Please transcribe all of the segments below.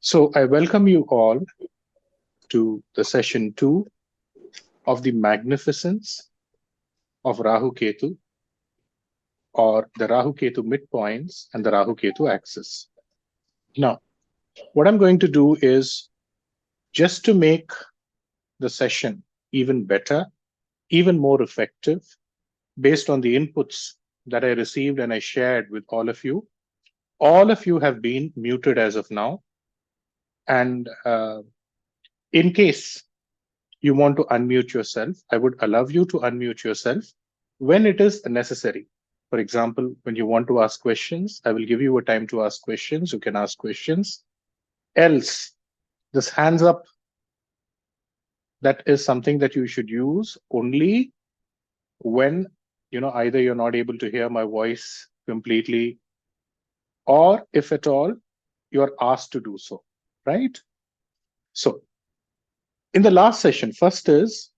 So I welcome you all to the session 2 of the Magnificence of Rahu Ketu, or the Rahu Ketu midpoints and the Rahu Ketu axis. Now, what I'm going to do is, just to make the session even better, even more effective, based on the inputs that I received and I shared with all of you have been muted as of now. And in case you want to unmute yourself, I would allow you to unmute yourself when it is necessary. For example, when you want to ask questions, I will give you a time to ask questions. You can ask questions. Else, this hands up, that is something that you should use only when, either you're not able to hear my voice completely, or if at all, you're asked to do so, right? So in the last session, first is,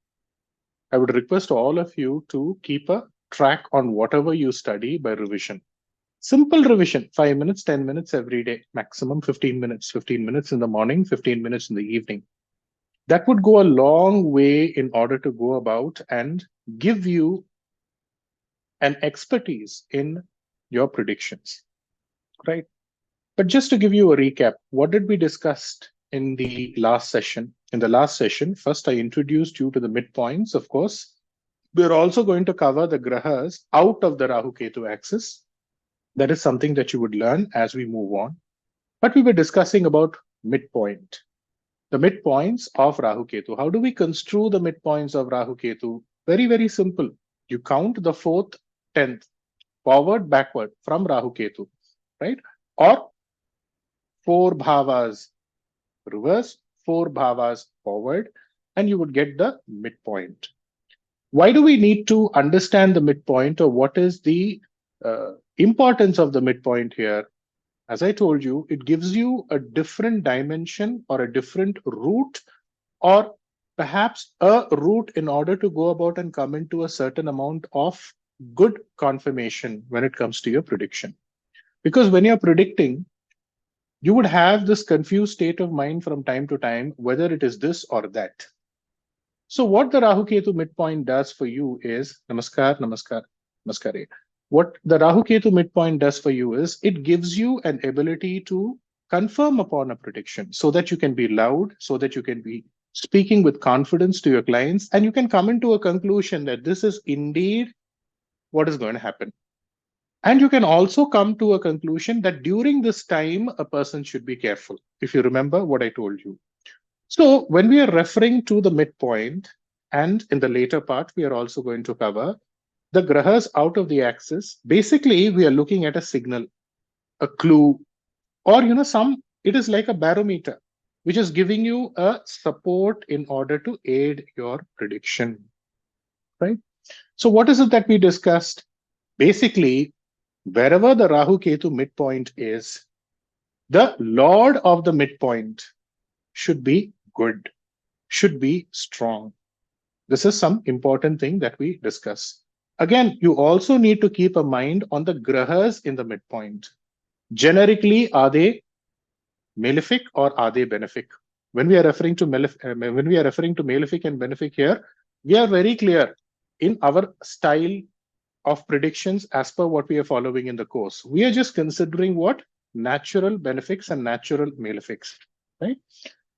I would request all of you to keep a track on whatever you study by revision. Simple revision, 5 minutes, 10 minutes every day, maximum 15 minutes in the morning, 15 minutes in the evening. That would go a long way in order to go about and give you an expertise in your predictions, right? But just to give you a recap, what did we discuss in the last session? In the last session, first I introduced you to the midpoints, of course. We're also going to cover the grahas out of the Rahu Ketu axis. That is something that you would learn as we move on. But we were discussing about midpoint, the midpoints of Rahu Ketu. How do we construe the midpoints of Rahu Ketu? Very, very simple. You count the 4th, 10th, forward, backward from Rahu Ketu, right? Or 4 bhavas reverse, 4 bhavas forward, and you would get the midpoint. Why do we need to understand the midpoint, or what is the importance of the midpoint here? As I told you, it gives you a different dimension or a different route, or perhaps a route in order to go about and come into a certain amount of good confirmation when it comes to your prediction. Because when you're predicting, you would have this confused state of mind from time to time, whether it is this or that. So what the Rahu Ketu midpoint does for you is, namaskar, namaskar. What the Rahu Ketu midpoint does for you is, it gives you an ability to confirm upon a prediction so that you can be loud, so that you can be speaking with confidence to your clients, and you can come into a conclusion that this is indeed what is going to happen. And you can also come to a conclusion that during this time, a person should be careful, if you remember what I told you. So when we are referring to the midpoint, and in the later part, we are also going to cover the grahas out of the axis. Basically, we are looking at a signal, a clue, or it is like a barometer, which is giving you a support in order to aid your prediction, right? So what is it that we discussed? Basically, wherever the Rahu Ketu midpoint is, the Lord of the midpoint should be good, should be strong. This is some important thing that we discuss. Again, you also need to keep a mind on the grahas in the midpoint. Generically, are they malefic or are they benefic? When we are referring to malefic and benefic here, we are very clear in our style of predictions as per what we are following in the course. We are just considering what? Natural benefics and natural malefics, right?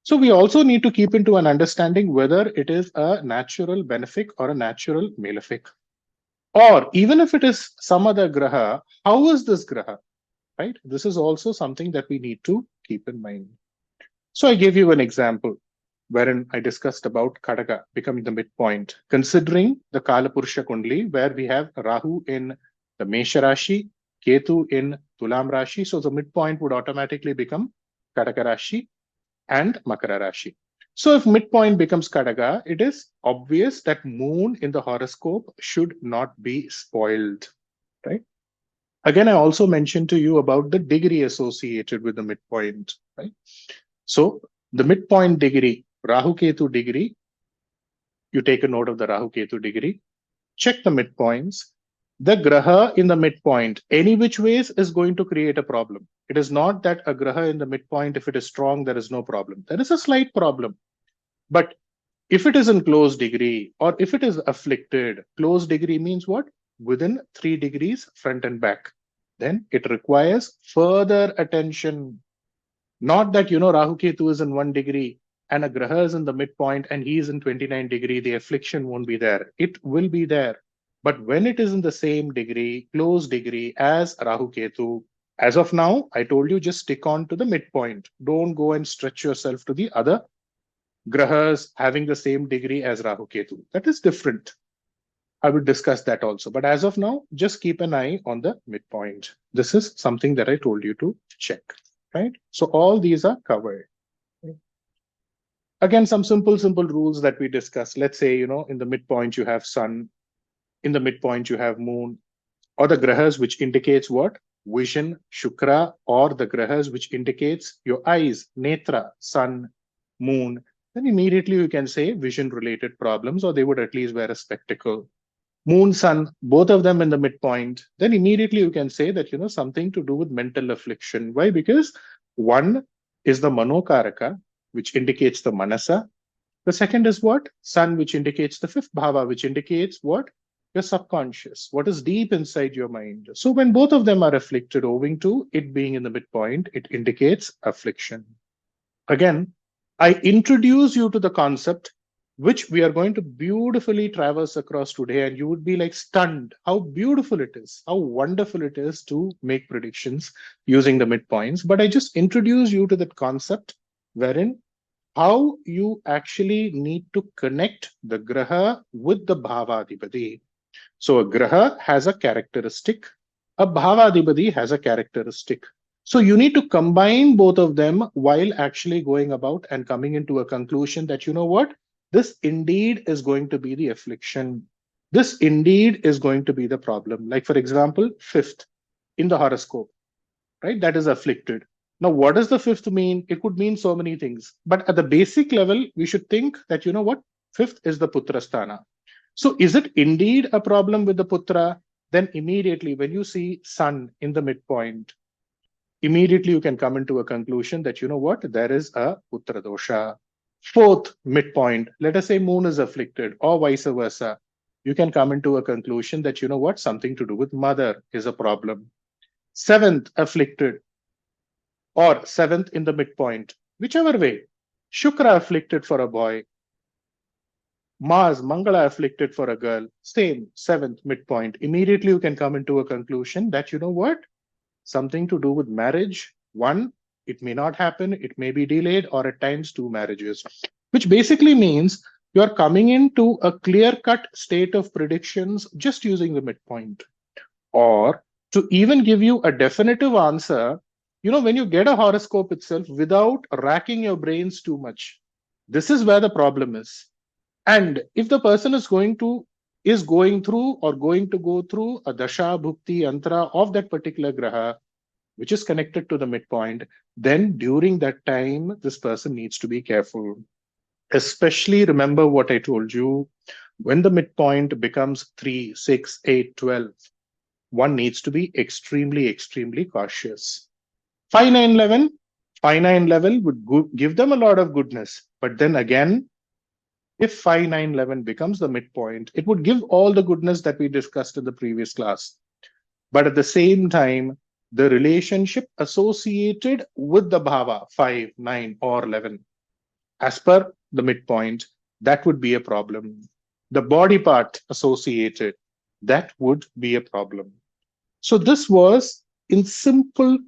So we also need to keep into an understanding whether it is a natural benefic or a natural malefic. Or even if it is some other graha, how is this graha, right? This is also something that we need to keep in mind. So I gave you an example wherein I discussed about Kadaka becoming the midpoint, considering the Kalapurusha Kundli, where we have Rahu in the Mesha Rashi, Ketu in Tulam Rashi. So the midpoint would automatically become Kadaka Rashi and Makara Rashi. So if midpoint becomes Kadaka, it is obvious that moon in the horoscope should not be spoiled, right? Again, I also mentioned to you about the degree associated with the midpoint, right? So the midpoint degree, Rahu Ketu degree, you take a note of the Rahu Ketu degree. check the midpoints. The graha in the midpoint, any which ways, is going to create a problem. It is not that a graha in the midpoint, if it is strong, there is no problem. There is a slight problem. But if it is in close degree or if it is afflicted, close degree means what? Within 3 degrees, front and back. Then it requires further attention. Not that, Rahu Ketu is in 1 degree and a graha is in the midpoint and he is in 29 degree, the affliction won't be there. It will be there. But when it is in the same degree, close degree as Rahu Ketu, as of now, I told you just stick on to the midpoint. Don't go and stretch yourself to the other grahas having the same degree as Rahu Ketu. That is different. I will discuss that also. But as of now, just keep an eye on the midpoint. This is something that I told you to check, right? So all these are covered. Again, some simple rules that we discuss. Let's say, in the midpoint you have sun, in the midpoint you have moon, or the grahas which indicates what? Vision, Shukra, or the grahas which indicates your eyes, netra, sun, moon. Then immediately you can say vision related problems, or they would at least wear a spectacle. Moon, sun, both of them in the midpoint. Then immediately you can say that, something to do with mental affliction. Why? Because one is the manokaraka, which indicates the manasa. The second is what? Sun, which indicates the fifth bhava, which indicates what? Your subconscious, what is deep inside your mind. So when both of them are afflicted owing to it being in the midpoint, it indicates affliction. Again, I introduce you to the concept which we are going to beautifully traverse across today, and you would be like stunned how beautiful it is, how wonderful it is to make predictions using the midpoints. But I just introduce you to that concept wherein how you actually need to connect the graha with the bhavadipati. So a graha has a characteristic, a bhavadipati has a characteristic. So you need to combine both of them while actually going about and coming into a conclusion that, what? This indeed is going to be the affliction. This indeed is going to be the problem. Like, for example, fifth in the horoscope, right? That is afflicted. Now, what does the fifth mean? It could mean so many things. But at the basic level, we should think that, what? Fifth is the putrasthana. So is it indeed a problem with the putra? Then immediately when you see sun in the midpoint, immediately you can come into a conclusion that, what? There is a putra dosha. Fourth midpoint, let us say moon is afflicted or vice versa. You can come into a conclusion that, what? Something to do with mother is a problem. Seventh afflicted or seventh in the midpoint, whichever way. Shukra afflicted for a boy. Mars, Mangala afflicted for a girl. Same, seventh midpoint. Immediately you can come into a conclusion that, what? Something to do with marriage. One, it may not happen, it may be delayed, or at times 2 marriages, which basically means you're coming into a clear-cut state of predictions just using the midpoint. Or to even give you a definitive answer, when you get a horoscope itself without racking your brains too much, this is where the problem is. And if the person is going to go through a dasha, bhukti, antara of that particular graha, which is connected to the midpoint, then during that time, this person needs to be careful. Especially remember what I told you, when the midpoint becomes 3, 6, 8, 12, one needs to be extremely, extremely cautious. 5, 9, 11, 5, 9 level would give them a lot of goodness. But then again, if 5, 9, 11 becomes the midpoint, it would give all the goodness that we discussed in the previous class. But at the same time, the relationship associated with the bhava, 5, 9, or 11, as per the midpoint, that would be a problem. The body part associated, that would be a problem. So this was in simple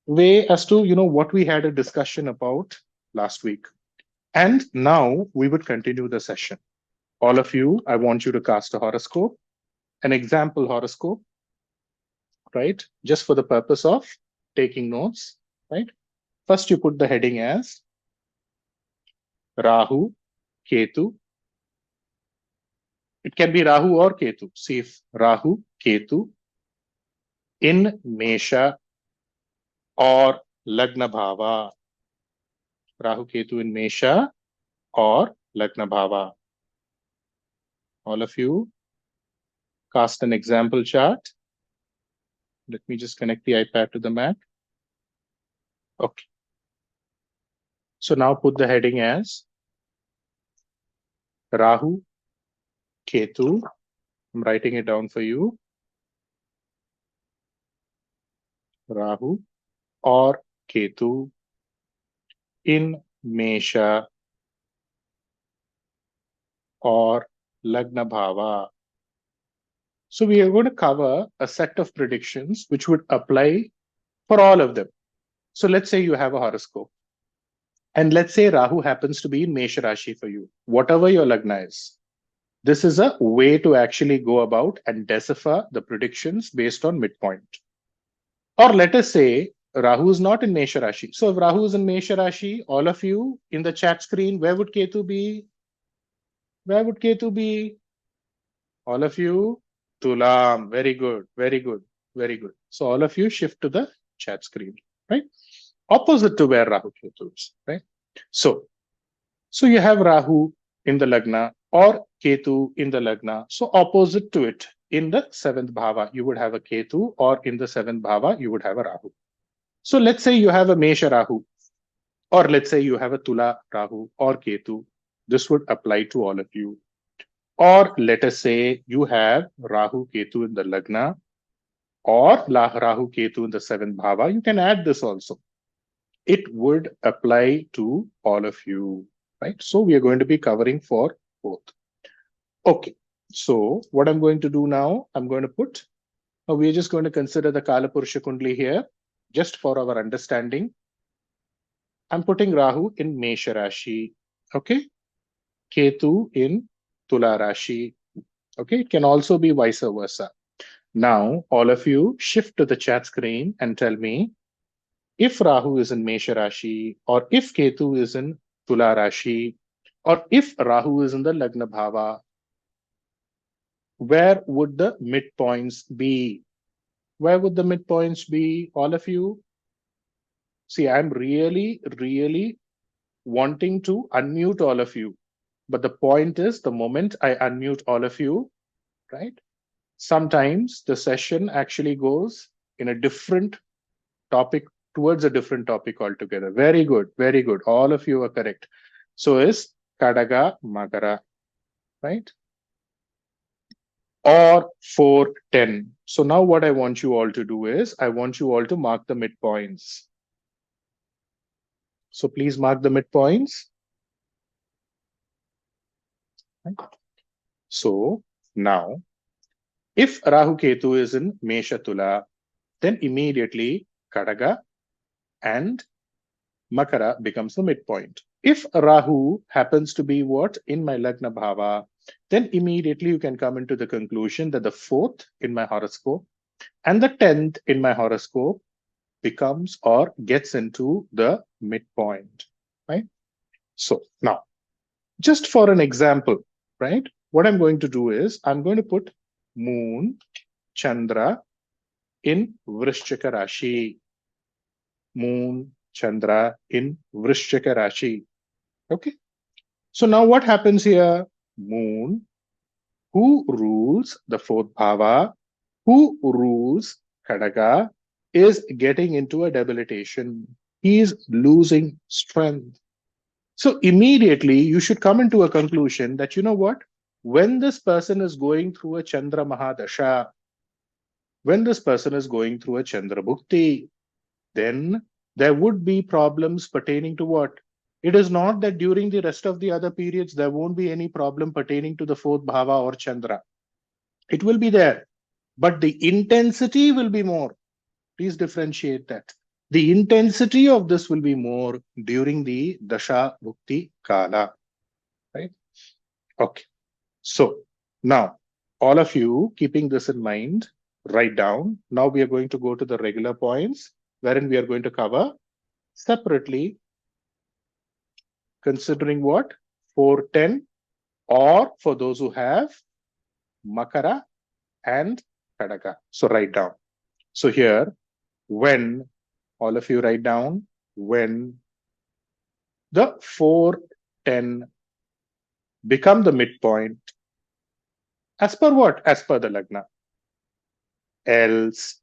way as to, what we had a discussion about last week. And now we would continue the session. All of you, I want you to cast a horoscope, an example horoscope, right? Just for the purpose of taking notes, right? First, you put the heading as Rahu, Ketu. It can be Rahu or Ketu. See if Rahu, Ketu in Mesha or Lagna Bhava. Rahu, Ketu in Mesha or Lagna Bhava. All of you cast an example chart. Let me just connect the iPad to the Mac. Okay. So now put the heading as Rahu, Ketu. I'm writing it down for you. Rahu or Ketu in Mesha or Lagna Bhava. So we are going to cover a set of predictions which would apply for all of them. So let's say you have a horoscope. And let's say Rahu happens to be in Mesha Rashi for you, whatever your Lagna is. This is a way to actually go about and decipher the predictions based on midpoint. Or let us say Rahu is not in Mesha Rashi. So if Rahu is in Mesha Rashi, all of you in the chat screen, where would Ketu be? Where would Ketu be? All of you, Tulam. Very good, very good, very good. So all of you shift to the chat screen, right? Opposite to where Rahu Ketu is, right? So you have Rahu in the Lagna or Ketu in the Lagna. So opposite to it, in the seventh bhava, you would have a Ketu, or in the seventh bhava, you would have a Rahu. So let's say you have a Mesha Rahu, or let's say you have a Tula Rahu or Ketu. This would apply to all of you. Or let us say you have Rahu Ketu in the Lagna, or Rahu Ketu in the seventh bhava. You can add this also. It would apply to all of you, right? So we are going to be covering for both. Okay, so what I'm going to do now, I'm going to put, we're just going to consider the Kala Purusha Kundli here, just for our understanding. I'm putting Rahu in Mesha Rashi, okay? Ketu in Tula Rashi, okay? It can also be vice versa. Now, all of you shift to the chat screen and tell me if Rahu is in Mesha Rashi, or if Ketu is in Tula Rashi, or if Rahu is in the Lagna Bhava, where would the midpoints be? Where would the midpoints be, all of you? See, I'm really, really wanting to unmute all of you. But the point is, the moment I unmute all of you, right? Sometimes the session actually goes in a different topic, towards a different topic altogether. Very good, very good. All of you are correct. So is Kadaga Magara, right? Or 410. So now what I want you all to do is, I want you all to mark the midpoints. So please mark the midpoints. Right? So now, if Rahu Ketu is in Mesha Tula, then immediately Kadaga and Makara becomes the midpoint. If Rahu happens to be what? In my Lagna Bhava, then immediately you can come into the conclusion that the 4th in my horoscope and the 10th in my horoscope becomes or gets into the midpoint, right? So now, just for an example, right? What I'm going to do is I'm going to put Moon, Chandra in Vrishchika Rashi. Moon, Chandra in Vrishchika Rashi. Okay. So now what happens here? Moon, who rules the 4th bhava, who rules Kadaga, is getting into a debilitation. He is losing strength. So immediately you should come into a conclusion that, you know what? When this person is going through a Chandra Mahadasha, when this person is going through a Chandra Bhukti, then there would be problems pertaining to what? It is not that during the rest of the other periods, there won't be any problem pertaining to the 4th bhava or Chandra. It will be there, but the intensity will be more. Please differentiate that. The intensity of this will be more during the Dasha Bhukti Kala, right? Okay. So now, all of you keeping this in mind, write down. Now we are going to go to the regular points, wherein we are going to cover separately, considering what? 410, or for those who have Makara and Kadaka. So write down. So here, when, all of you write down, when the 410 become the midpoint, As per what? As per the Lagna. Else,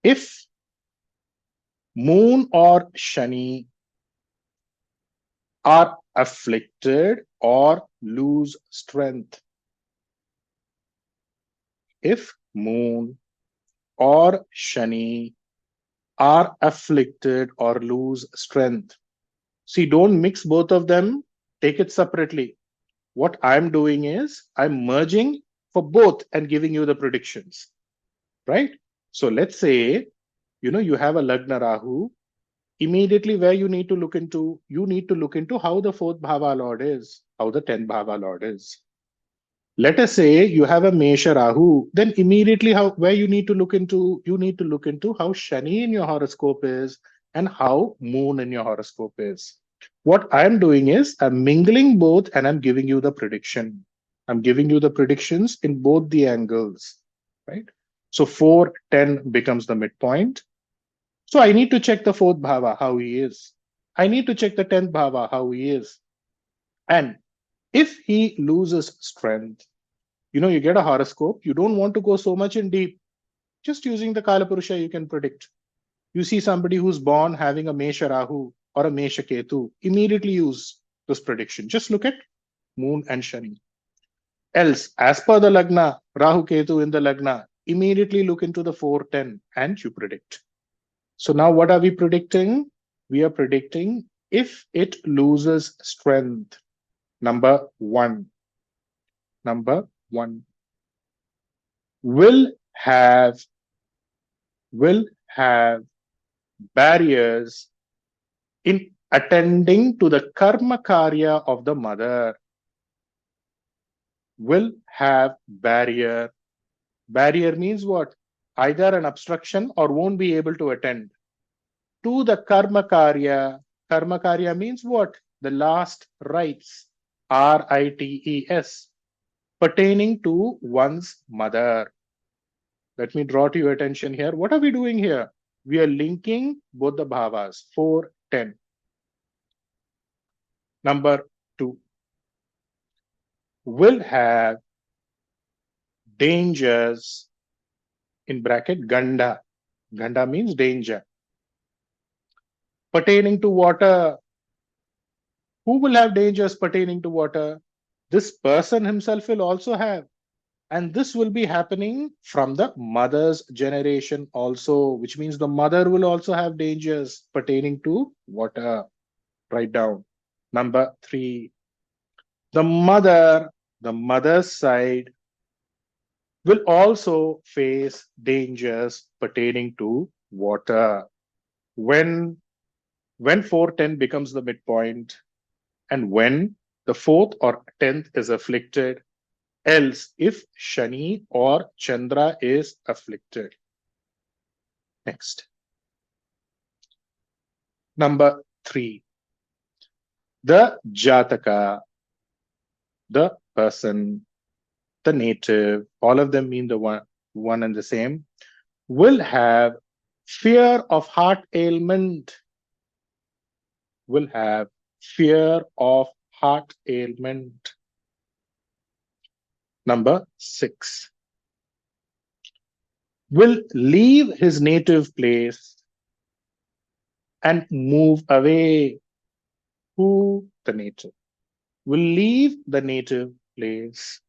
if Moon or Shani are afflicted or lose strength, if Moon or Shani are afflicted or lose strength. See, don't mix both of them, take it separately. What I'm doing is I'm merging for both and giving you the predictions, right? So let's say, you have a Lagna Rahu. Immediately where you need to look into how the fourth bhava lord is, how the 10th bhava lord is. Let us say you have a Mesha Rahu, then immediately where you need to look into how Shani in your horoscope is and how Moon in your horoscope is. What I'm doing is I'm mingling both and I'm giving you the prediction. I'm giving you the predictions in both the angles, right? So 410 becomes the midpoint. So I need to check the fourth bhava, how he is. I need to check the 10th bhava, how he is. And if he loses strength, you get a horoscope, you don't want to go so much in deep. Just using the Kala Purusha, you can predict. You see somebody who's born having a Mesha Rahu or a Mesha Ketu, immediately use this prediction. Just look at Moon and Shani. Else, as per the Lagna, Rahu Ketu in the Lagna, immediately look into the 410 and you predict. So now what are we predicting? We are predicting if it loses strength. Number one will have barriers in attending to the karma karya of the mother. Will have barrier. Barrier means what? Either an obstruction or won't be able to attend to the karma karya. Karma karya means what? The last rites. RITES. Pertaining to one's mother. Let me draw to your attention here. What are we doing here? We are linking both the bhavas, 4, 10. Number 2. Will have dangers, in bracket, ganda. Ganda means danger. Pertaining to water. Who will have dangers pertaining to water? This person himself will also have. And this will be happening from the mother's generation also, which means the mother will also have dangers pertaining to water. Write down. Number 3. The mother's side will also face dangers pertaining to water. When 410 becomes the midpoint and when the 4th or 10th is afflicted, else if Shani or Chandra is afflicted. Next. Number 3. The Jataka, the person, the native, all of them mean the one and the same, will have fear of heart ailment. Will have fear of heart ailment. Number 6. Will leave his native place and move away. Who? The native. Will leave the native place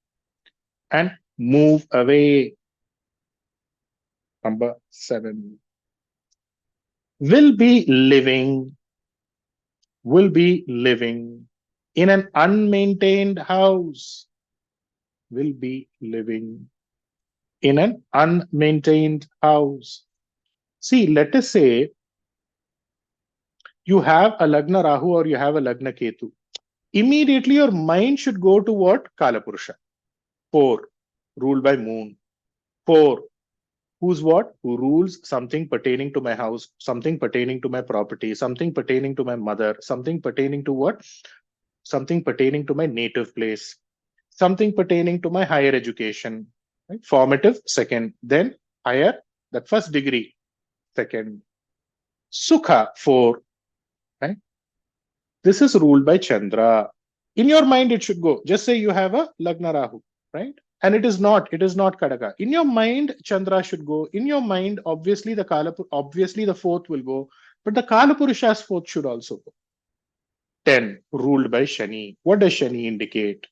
and move away. Number 7. Will be living in an unmaintained house. Will be living in an unmaintained house. See, let us say you have a Lagna Rahu or you have a Lagna Ketu. Immediately your mind should go to what? Kala Purusha. 4, ruled by Moon. 4, who's what? Who rules something pertaining to my house, something pertaining to my property, something pertaining to my mother, something pertaining to what? Something pertaining to my native place, something pertaining to my higher education. Right? Formative, second. Then higher, that first degree, second. Sukha, 4. Right? This is ruled by Chandra. In your mind, it should go. Just say you have a Lagna Rahu, right? And it is not Kadaka. In your mind, Chandra should go. In your mind, obviously obviously the fourth will go, but the Kalapurusha's fourth should also go. 10, ruled by Shani. What does Shani indicate?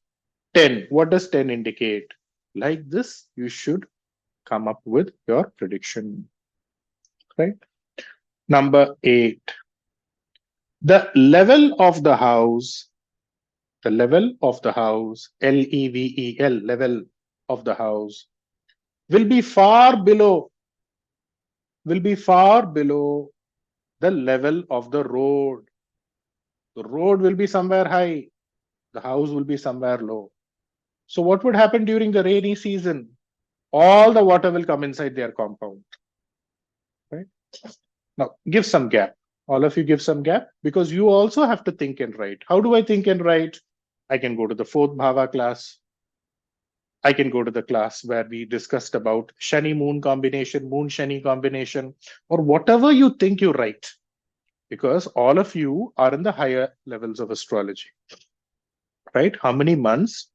10, what does 10 indicate? Like this, you should come up with your prediction, right? Number 8, the level of the house, level, Level, level of the house, will be far below, the level of the road. The road will be somewhere high, the house will be somewhere low. So what would happen during the rainy season? All the water will come inside their compound, right? Now, give some gap. All of you give some gap, because you also have to think and write. How do I think and write? I can go to the fourth Bhava class. I can go to the class where we discussed about Shani Moon combination, Moon Shani combination, or whatever you think you write, because all of you are in the higher levels of astrology, right? How many months,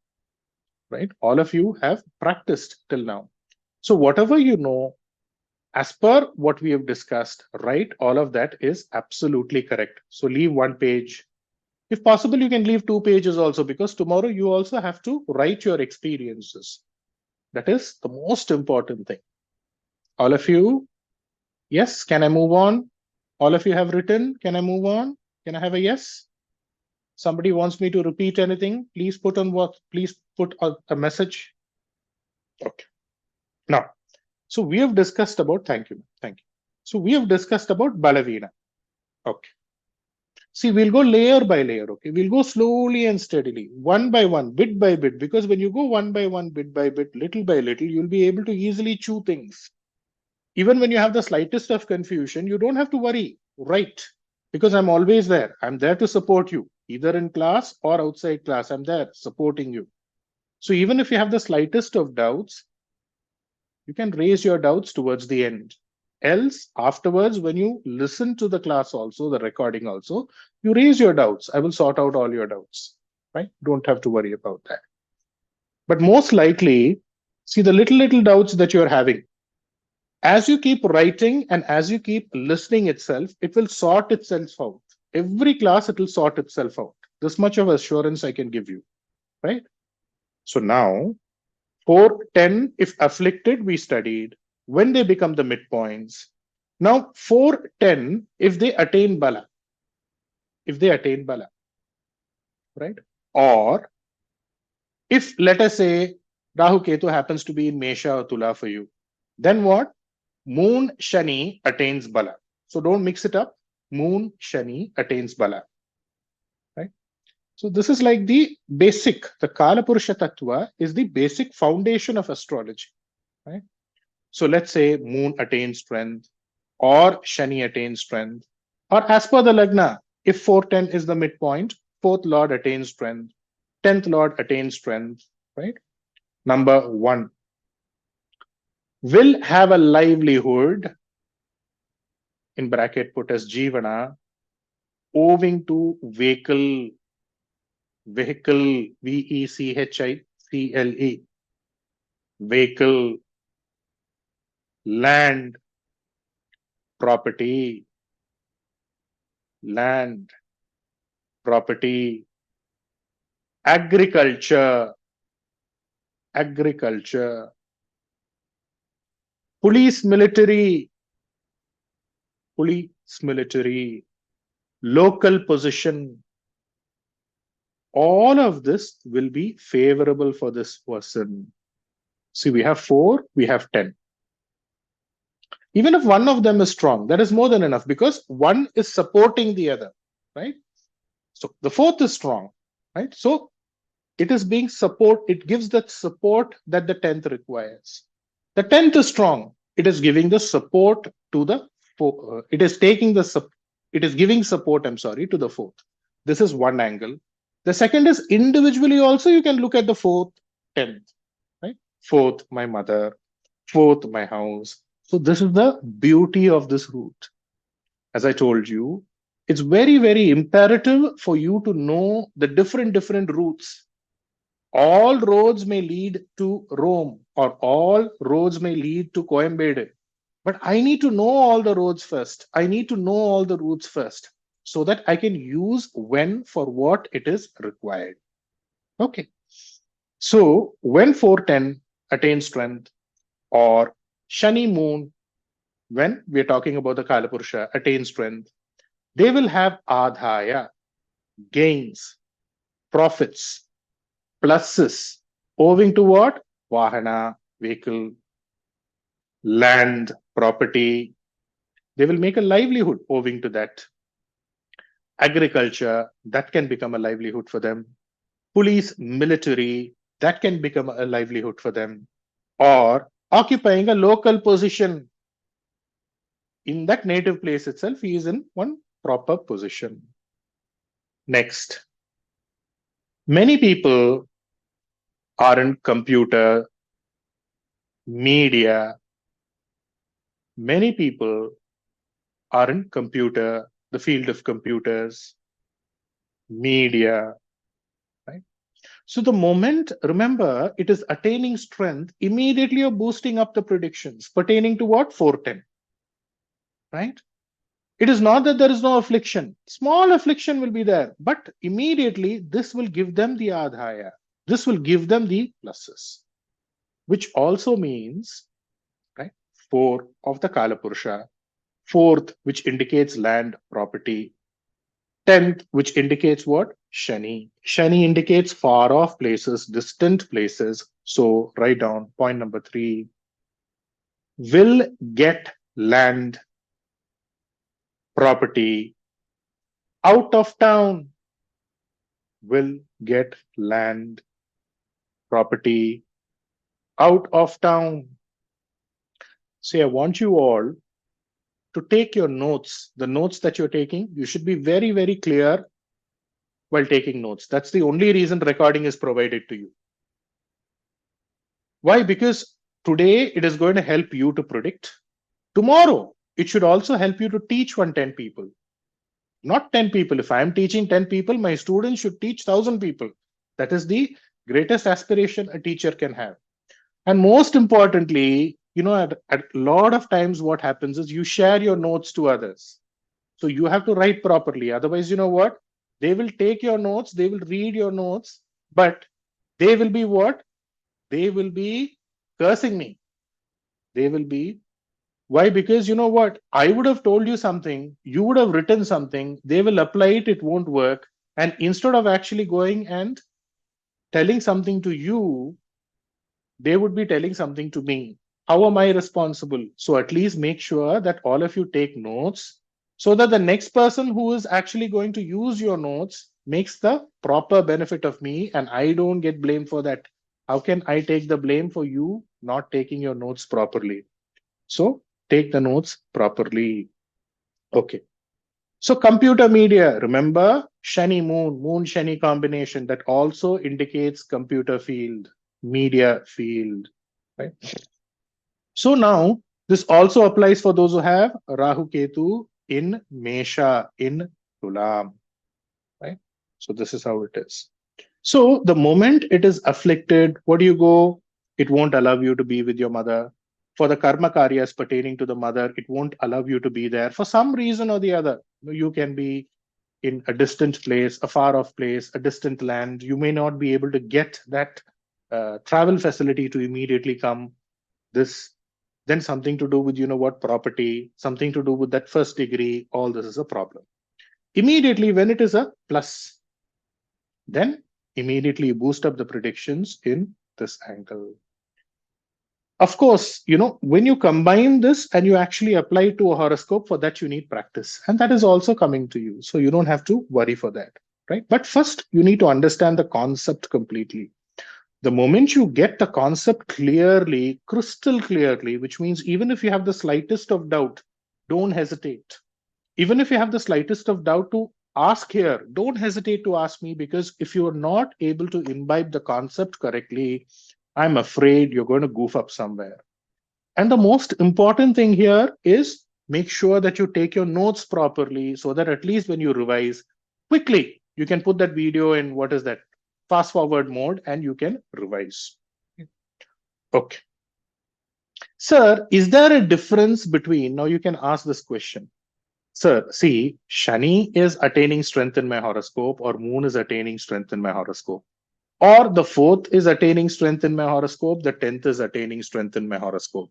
right? All of you have practiced till now. So whatever you know, as per what we have discussed, right? All of that is absolutely correct. So leave one page. If possible, you can leave 2 pages also, because tomorrow you also have to write your experiences. That is the most important thing. All of you, yes, can I move on? All of you have written, can I move on? Can I have a yes? Somebody wants me to repeat anything? Please put on what? Please put a message. Okay. Now, so we have discussed about, thank you. So we have discussed about Balavina. Okay. See, we'll go layer by layer, okay? We'll go slowly and steadily, one by one, bit by bit, because when you go one by one, bit by bit, little by little, you'll be able to easily chew things. Even when you have the slightest of confusion, you don't have to worry, right? Because I'm always there. I'm there to support you, either in class or outside class. I'm there supporting you. So even if you have the slightest of doubts, you can raise your doubts towards the end. Else, afterwards, when you listen to the class also, the recording also, you raise your doubts. I will sort out all your doubts, right? Don't have to worry about that. But most likely, see the little doubts that you're having. As you keep writing and as you keep listening itself, it will sort itself out. Every class, it will sort itself out. This much of assurance I can give you, right? So now, 4, 10, if afflicted, we studied. When they become the midpoints. Now, 4, 10, if they attain Bala. Right? Or if, let us say, Rahu Ketu happens to be in Mesha or Tula for you, then what? Moon Shani attains Bala. So don't mix it up. Moon Shani attains Bala. Right? So this is like the basic, the Kala Purusha Tattva is the basic foundation of astrology. Right? So let's say Moon attains strength, or Shani attains strength, or as per the Lagna, if 410 is the midpoint, 4th Lord attains strength, 10th Lord attains strength, right? Number 1, will have a livelihood, in bracket put as Jivana, owing to vehicle, vehicle, vehicle, land, property, agriculture, police, military, local position. All of this will be favorable for this person. See, we have 4, we have 10. Even if one of them is strong, that is more than enough, because one is supporting the other, right? So the 4th is strong, right? So it is being support, it gives that support that the 10th requires. The 10th is strong. It is giving the support to the, it is taking the, it is giving support, I'm sorry, to the 4th. This is one angle. The second is individually also, you can look at the 4th, 10th, right? 4th, my mother, 4th, my house. So this is the beauty of this route. As I told you, It's very, very imperative for you to know the different routes. All roads may lead to Rome, or all roads may lead to Coimbatore. But I need to know all the roads first. I need to know all the routes first so that I can use when for what it is required. Okay. So when 410 attains strength, or Shani moon, when we're talking about the Kalapurusha, attains strength, they will have adhaya, gains, profits, pluses, owing to what? Vahana, vehicle, land, property. They will make a livelihood owing to that. Agriculture, that can become a livelihood for them. Police, military, that can become a livelihood for them. Or occupying a local position in that native place itself, he is in one proper position. Next, many people are in computer, media. Many people are in computer, the field of computers, media, right? So the moment, remember, it is attaining strength, immediately you're boosting up the predictions pertaining to what? 410, right? It is not that there is no affliction. Small affliction will be there, but immediately this will give them the adhaya. This will give them the pluses, which also means, right, 4 of the Kalapurusha, 4th, which indicates land, property, 10th, which indicates what? Shani. Shani indicates far off places, distant places. So write down point number 3. Will get land, property out of town. Will get land, property out of town. See, I want you all to take your notes, the notes that you're taking. You should be very, very clear while taking notes. That's the only reason recording is provided to you. Why? Because today it is going to help you to predict. Tomorrow, it should also help you to teach 10 people. Not 10 people. If I'm teaching 10 people, my students should teach 1,000 people. That is the greatest aspiration a teacher can have. And most importantly, at a lot of times what happens is you share your notes to others. So you have to write properly. Otherwise, you know what? They will take your notes, they will read your notes, but they will be what? They will be cursing me. They will be. Why? Because you know what? I would have told you something, you would have written something, they will apply it, it won't work. And instead of actually going and telling something to you, they would be telling something to me. How am I responsible? So at least make sure that all of you take notes so that the next person who is actually going to use your notes makes the proper benefit of me and I don't get blamed for that. How can I take the blame for you not taking your notes properly? So take the notes properly. Okay. So computer media, remember Shani moon, moon Shani combination that also indicates computer field, media field, right? So now this also applies for those who have Rahu Ketu in Mesha, in Tulam, right? So this is how it is. So the moment it is afflicted, what do you go? It won't allow you to be with your mother. For the karma karyas pertaining to the mother, it won't allow you to be there for some reason or the other. You can be in a distant place, a far off place, a distant land. You may not be able to get that travel facility to immediately come. This, then something to do with, property, something to do with that first degree. All this is a problem. Immediately, when it is a plus, then immediately you boost up the predictions in this angle. Of course, when you combine this and you actually apply it to a horoscope, for that you need practice. And that is also coming to you. So you don't have to worry for that, right? But first, you need to understand the concept completely. The moment you get the concept clearly, crystal clearly, which means even if you have the slightest of doubt, don't hesitate. Even if you have the slightest of doubt to ask here, don't hesitate to ask me, because if you are not able to imbibe the concept correctly, I'm afraid you're going to goof up somewhere. And the most important thing here is Make sure that you take your notes properly so that at least when you revise quickly, you can put that video in what is that fast forward mode and you can revise. Okay. Sir, is there a difference between, now you can ask this question. Sir, see, Shani is attaining strength in my horoscope, or Moon is attaining strength in my horoscope. Or the fourth is attaining strength in my horoscope, the 10th is attaining strength in my horoscope.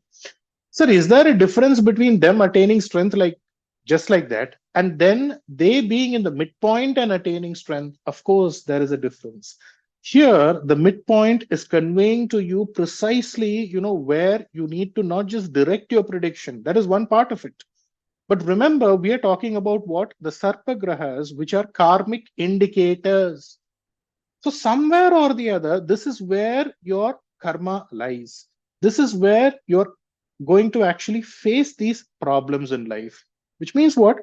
Sir, is there a difference between them attaining strength like just like that, and then they being in the midpoint and attaining strength? Of course, there is a difference. Here, the midpoint is conveying to you precisely, where you need to not just direct your prediction. That is one part of it. But remember, we are talking about what? The Sarpagrahas, which are karmic indicators. So somewhere or the other, this is where your karma lies. This is where you're going to actually face these problems in life, which means what?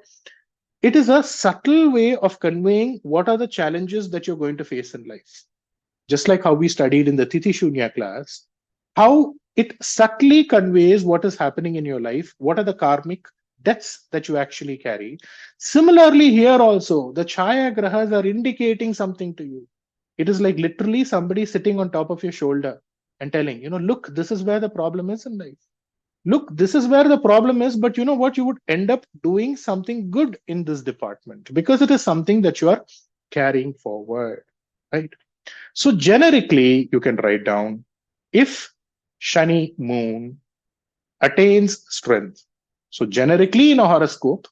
It is a subtle way of conveying what are the challenges that you're going to face in life. Just like how we studied in the Tithi Shunya class, how it subtly conveys what is happening in your life, what are the karmic debts that you actually carry. Similarly, here also, the Chaya Grahas are indicating something to you. It is like literally somebody sitting on top of your shoulder and telling, look, this is where the problem is in life. Look, this is where the problem is, but you know what? You would end up doing something good in this department because it is something that you are carrying forward, right? So generically, you can write down if Shani Moon attains strength. So generically in a horoscope,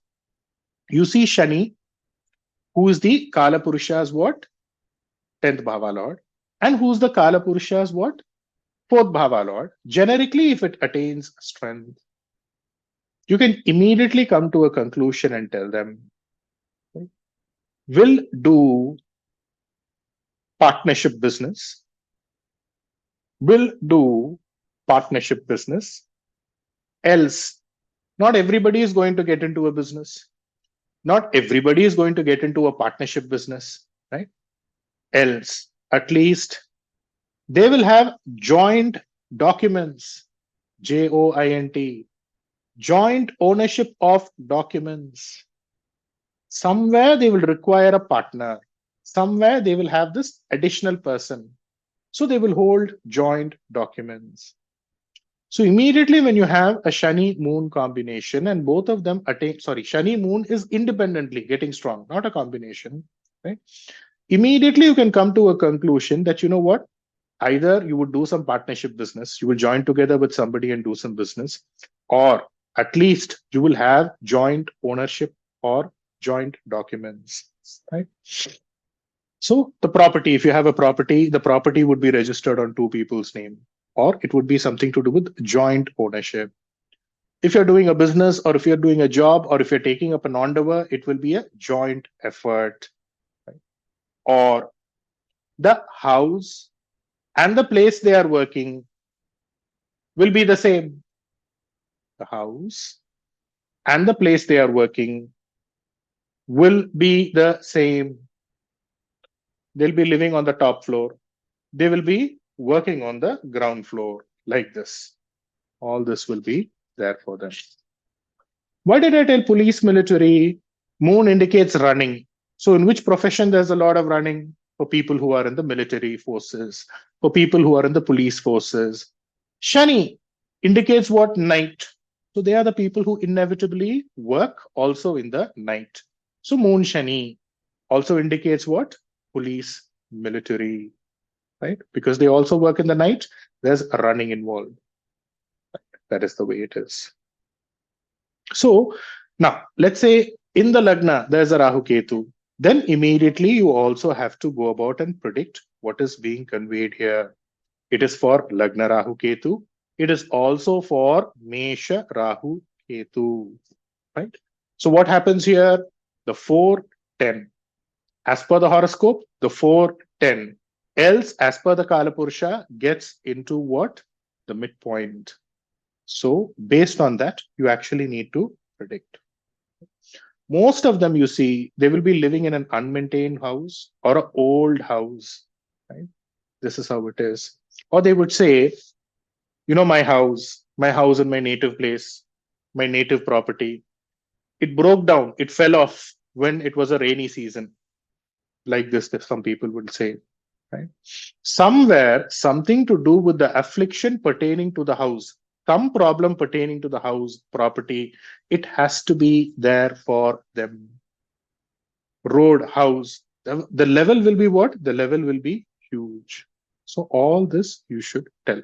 you see Shani, who is the Kala Purusha's what? 10th Bhava Lord. And who's the Kala Purusha's what? 4th Bhava Lord. Generically, if it attains strength, you can immediately come to a conclusion and tell them, right, will do partnership business, will do partnership business, else not everybody is going to get into a business. Not everybody is going to get into a partnership business, right? Else, at least they will have joint documents, JOINT, joint ownership of documents. Somewhere they will require a partner. Somewhere they will have this additional person. So they will hold joint documents. So immediately when you have a Shani Moon combination and both of them attain, Shani Moon is independently getting strong, not a combination, right? Immediately you can come to a conclusion that, you know what? Either you would do some partnership business, you will join together with somebody and do some business, or at least you will have joint ownership or joint documents, right? So the property, if you have a property, the property would be registered on two people's name, or it would be something to do with joint ownership. If you're doing a business or if you're doing a job or if you're taking up an endeavor, it will be a joint effort, right? Or the house and the place they are working will be the same. The house and the place they are working will be the same. They'll be living on the top floor. They will be working on the ground floor like this. All this will be there for them. Why did I tell police, military? Moon indicates running. So in which profession there's a lot of running? For people who are in the military forces, for people who are in the police forces. Shani indicates what? Night. So they are the people who inevitably work also in the night. So Moon Shani also indicates what? Police, military, right? Because they also work in the night, there's running involved. That is the way it is. So now let's say in the Lagna, there's a Rahu Ketu. Then immediately you also have to go about and predict what is being conveyed here. It is for Lagna Rahu Ketu. It is also for Mesha Rahu Ketu, right? So what happens here? The 4-10. As per the horoscope, the 4-10. Else, as per the Kalapurusha, gets into what? The midpoint. So based on that, you actually need to predict. Most of them, you see, they will be living in an unmaintained house or an old house, right? This is how it is. Or they would say, my house in my native place, my native property, it broke down, it fell off when it was a rainy season, like this, that some people would say, right? Somewhere, something to do with the affliction pertaining to the house, some problem pertaining to the house, property, it has to be there for them. Road, house, the level will be what? The level will be huge. So all this you should tell.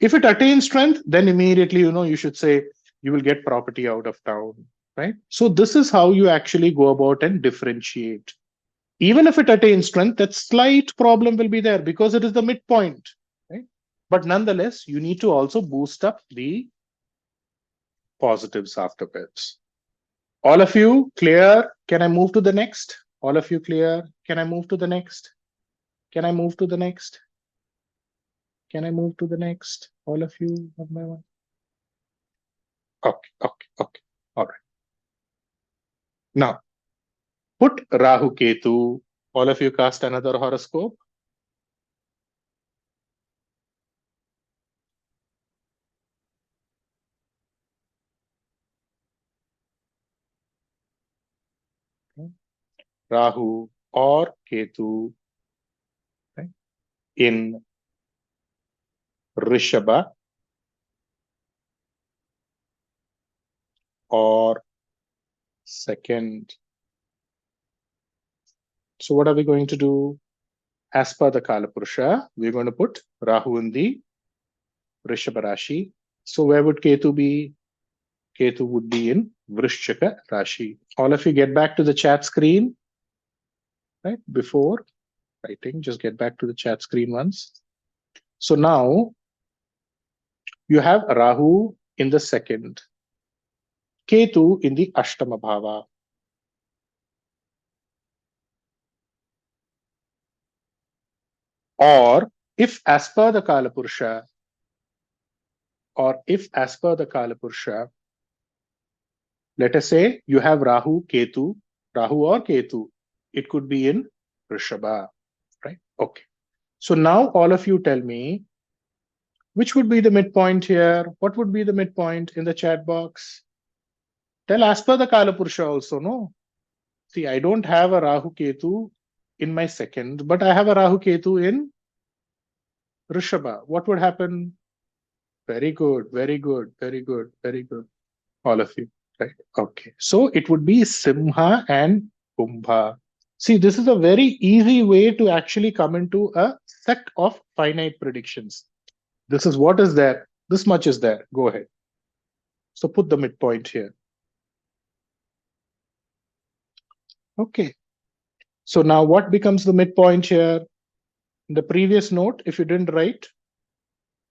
If it attains strength, then immediately, you should say you will get property out of town, right? So this is how you actually go about and differentiate. Even if it attains strength, that slight problem will be there because it is the midpoint, right? But nonetheless, you need to also boost up the positives afterwards. All of you clear? Can I move to the next? All of you clear? Can I move to the next? Can I move to the next? Can I move to the next? All of you, one by one. Okay. All right. Now, put Rahu Ketu. All of you cast another horoscope. Okay. Rahu or Ketu, okay, in Rishabha or second. So what are we going to do? As per the Kalapurusha, we're going to put Rahu in the Rishabha Rashi. So where would Ketu be? Ketu would be in Vrishchika Rashi. All of you get back to the chat screen, right? Before writing, just get back to the chat screen once. So now you have Rahu in the second, Ketu in the Ashtama Bhava. Or if as per the Kalapurusha, let us say you have Rahu or Ketu, it could be in Rishabha, right? Okay. So now all of you tell me, which would be the midpoint here? What would be the midpoint in the chat box? Tell as per the Kalapurusha also, no? See, I don't have a Rahu Ketu in my second, but I have a Rahu Ketu in Rishabha. What would happen? Very good. All of you, right? Okay. So it would be Simha and Kumbha. See, this is a very easy way to actually come into a set of finite predictions. This is what is there. This much is there. Go ahead. So put the midpoint here. Okay. So now what becomes the midpoint here? In the previous note, if you didn't write,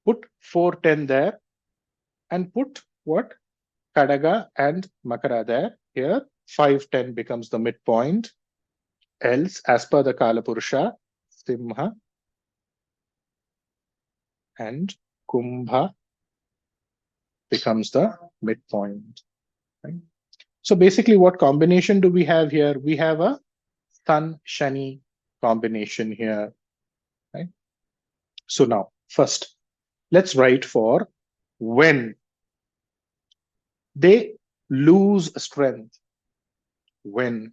put 410 there and put what? Kadaga and Makara there. Here, 510 becomes the midpoint. Else, as per the Kalapurusha, Simha and Kumbha becomes the midpoint. Right? So basically, what combination do we have here? We have a Sun-Shani combination here. Right? So now, first, let's write for when they lose strength. When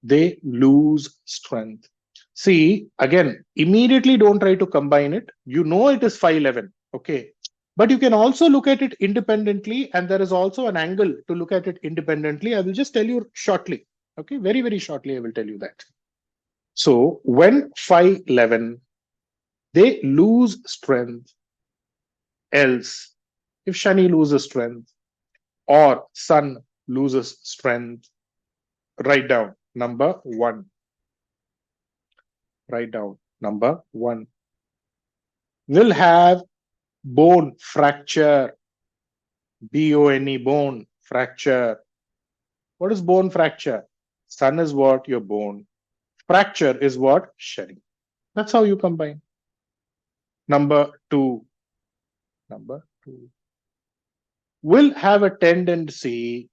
they lose strength. See, again, immediately don't try to combine it. You know it is 511. Okay. But you can also look at it independently, and there is also an angle to look at it independently. I will just tell you shortly. Okay, very, very shortly, I will tell you that. So when 511, they lose strength. Else, if Shani loses strength or Sun loses strength, write down number 1. Write down number 1. Will have bone fracture. B-O-N-E, bone fracture. What is bone fracture? Sun is what? Your bone. Fracture is what? Shani. That's how you combine. Number 2. Will have a tendency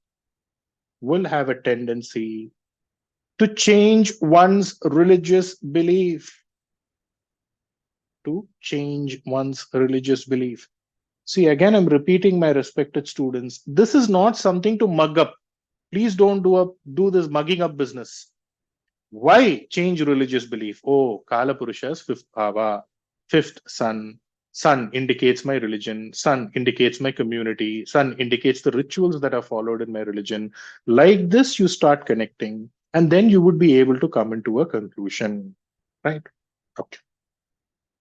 to change one's religious belief. See, again, I'm repeating, my respected students, this is not something to mug up. Please don't do this mugging up business. Why change religious belief? Oh, Kala Purusha's fifth bhava, fifth sun. Sun indicates my religion. Sun indicates my community. Sun indicates the rituals that are followed in my religion. Like this, you start connecting, and then you would be able to come into a conclusion. Right? Okay.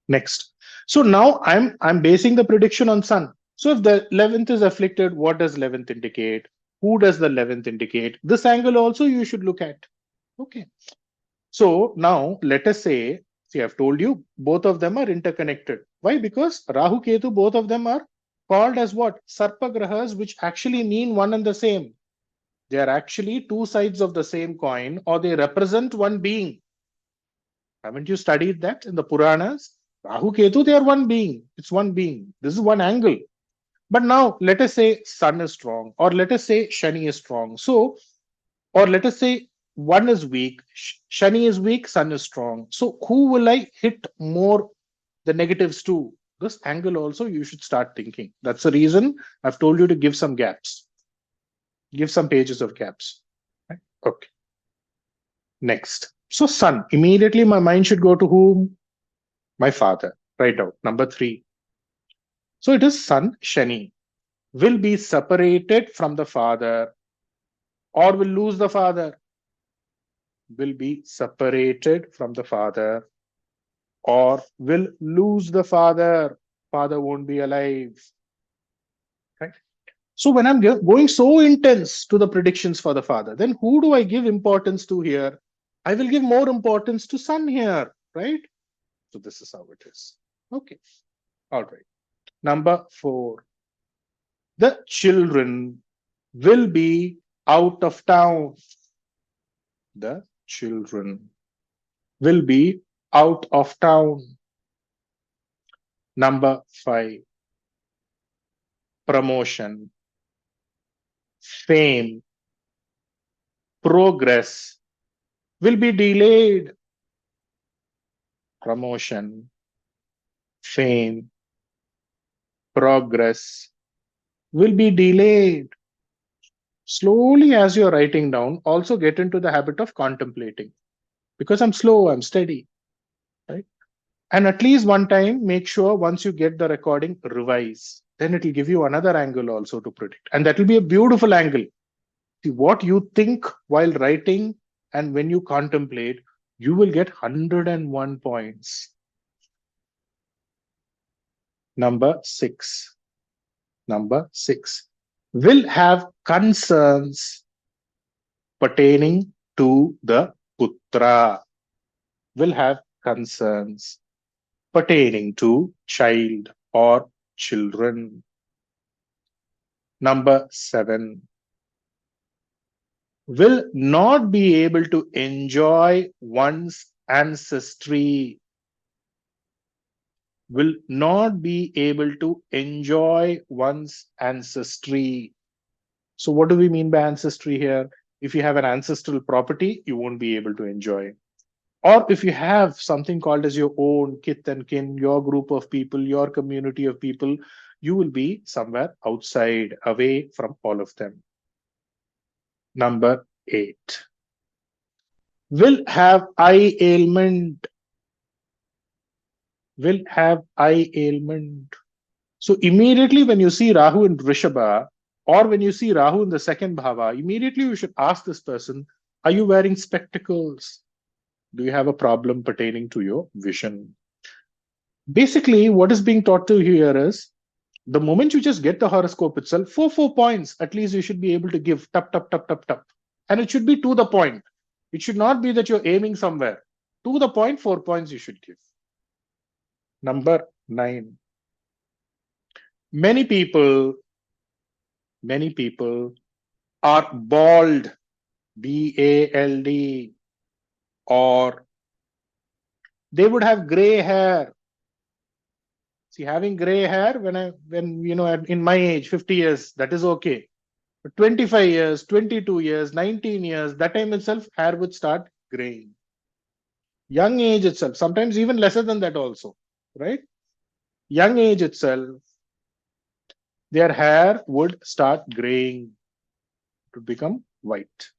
Next. So now I'm basing the prediction on sun. So if the 11th is afflicted, what does 11th indicate? Who does the 11th indicate? This angle also you should look at. Okay. So now let us say, see, I've told you both of them are interconnected. Why? Because Rahu Ketu, both of them are called as what? Sarpagrahas, which actually mean one and the same. They are actually two sides of the same coin, or they represent one being. Haven't you studied that in the Puranas? Rahu Ketu, they are one being. It's one being. This is one angle. But now let us say Sun is strong, or let us say Shani is strong. So, or let us say one is weak, Shani is weak, Sun is strong. So who will I hit more the negatives to? This angle also you should start thinking. That's the reason I've told you to give some gaps, give some pages of gaps. Right? Okay. Next. So Sun, immediately my mind should go to whom? My father. Write out number 3. So it is Sun, Shani will be separated from the father or will lose the father, will be separated from the father or will lose the father. Father won't be alive. Right? So when I'm going so intense to the predictions for the father, then who do I give importance to here? I will give more importance to Sun here, right? So this is how it is. Okay. All right. Number 4. The children will be out of town. The children will be out of town. Number 5. Promotion, fame, progress will be delayed. Promotion, fame, progress will be delayed. Slowly, as you're writing down, also get into the habit of contemplating. Because I'm slow, I'm steady, right? And at least one time, make sure once you get the recording, revise. Then it will give you another angle also to predict. And that will be a beautiful angle. See, what you think while writing and when you contemplate, you will get 101 points. Number 6. Number 6. Will have concerns pertaining to the putra. Will have concerns pertaining to child or children. Number 7. Will not be able to enjoy one's ancestry. Will not be able to enjoy one's ancestry. So what do we mean by ancestry here? If you have an ancestral property, you won't be able to enjoy. Or if you have something called as your own kith and kin, your group of people, your community of people, you will be somewhere outside, away from all of them. Number 8. Will have eye ailment. Will have eye ailment. So immediately when you see Rahu in Rishabha, or when you see Rahu in the second bhava, immediately you should ask this person, are you wearing spectacles? Do you have a problem pertaining to your vision? Basically, what is being taught to you here is, the moment you just get the horoscope itself, 4 points, at least you should be able to give tap, tap, tap, tap, tap. And it should be to the point. It should not be that you're aiming somewhere. To the point, 4 points you should give. Number 9. Many people are bald, BALD, or they would have gray hair. See, having gray hair when you know in my age, 50 years, that is okay. But 25 years, 22 years, 19 years, that time itself, hair would start graying. Young age itself, sometimes even lesser than that also, right? Young age itself, their hair would start graying to become white.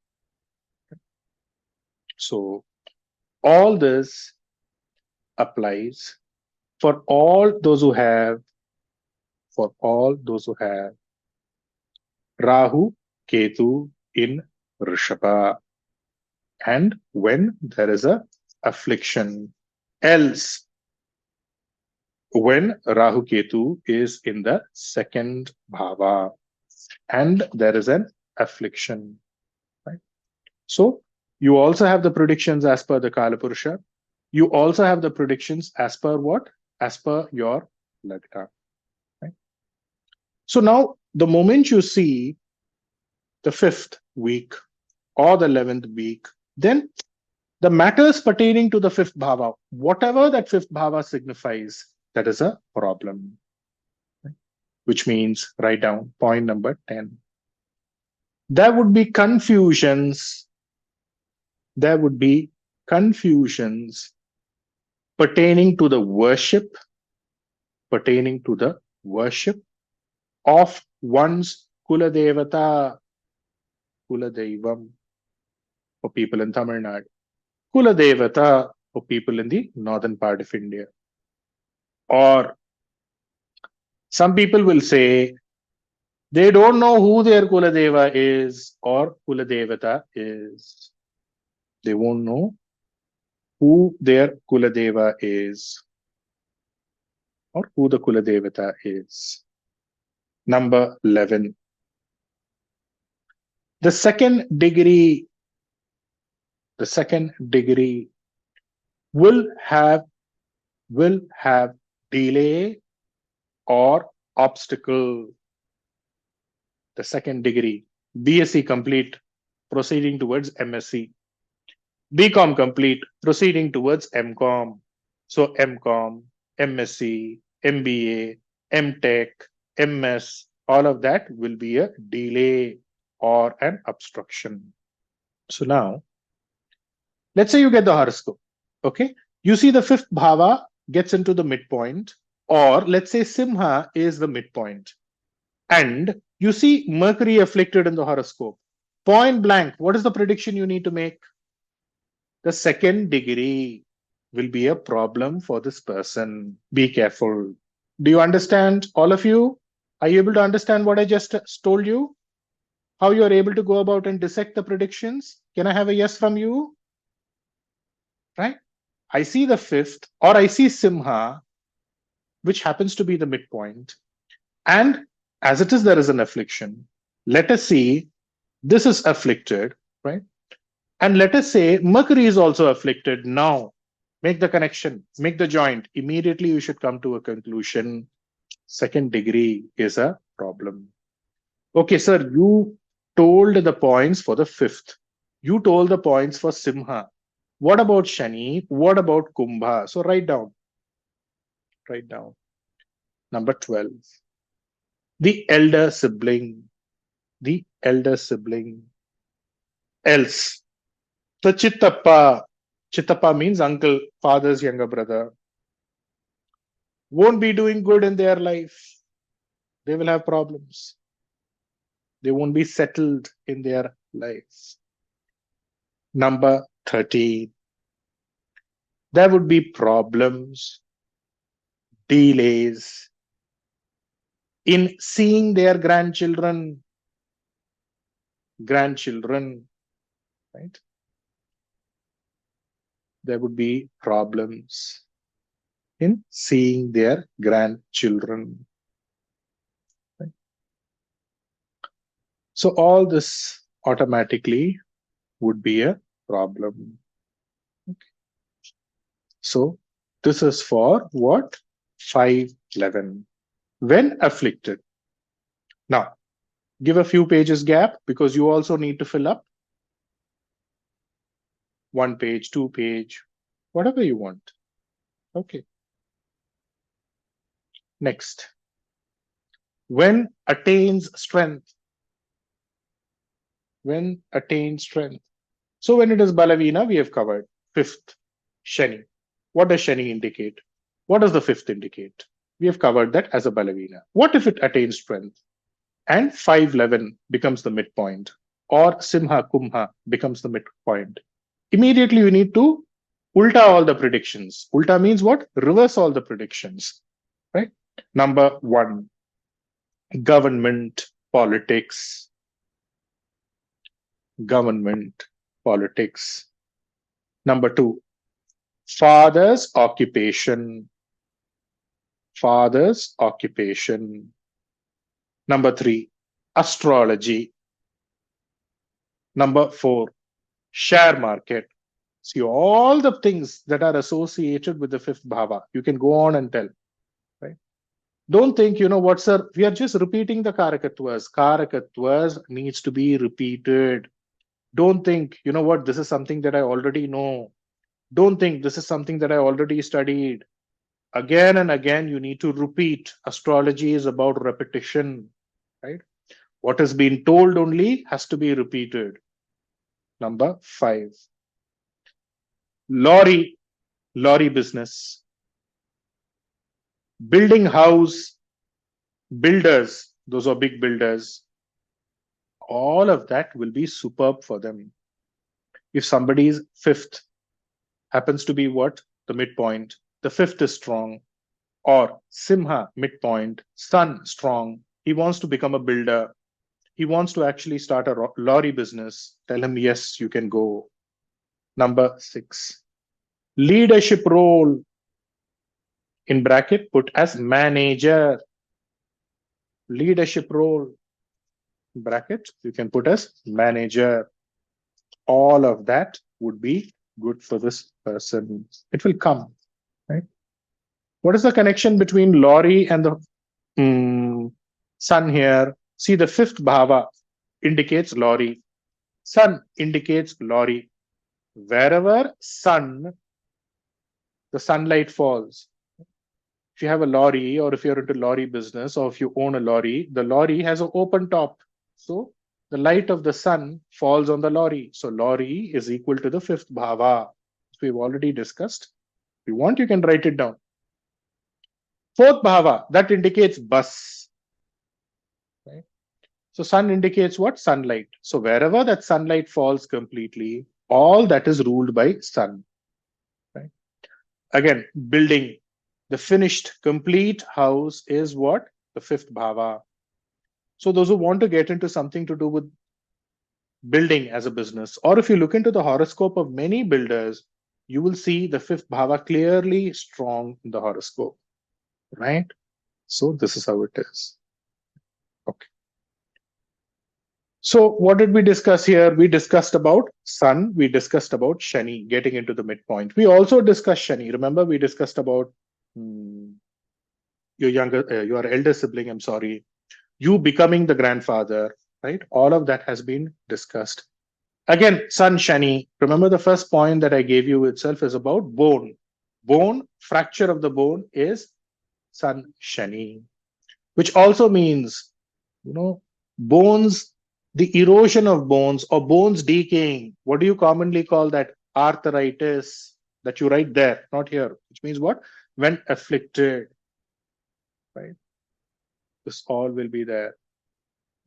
So all this applies for all those who have Rahu, Ketu in Rishabha, and when there is a affliction. Else, when Rahu Ketu is in the second bhava and there is an affliction, right? So you also have the predictions as per the Kalapurusha. You also have the predictions as per what? As per your Lagna. Right? So now the moment you see the 5th week or the 11th week, then the matters pertaining to the 5th bhava, whatever that 5th bhava signifies, that is a problem. Right? Which means write down point number 10. There would be confusions. There would be confusions pertaining to the worship of one's Kuladevata, Kuladevam for people in Tamil Nadu, Kuladevata for people in the northern part of India. Or some people will say they don't know who their Kuladeva is or Kuladevata is. They won't know who their Kuladeva is or who the Kuladevata is. Number 11. The second degree will have delay or obstacle. The second degree, BSc complete, proceeding towards MSc. BCom complete, proceeding towards MCom. So MCom, MSc, MBA, MTech, MS, all of that will be a delay or an obstruction. So now, let's say you get the horoscope. Okay, you see the 5th bhava gets into the midpoint, or let's say Simha is the midpoint, and you see Mercury afflicted in the horoscope. Point blank, what is the prediction you need to make? The second degree will be a problem for this person. Be careful. Do you understand, all of you? Are you able to understand what I just told you? How you are able to go about and dissect the predictions? Can I have a yes from you? Right? I see the 5th, or I see Simha, which happens to be the midpoint. And as it is, there is an affliction. Let us see, this is afflicted, right? And let us say Mercury is also afflicted. Now, make the connection, make the joint. Immediately, you should come to a conclusion. Second degree is a problem. Okay, sir, you told the points for the 5th. You told the points for Simha. What about Shani? What about Kumbha? So write down. Write down. Number 12. The elder sibling. The elder sibling. Else. So Chittappa. Chittappa means uncle, father's younger brother. Won't be doing good in their life. They will have problems. They won't be settled in their lives. Number 13. There would be problems, delays in seeing their grandchildren, right? There would be problems in seeing their grandchildren. Right? So all this automatically would be a problem. Okay. So this is for what? 511. When afflicted. Now, give a few pages gap because you also need to fill up 1 page, 2 page, whatever you want. Okay. Next. When attains strength. When attains strength. So when it is Balavina, we have covered 5th, Shani. What does Shani indicate? What does the 5th indicate? We have covered that as a Balavina. What if it attains strength? And 511 becomes the midpoint. or Simha Kumbha becomes the midpoint. Immediately you need to ulta all the predictions. Ulta means what? Reverse all the predictions, right? Number one, government politics. Government politics. Number two, father's occupation. Father's occupation. Number three, astrology. Number four, share market. See all the things that are associated with the fifth bhava. You can go on and tell, right? Don't think, you know what, sir, we are just repeating the karakattvas. Karakattvas needs to be repeated. Don't think, you know what, this is something that I already know. Don't think this is something that I already studied. Again and again, you need to repeat. Astrology is about repetition, right? What has been told only has to be repeated. Number five, lorry business, building house, builders, those are big builders. All of that will be superb for them. If somebody's fifth happens to be what? The midpoint. The fifth is strong. Or Simha, midpoint, Sun, strong. He wants to become a builder. He wants to actually start a lorry business. Tell him, yes, you can go. Number six, leadership role. In bracket, put as manager. Leadership role. Bracket, you can put as manager. All of that would be good for this person. It will come, right? What is the connection between lorry and the sun here? See, the fifth bhava indicates lorry. Sun indicates lorry. Wherever the sunlight falls. If you have a lorry, or if you're into lorry business, or if you own a lorry, the lorry has an open top. So the light of the sun falls on the lorry. So lorry is equal to the fifth bhava. We've already discussed. If you want, you can write it down. Fourth bhava, that indicates bus. Right? So sun indicates what? Sunlight. So wherever that sunlight falls completely, all that is ruled by sun. Right? Again, building. The finished, complete house is what? The fifth bhava. So those who want to get into something to do with building as a business, or if you look into the horoscope of many builders, you will see the fifth bhava clearly strong in the horoscope, right? So this is how it is. Okay. So what did we discuss here? We discussed about sun. We discussed about Shani getting into the midpoint. We also discussed Shani. Remember, we discussed about your elder sibling, I'm sorry, you becoming the grandfather, right? All of that has been discussed. Again, Sun Shani, remember the first point that I gave you itself is about bone. Bone, fracture of the bone is Sun Shani, which also means, bones, the erosion of bones or bones decaying. What do you commonly call that? Arthritis, that you write there, not here, which means what? When afflicted, right? This all will be there.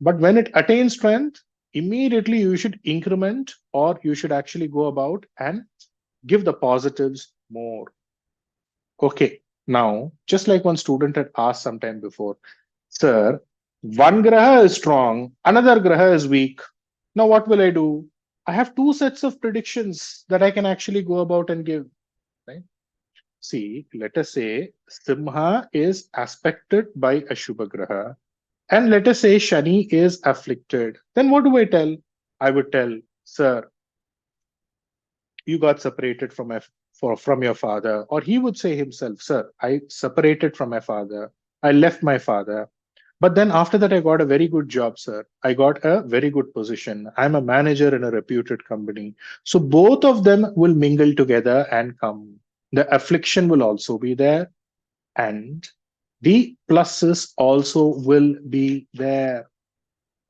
But when it attains strength, immediately you should increment, or you should actually go about and give the positives more. Okay, now, just like one student had asked sometime before, sir, one graha is strong, another graha is weak. Now what will I do? I have two sets of predictions that I can actually go about and give, right? See, let us say Simha is aspected by a Shubha graha, and let us say Shani is afflicted. Then what do I tell? I would tell, sir, you got separated from your father. Or he would say himself, sir, I separated from my father. I left my father. But then after that, I got a very good job, sir. I got a very good position. I'm a manager in a reputed company. So both of them will mingle together and come. The affliction will also be there, and the pluses also will be there.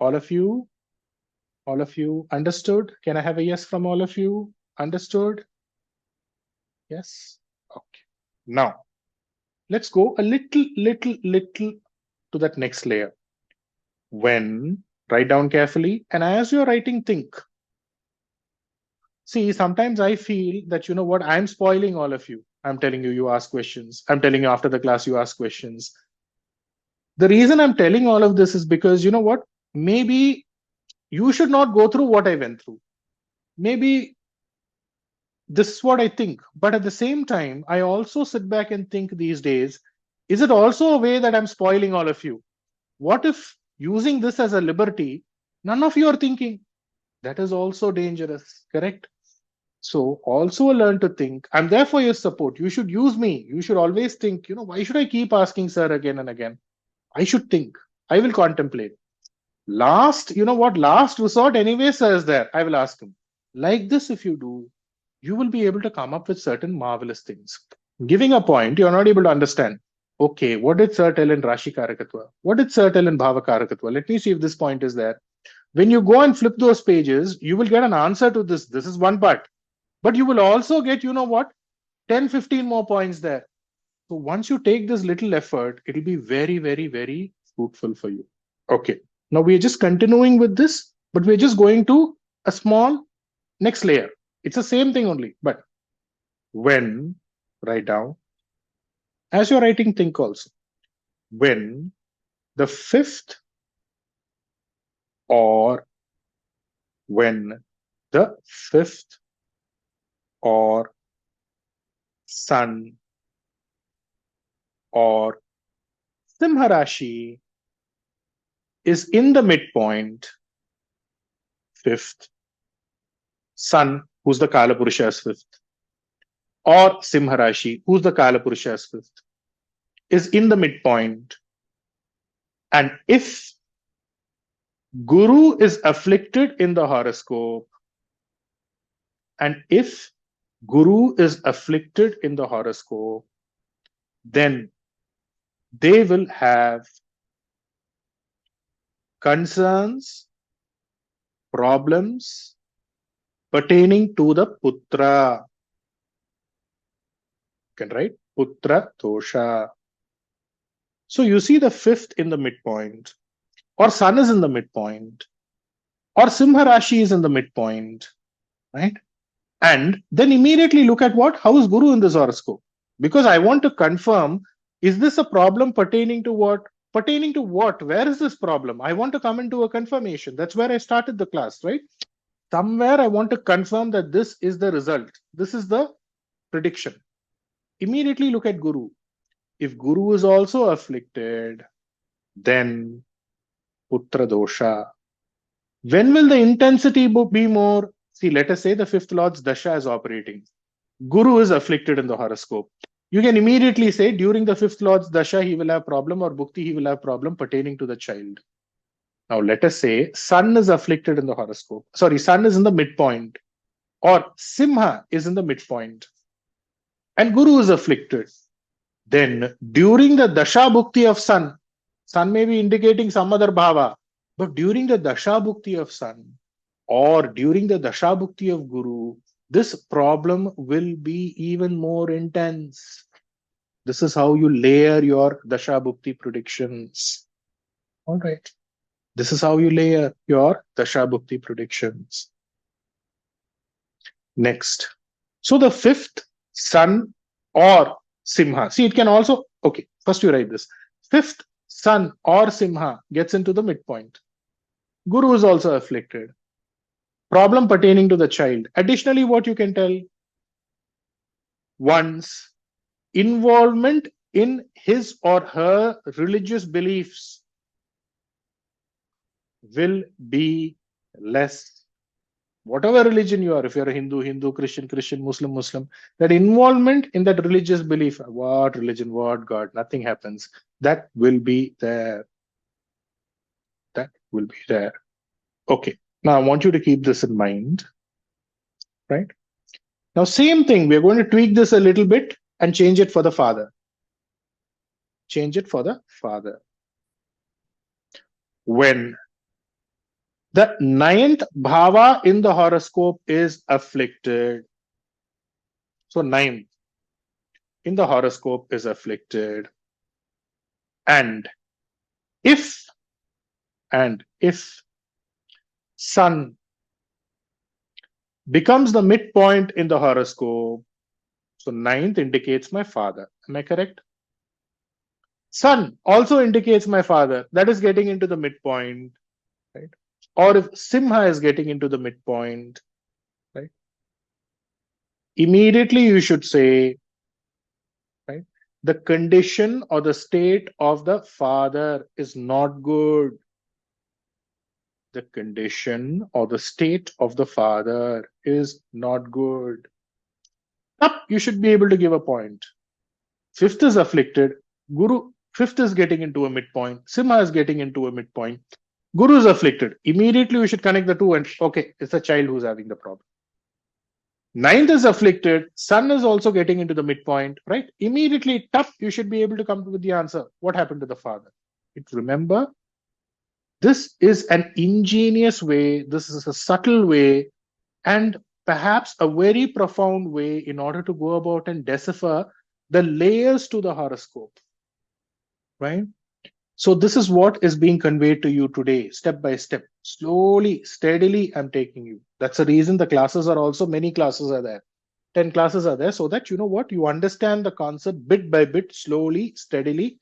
All of you understood? Can I have a yes from all of you? Understood? Yes? Okay. Now, let's go a little to that next layer. When Write down carefully. And as you're writing, think. See, sometimes I feel that, you know what, I'm spoiling all of you. I'm telling you, you ask questions. I'm telling you after the class, you ask questions. The reason I'm telling all of this is because, you know what, maybe you should not go through what I went through. Maybe this is what I think. But at the same time, I also sit back and think these days, is it also a way that I'm spoiling all of you? What if using this as a liberty, none of you are thinking? That is also dangerous, correct? So also learn to think. I'm there for your support. You should use me. You should always think, you know, why should I keep asking sir again and again? I should think. I will contemplate. Last, you know what, last resort anyway, sir is there. I will ask him. Like this, if you do, you will be able to come up with certain marvelous things. Giving a point, you're not able to understand. Okay, what did sir tell in Rashi Karakatva? What did sir tell in Bhava Karakatva? Let me see if this point is there. When you go and flip those pages, you will get an answer to this. This is one part. But you will also get, you know what, 10, 15 more points there. So once you take this little effort, it'll be very, very, very fruitful for you. Okay. Now we're just continuing with this, but we're just going to a small next layer. It's the same thing only, but when, write down, as you're writing, think also. When the fifth or when the fifth or sun or Simha Rashi is in the midpoint, fifth, sun, who's the Kala Purusha as fifth, or Simha Rashi, who's the Kala Purusha as fifth, is in the midpoint. And if Guru is afflicted in the horoscope, and if Guru is afflicted in the horoscope, then they will have concerns, problems pertaining to the Putra. You can write Putra Dosha. So you see the fifth in the midpoint, or sun is in the midpoint, or Simha Rashi is in the midpoint, right? And then immediately look at what? How is Guru in this horoscope? Because I want to confirm, is this a problem pertaining to what? Pertaining to what? Where is this problem? I want to come into a confirmation. That's where I started the class, right? Somewhere I want to confirm that this is the result. This is the prediction. Immediately look at Guru. If Guru is also afflicted, then Putra Dosha. When will the intensity be more? See, let us say the fifth lord's Dasha is operating. Guru is afflicted in the horoscope. You can immediately say during the fifth lord's Dasha, he will have problem, or Bhukti, he will have problem pertaining to the child. Now, let us say Sun is afflicted in the horoscope. Sorry, Sun is in the midpoint, or Simha is in the midpoint, and Guru is afflicted. Then during the Dasha Bhukti of Sun, Sun may be indicating some other bhava, but during the Dasha Bhukti of Sun or during the Dasha Bhukti of Guru, this problem will be even more intense. This is how you layer your Dasha Bhukti predictions. All right. This is how you layer your Dasha Bhukti predictions. Next. So the fifth, Sun or Simha. See, it can also, okay, first you write this. Fifth, Sun or Simha gets into the midpoint. Guru is also afflicted. Problem pertaining to the child. Additionally, what you can tell, one's involvement in his or her religious beliefs will be less. Whatever religion you are, if you're a Hindu, Christian, Muslim, that involvement in that religious belief, what religion, what God, nothing happens. That will be there. That will be there. Okay. Now I want you to keep this in mind, right? Now, same thing, we're going to tweak this a little bit and change it for the father. Change it for the father. When the ninth bhava in the horoscope is afflicted. So ninth in the horoscope is afflicted. And if Sun becomes the midpoint in the horoscope. So ninth indicates my father. Am I correct? Sun also indicates my father. That is getting into the midpoint, right? Or if Simha is getting into the midpoint, right? Immediately you should say, right? The condition or the state of the father is not good. The condition or the state of the father is not good. Up, you should be able to give a point. Fifth is afflicted. Guru, fifth is getting into a midpoint. Simha is getting into a midpoint. Guru is afflicted. Immediately we should connect the two and okay, it's the child who's having the problem. Ninth is afflicted. Sun is also getting into the midpoint, right? Immediately, tough, you should be able to come with the answer. What happened to the father? Remember, this is an ingenious way, this is a subtle way, and perhaps a very profound way in order to go about and decipher the layers to the horoscope, right? So this is what is being conveyed to you today, step by step. Slowly, steadily, I'm taking you. That's the reason the classes are also, many classes are there. 10 classes are there so that you know what, you understand the concept bit by bit, slowly, steadily,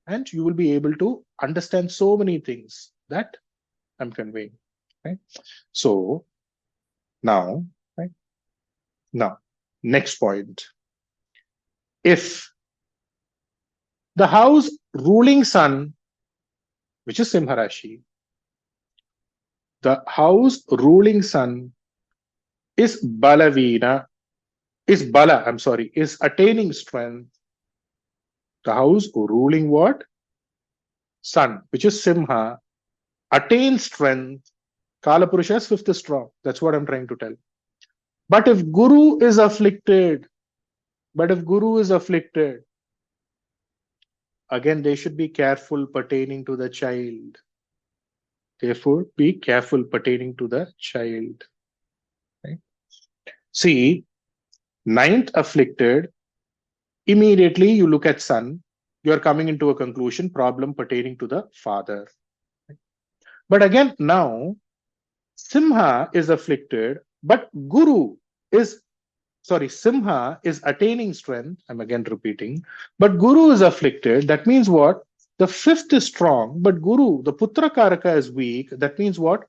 and you will be able to understand so many things that I'm conveying, right? So now, right? Now, next point. If the house ruling sun, which is Simha Rashi, the house ruling sun is Balavina, is attaining strength. The house ruling what? Sun, which is Simha, attains strength. Kalapurusha's fifth is strong. That's what I'm trying to tell. But if Guru is afflicted, again, they should be careful pertaining to the child. Therefore, be careful pertaining to the child. Right? See, ninth afflicted, immediately you look at sun, you are coming into a conclusion, problem pertaining to the father. Right? But again, now, Simha is afflicted, but Simha is attaining strength. I'm again repeating, but Guru is afflicted. That means what? The fifth is strong, but Guru, the Putra Karaka, is weak. That means what?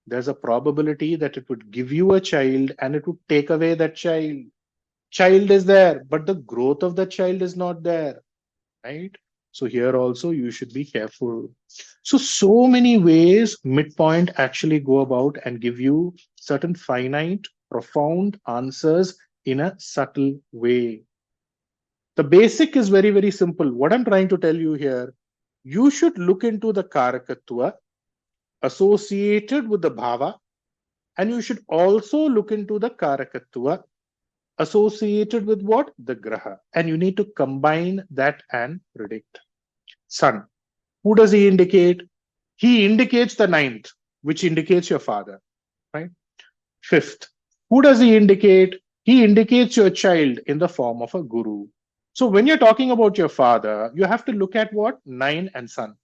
There's a probability that it would give you a child and it would take away that child. Child is there, but the growth of the child is not there, right? So here also you should be careful. So many ways midpoint actually go about and give you certain finite, profound answers in a subtle way. The basic is very, very simple. What I'm trying to tell you here, you should look into the Karakatva associated with the Bhava, and you should also look into the Karakatva associated with what? The Graha. And you need to combine that and predict. Sun. Who does he indicate? He indicates the ninth, which indicates your father, right? Fifth. Who does he indicate? He indicates your child in the form of a guru. So when you're talking about your father, you have to look at what? 9 and sun.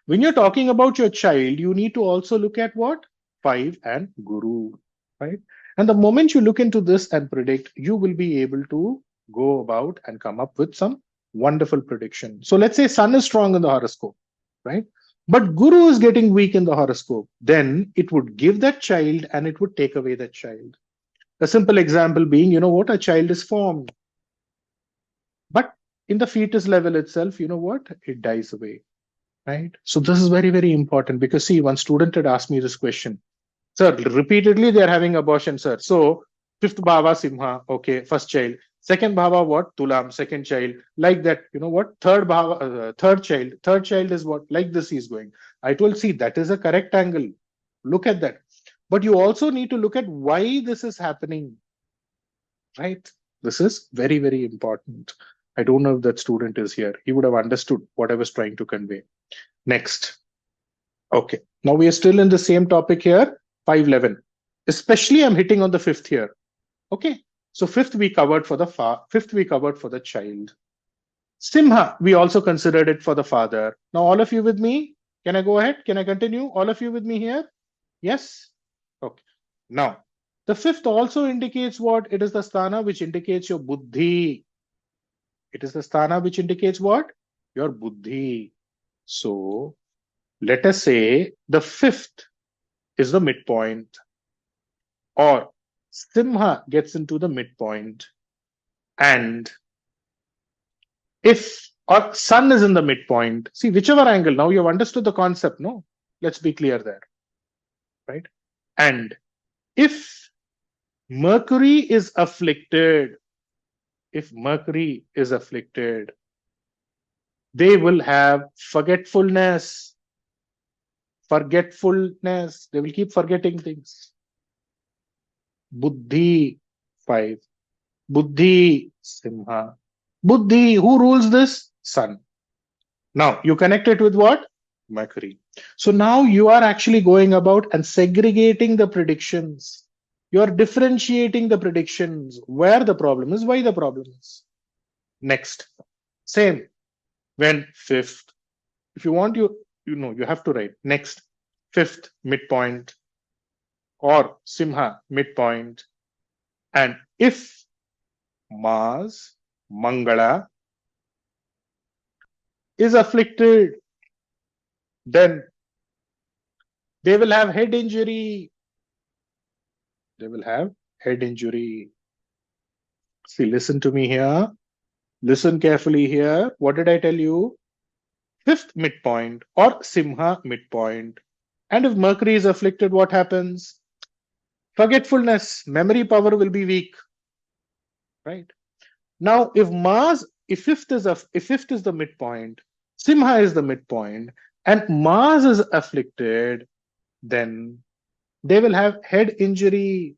When you're talking about your child, you need to also look at what? 5 and guru, right? And the moment you look into this and predict, you will be able to go about and come up with some wonderful prediction. So let's say sun is strong in the horoscope, right? But guru is getting weak in the horoscope. Then it would give that child and it would take away that child. A simple example being, you know what? A child is formed. But in the fetus level itself, you know what? It dies away, right? So this is very, very important because see, one student had asked me this question. Sir, repeatedly they're having abortion, sir. So fifth bhava Simha, okay, first child. Second bhava what? Tulam, second child. Like that, you know what? Third bhava, third child is what? Like this he's going. I told, see, that is a correct angle. Look at that. But you also need to look at why this is happening, right? This is very, very important. I don't know if that student is here. He would have understood what I was trying to convey. Next. Okay. Now we are still in the same topic here. 511. Especially I'm hitting on the fifth here. Okay. So fifth we covered for the child. Simha, we also considered it for the father. Now all of you with me? Can I go ahead? Can I continue? All of you with me here? Yes? Okay. Now, the fifth also indicates what? It is the sthana which indicates your buddhi. It is the sthana which indicates what? Your buddhi. So, let us say the fifth is the midpoint, or Simha gets into the midpoint, and if or sun is in the midpoint, see whichever angle, now you've understood the concept, no? Let's be clear there, right? And if Mercury is afflicted, if Mercury is afflicted, they will have forgetfulness. Forgetfulness. They will keep forgetting things. Buddhi, 5. Buddhi, Simha. Buddhi, who rules this? Sun. Now, you connect it with what? Mercury. So now you are actually going about and segregating the predictions. You are differentiating the predictions, where the problem is, why the problem is. Next, same. When fifth, if you want, you have to write next, fifth midpoint, or Simha midpoint, and if Mars, Mangala is afflicted, then they will have head injury. They will have head injury. See, listen to me here. Listen carefully here. What did I tell you? Fifth midpoint or Simha midpoint. And if Mercury is afflicted, what happens? Forgetfulness, memory power will be weak. Right? Now, if fifth is the midpoint, Simha is the midpoint, and Mars is afflicted, then they will have head injury.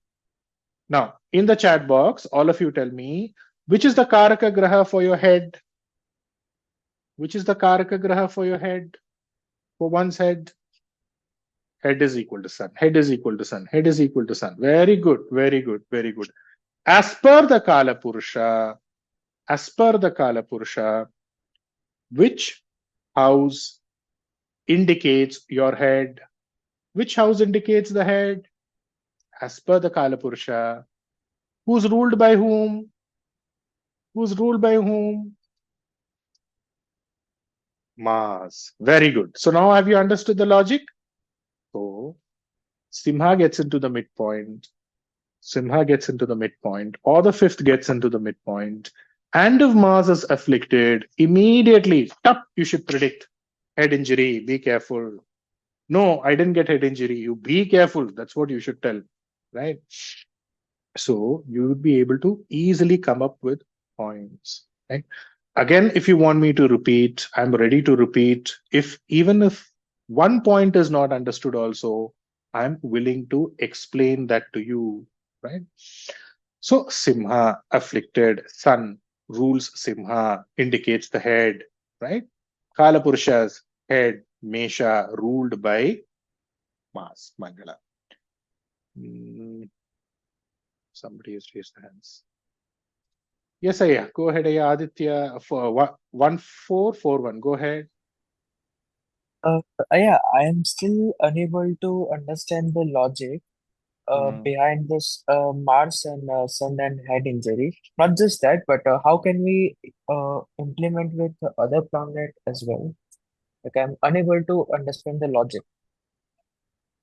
Now, in the chat box, all of you tell me, which is the Karaka Graha for your head? Which is the Karaka Graha for your head? For one's head? Head is equal to Sun. Head is equal to Sun. Head is equal to Sun. Very good. Very good. Very good. As per the Kala Purusha, which house indicates your head? Which house indicates the head? As per the Kala Purusha. Who's ruled by whom? Who's ruled by whom? Mars. Very good. So now have you understood the logic? So Simha gets into the midpoint. Simha gets into the midpoint, or the fifth gets into the midpoint. And if Mars is afflicted, immediately, you should predict head injury. Be careful. No, I didn't get head injury. You be careful. That's what you should tell, right? So you would be able to easily come up with points, right? Again, if you want me to repeat, I'm ready to repeat. Even if one point is not understood also, I'm willing to explain that to you, right? So Simha, afflicted, Sun rules Simha, indicates the head, right? Kala Purusha's head, Mesha, ruled by Mars, Mangala. Somebody has raised their hands. Yes, Aya. Go ahead, Aya. Aditya, for 1441. Go ahead. Yeah, I am still unable to understand the logic behind this Mars and Sun and head injury. Not just that, but how can we implement with the other planet as well? Like I'm unable to understand the logic.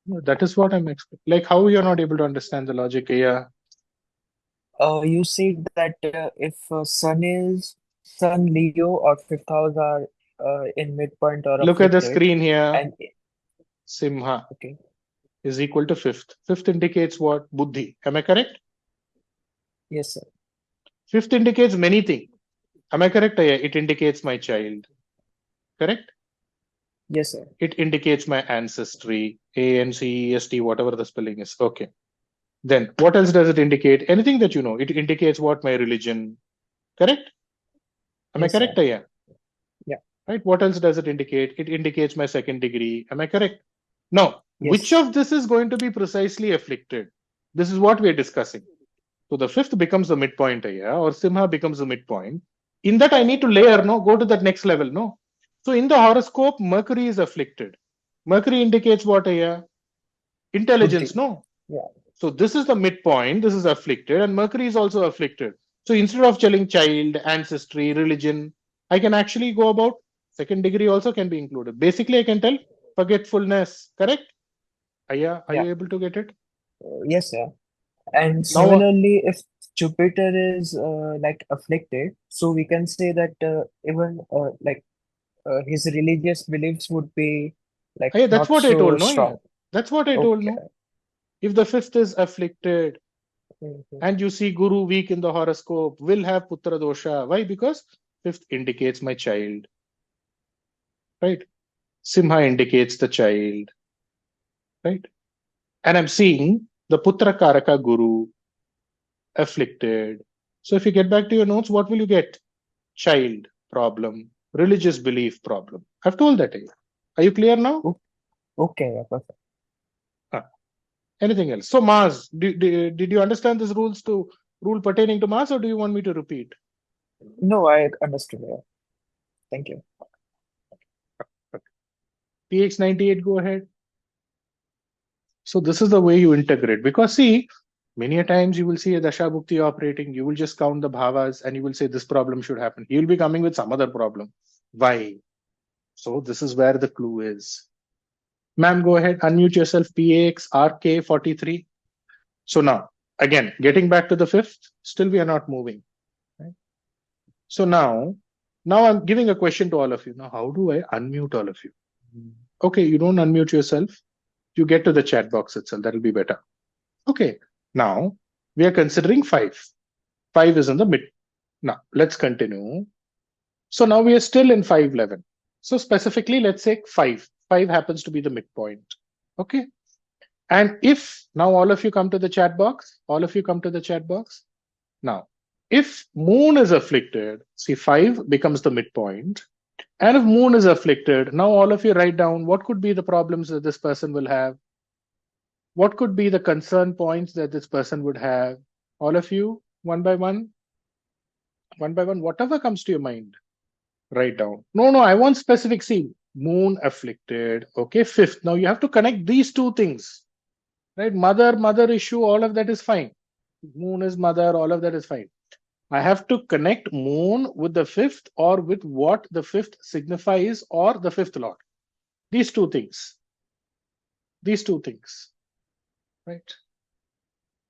That is what I'm expecting. Like, how you're not able to understand the logic, Aya? You said that if Sun, Leo, or fifth house are in midpoint or Look at the afflicted, screen here. and Simha okay, is equal to fifth. Fifth indicates what? Buddhi. Am I correct? yes, sir. Fifth indicates many things. Am I correct, Aya? It indicates my child. Correct? Yes, sir. It indicates my ancestry. ANCEST, whatever the spelling is. Okay. Then what else does it indicate? Anything that you know. It indicates what? My religion. Correct? Am I Yes, sir. correct, Aya? Yeah. Right? What else does it indicate? It indicates my second degree. Am I correct? Now, which Yes. of this is going to be precisely afflicted? This is what we are discussing. So the fifth becomes the midpoint, yeah, or Simha becomes the midpoint. In that, I need to layer, no, go to that next level, no. So in the horoscope, Mercury is afflicted. Mercury indicates what, yeah? Intelligence, Buddhi. no? Yeah. So this is the midpoint, this is afflicted, and Mercury is also afflicted. So instead of telling child, ancestry, religion, I can actually go about second degree also can be included. Basically, I can tell forgetfulness, correct? Are Yeah. you able to get it? Yes, sir. And Now, similarly, if Jupiter is like afflicted, so we can say that even like his religious beliefs would be like that's not what I so told, no? Yeah. strong. That's what I told, Okay. no? If the fifth is afflicted Mhm. and you see Guru weak in the horoscope, will have Putra dosha. Why? Because fifth indicates my child, right? Simha indicates the child, right? And I'm seeing the Putra Karaka Guru afflicted. So if you get back to your notes, what will you get? Child problem, religious belief problem. I've told that to you. Are you clear now? O- Okay, yeah, perfect. Huh. Anything else? So Mars, did you understand these rules to rule pertaining to Mars, or do you want me to repeat? No, I understood. Yeah. Thank you. PX98, go ahead. So this is the way you integrate. Because see, many a times you will see a Dasha Bhukti operating, you will just count the bhavas and you will say this problem should happen. He will be coming with some other problem. Why? So this is where the clue is. Ma'am, go ahead, unmute yourself, PAX RK43. So now, again, getting back to the fifth, still we are not moving. Right? So now I'm giving a question to all of you. Now, how do I unmute all of you? Okay, you don't unmute yourself. You get to the chat box itself. That'll be better. Okay, now we are considering five. Five is in the mid. Now, let's continue. So now we are still in 511. So specifically, let's say five. Five happens to be the midpoint. Okay. And if now all of you come to the chat box, all of you come to the chat box. Now, if moon is afflicted, see, five becomes the midpoint. And if moon is afflicted, now all of you write down what could be the problems that this person will have. What could be the concern points that this person would have? All of you, one by one, whatever comes to your mind, write down. No, I want specific. See, moon afflicted. Okay, fifth. Now you have to connect these two things, right? Mother issue, all of that is fine. Moon is mother, all of that is fine. I have to connect moon with the fifth or with what the fifth signifies or the fifth lord. These two things. These two things, right?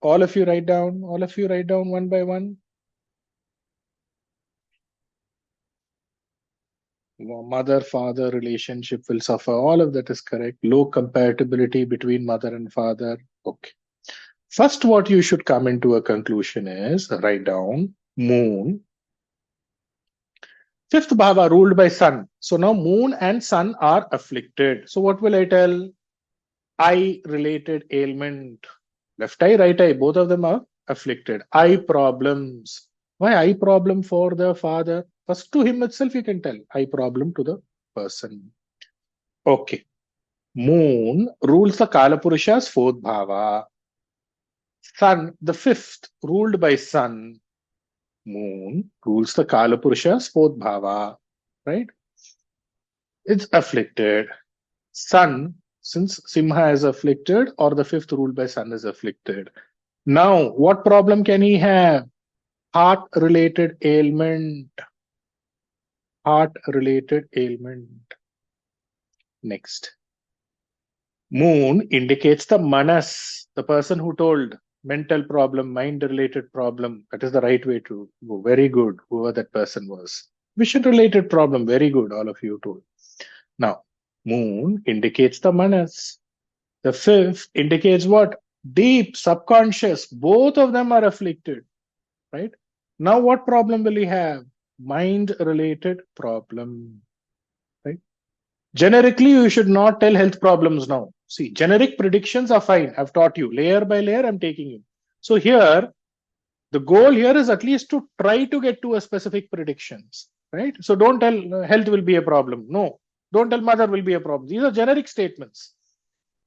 All of you write down. All of you write down one by one. Mother father relationship will suffer. All of that is correct. Low compatibility between mother and father. Okay. First, what you should come into a conclusion is write down moon. Fifth bhava ruled by sun. So now moon and sun are afflicted. So what will I tell? Eye related ailment. Left eye, right eye, both of them are afflicted. Eye problems. Why eye problem for the father? First to him itself, you can tell eye problem to the person. Okay. Moon rules the Kalapurusha's fourth bhava. Sun, the fifth, ruled by sun. Moon rules the Kalapurusha's fourth bhava. Right? It's afflicted. Sun, since Simha is afflicted, or the fifth ruled by sun is afflicted. Now, what problem can he have? Heart related ailment. Heart related ailment. Next. Moon indicates the manas, the person who told mental problem, mind related problem. That is the right way to go. Very good, whoever that person was. Vision related problem. Very good, all of you told. Now, moon indicates the manas. The fifth indicates what? Deep, subconscious. Both of them are afflicted, right? Now, what problem will he have? Mind related problem, right? Generically, you should not tell health problems now. See, generic predictions are fine. I've taught you layer by layer, I'm taking you. So here, the goal here is at least to try to get to a specific predictions, right? So don't tell health will be a problem. No, don't tell mother will be a problem. These are generic statements.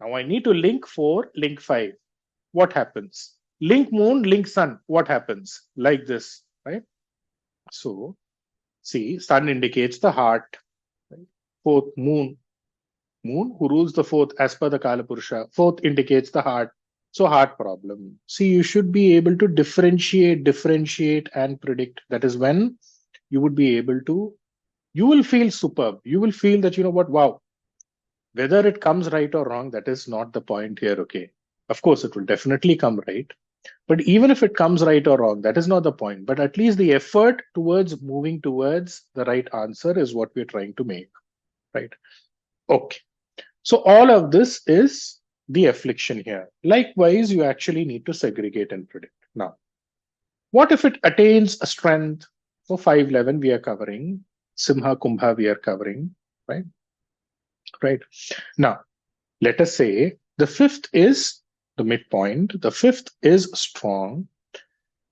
Now I need to link 4, link 5. What happens? Link moon, link sun. What happens? Like this, right? So, see, sun indicates the heart. Right? Fourth, moon. moon who rules the fourth as per the Kalapurusha. Fourth indicates the heart. So heart problem. See, you should be able to differentiate and predict. That is when you would be able to, you will feel superb. You will feel that, you know what, wow, whether it comes right or wrong, that is not the point here. Okay. Of course, it will definitely come right. But even if it comes right or wrong, that is not the point. But at least the effort towards moving towards the right answer is what we're trying to make. Right. Okay. So all of this is the affliction here. Likewise, you actually need to segregate and predict. Now, what if it attains a strength? So 511 we are covering, Simha Kumbha we are covering, right? Right. Now, let us say the fifth is the midpoint, the fifth is strong,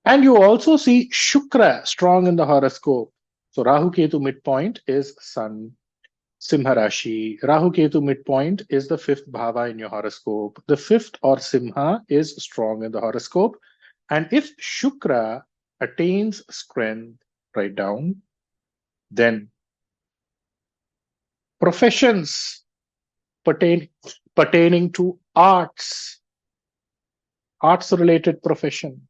and you also see Shukra strong in the horoscope. So Rahu Ketu midpoint is Sun, Simha Rashi. Rahu Ketu midpoint is the fifth bhava in your horoscope. The fifth or Simha is strong in the horoscope. And if Shukra attains strength, write down, then professions pertaining to arts, arts related profession,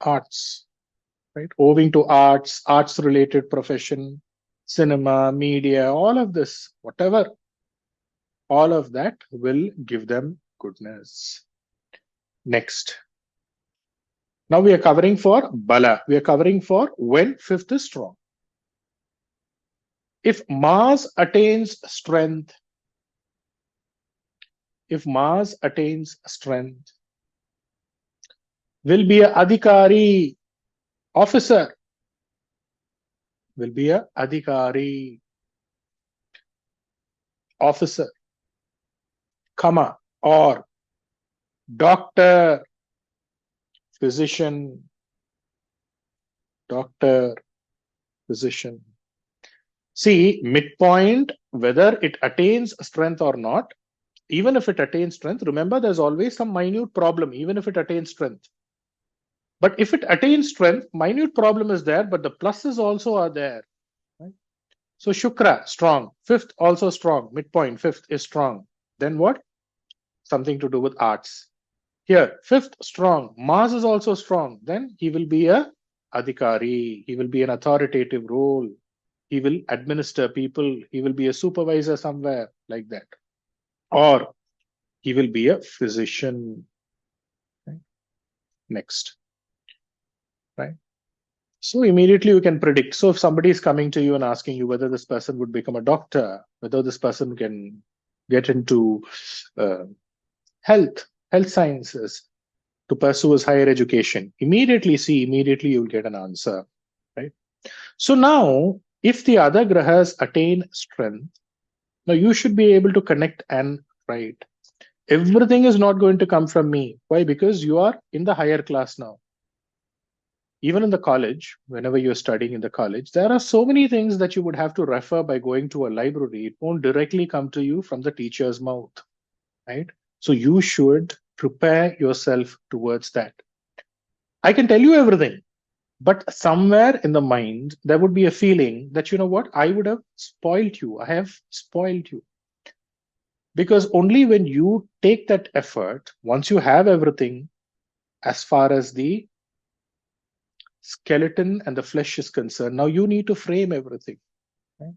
arts, right? Owing to arts, arts related profession, cinema, media, all of this, whatever, all of that will give them goodness. Next. Now we are covering for Bala. We are covering for when fifth is strong. If Mars attains strength, if Mars attains strength, will be a adhikari, officer, will be a adhikari, officer, comma, or doctor, physician, doctor, physician. See, midpoint, whether it attains strength or not, even if it attains strength, remember there's always some minute problem, even if it attains strength. But if it attains strength, minute problem is there, but the pluses also are there. Right? So Shukra, strong. Fifth, also strong. Midpoint, fifth is strong. Then what? Something to do with arts. Here, fifth, strong. Mars is also strong. Then he will be a adhikari. He will be an authoritative role. He will administer people. He will be a supervisor somewhere like that. Or he will be a physician. Right? Next. Right? So immediately you can predict. So if somebody is coming to you and asking you whether this person would become a doctor, whether this person can get into health sciences, to pursue his higher education, immediately you'll get an answer, right? So now, if the other grahas attain strength, now you should be able to connect and write. Everything is not going to come from me. Why? Because you are in the higher class now. Even in the college, whenever you're studying in the college, there are so many things that you would have to refer by going to a library. It won't directly come to you from the teacher's mouth, right? So you should prepare yourself towards that. I can tell you everything, but somewhere in the mind, there would be a feeling that, you know what, I would have spoiled you. I have spoiled you. Because only when you take that effort, once you have everything, as far as the skeleton and the flesh is concerned, now you need to frame everything. Right?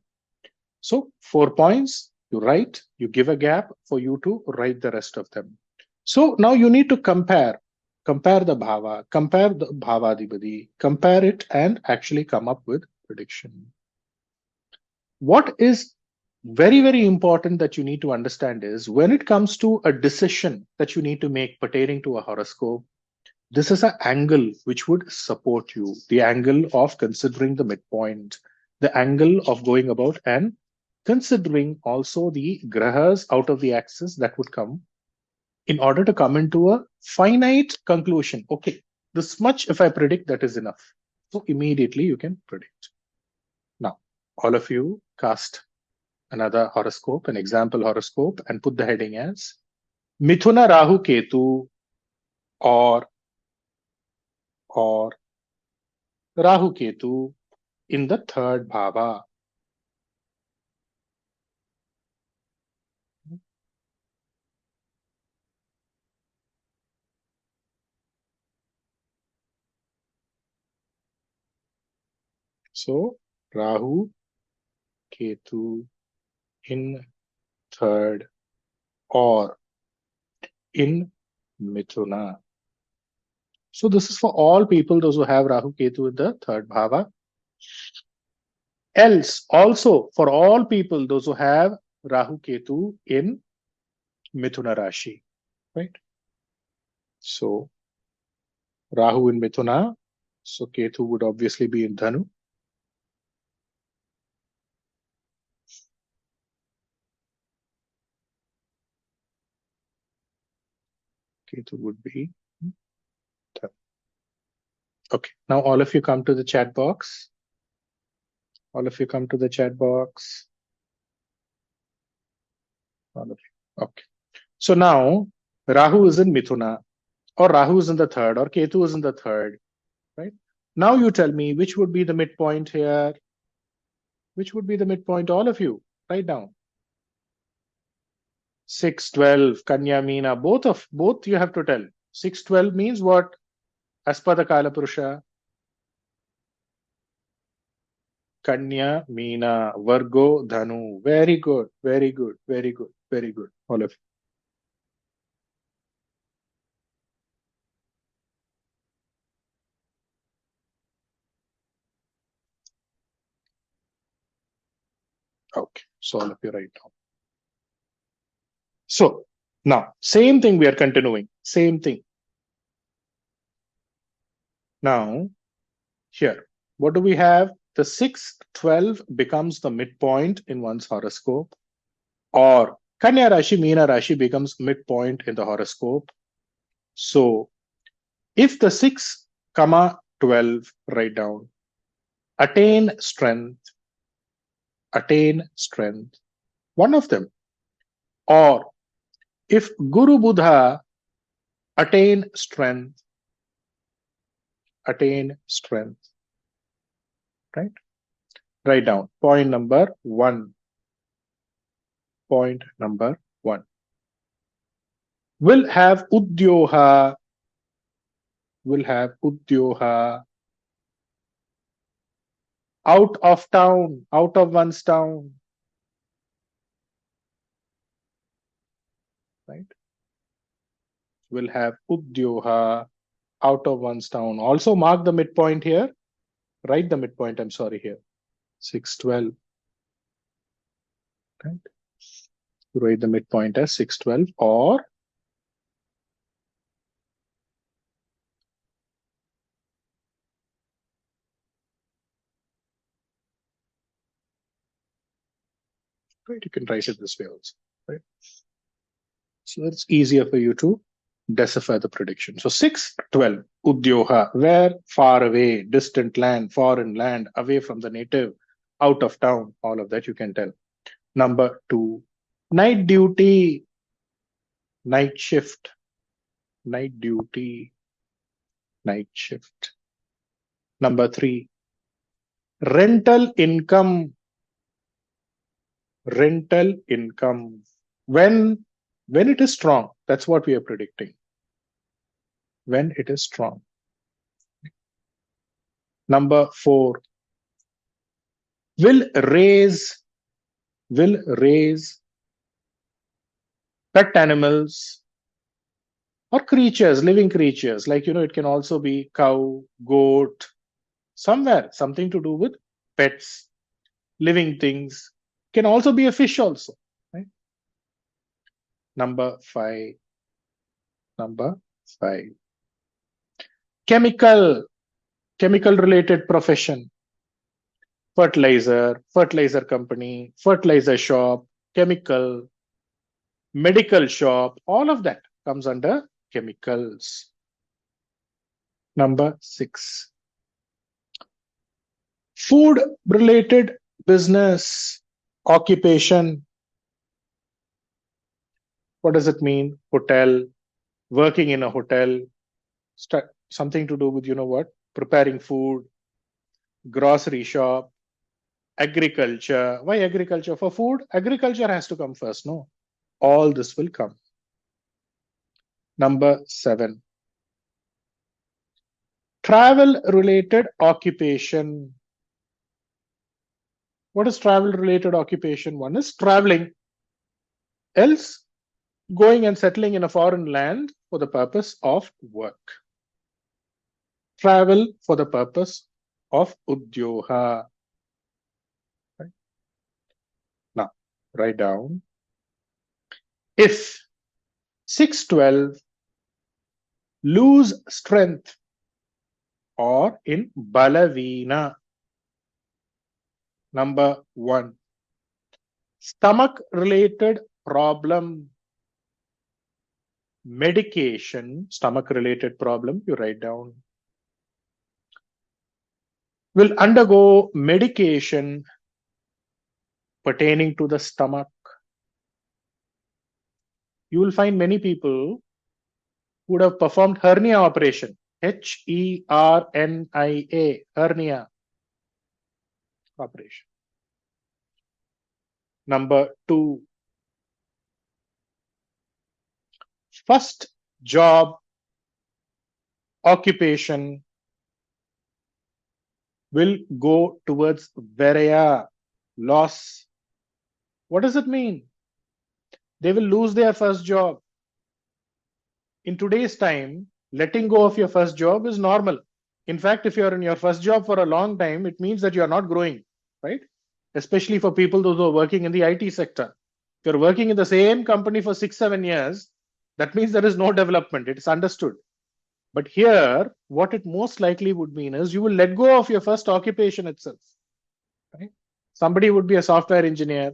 So 4 points, you write, you give a gap for you to write the rest of them. So now you need to compare the bhava, compare the bhavadipati, compare it and actually come up with prediction. What is very, very important that you need to understand is when it comes to a decision that you need to make pertaining to a horoscope, this is an angle which would support you, the angle of considering the midpoint, the angle of going about and considering also the grahas out of the axis that would come in order to come into a finite conclusion. Okay, this much if I predict, that is enough. So immediately you can predict. Now, all of you cast another horoscope, an example horoscope, and put the heading as Mithuna Rahu Ketu or Rahu Ketu in the third bhava. So Rahu, Ketu in third or in Mithuna. So this is for all people, those who have Rahu, Ketu in the third bhava. Else, also for all people, those who have Rahu, Ketu in Mithuna Rashi, right? So Rahu in Mithuna, so Ketu would obviously be in Dhanu. Ketu would be Dhanu. Okay, now all of you come to the chat box. All of you come to the chat box. All of you. Okay. So now Rahu is in Mithuna, or Rahu is in the third, or Ketu is in the third, right? Now you tell me which would be the midpoint here. Which would be the midpoint? All of you, write down. 612, Kanya, Meena, both you have to tell. 612 means what? As per the Kala Purusha. Kanya, Meena, Virgo, Dhanu. Very good, very good, very good, very good. All of you. Okay, so all of you write down. So now, same thing we are continuing. Same thing. Now, here, what do we have? The 612 becomes the midpoint in one's horoscope, or Kanya Rashi, Meena Rashi becomes midpoint in the horoscope. So if the 6, 12, write down, attain strength, one of them. Or if Guru Buddha attain strength, right? Write down point number 1. Point number 1. Will have Udyoha, out of town, out of one's town, right? Will have Udyoha, out of one's town. Also mark the midpoint here. Write the midpoint, I'm sorry, here. 612. Right? Write the midpoint as 612, or right, you can write it this way also. Right? So it's easier for you to decipher the prediction. So 612, Udyoha, where? Far away, distant land, foreign land, away from the native, out of town, all of that you can tell. Number 2, night duty, night shift, night duty, night shift. Number 3, rental income, when it is strong. That's what we are predicting, when it is strong. Number 4, will raise pet animals or creatures, living creatures, like it can also be cow, goat, somewhere something to do with pets, living things. Can also be a fish also, right? Number 5, chemical related profession, fertilizer company, fertilizer shop, chemical, medical shop, all of that comes under chemicals. Number 6, food related business, occupation. What does it mean? Hotel, working in a hotel, something to do with, preparing food, grocery shop, agriculture. Why agriculture? For food, agriculture has to come first, no? All this will come. Number 7, travel related occupation. What is travel related occupation? One is traveling, else going and settling in a foreign land for the purpose of work. Travel for the purpose of udyoha. Right? Now, write down. If 612 lose strength or in balavina, number 1, stomach related problem, medication, stomach related problem, you write down, will undergo medication pertaining to the stomach. You will find many people who would have performed hernia operation, HERNIA, hernia operation. Number 2, first job occupation will go towards Viraya, loss. What does it mean? They will lose their first job. In today's time, letting go of your first job is normal. In fact, if you're in your first job for a long time, it means that you're not growing, right? Especially for people those who are working in the IT sector. If you're working in the same company for 6-7 years, that means there is no development. It's understood. But here, what it most likely would mean is you will let go of your first occupation itself. Right? Somebody would be a software engineer.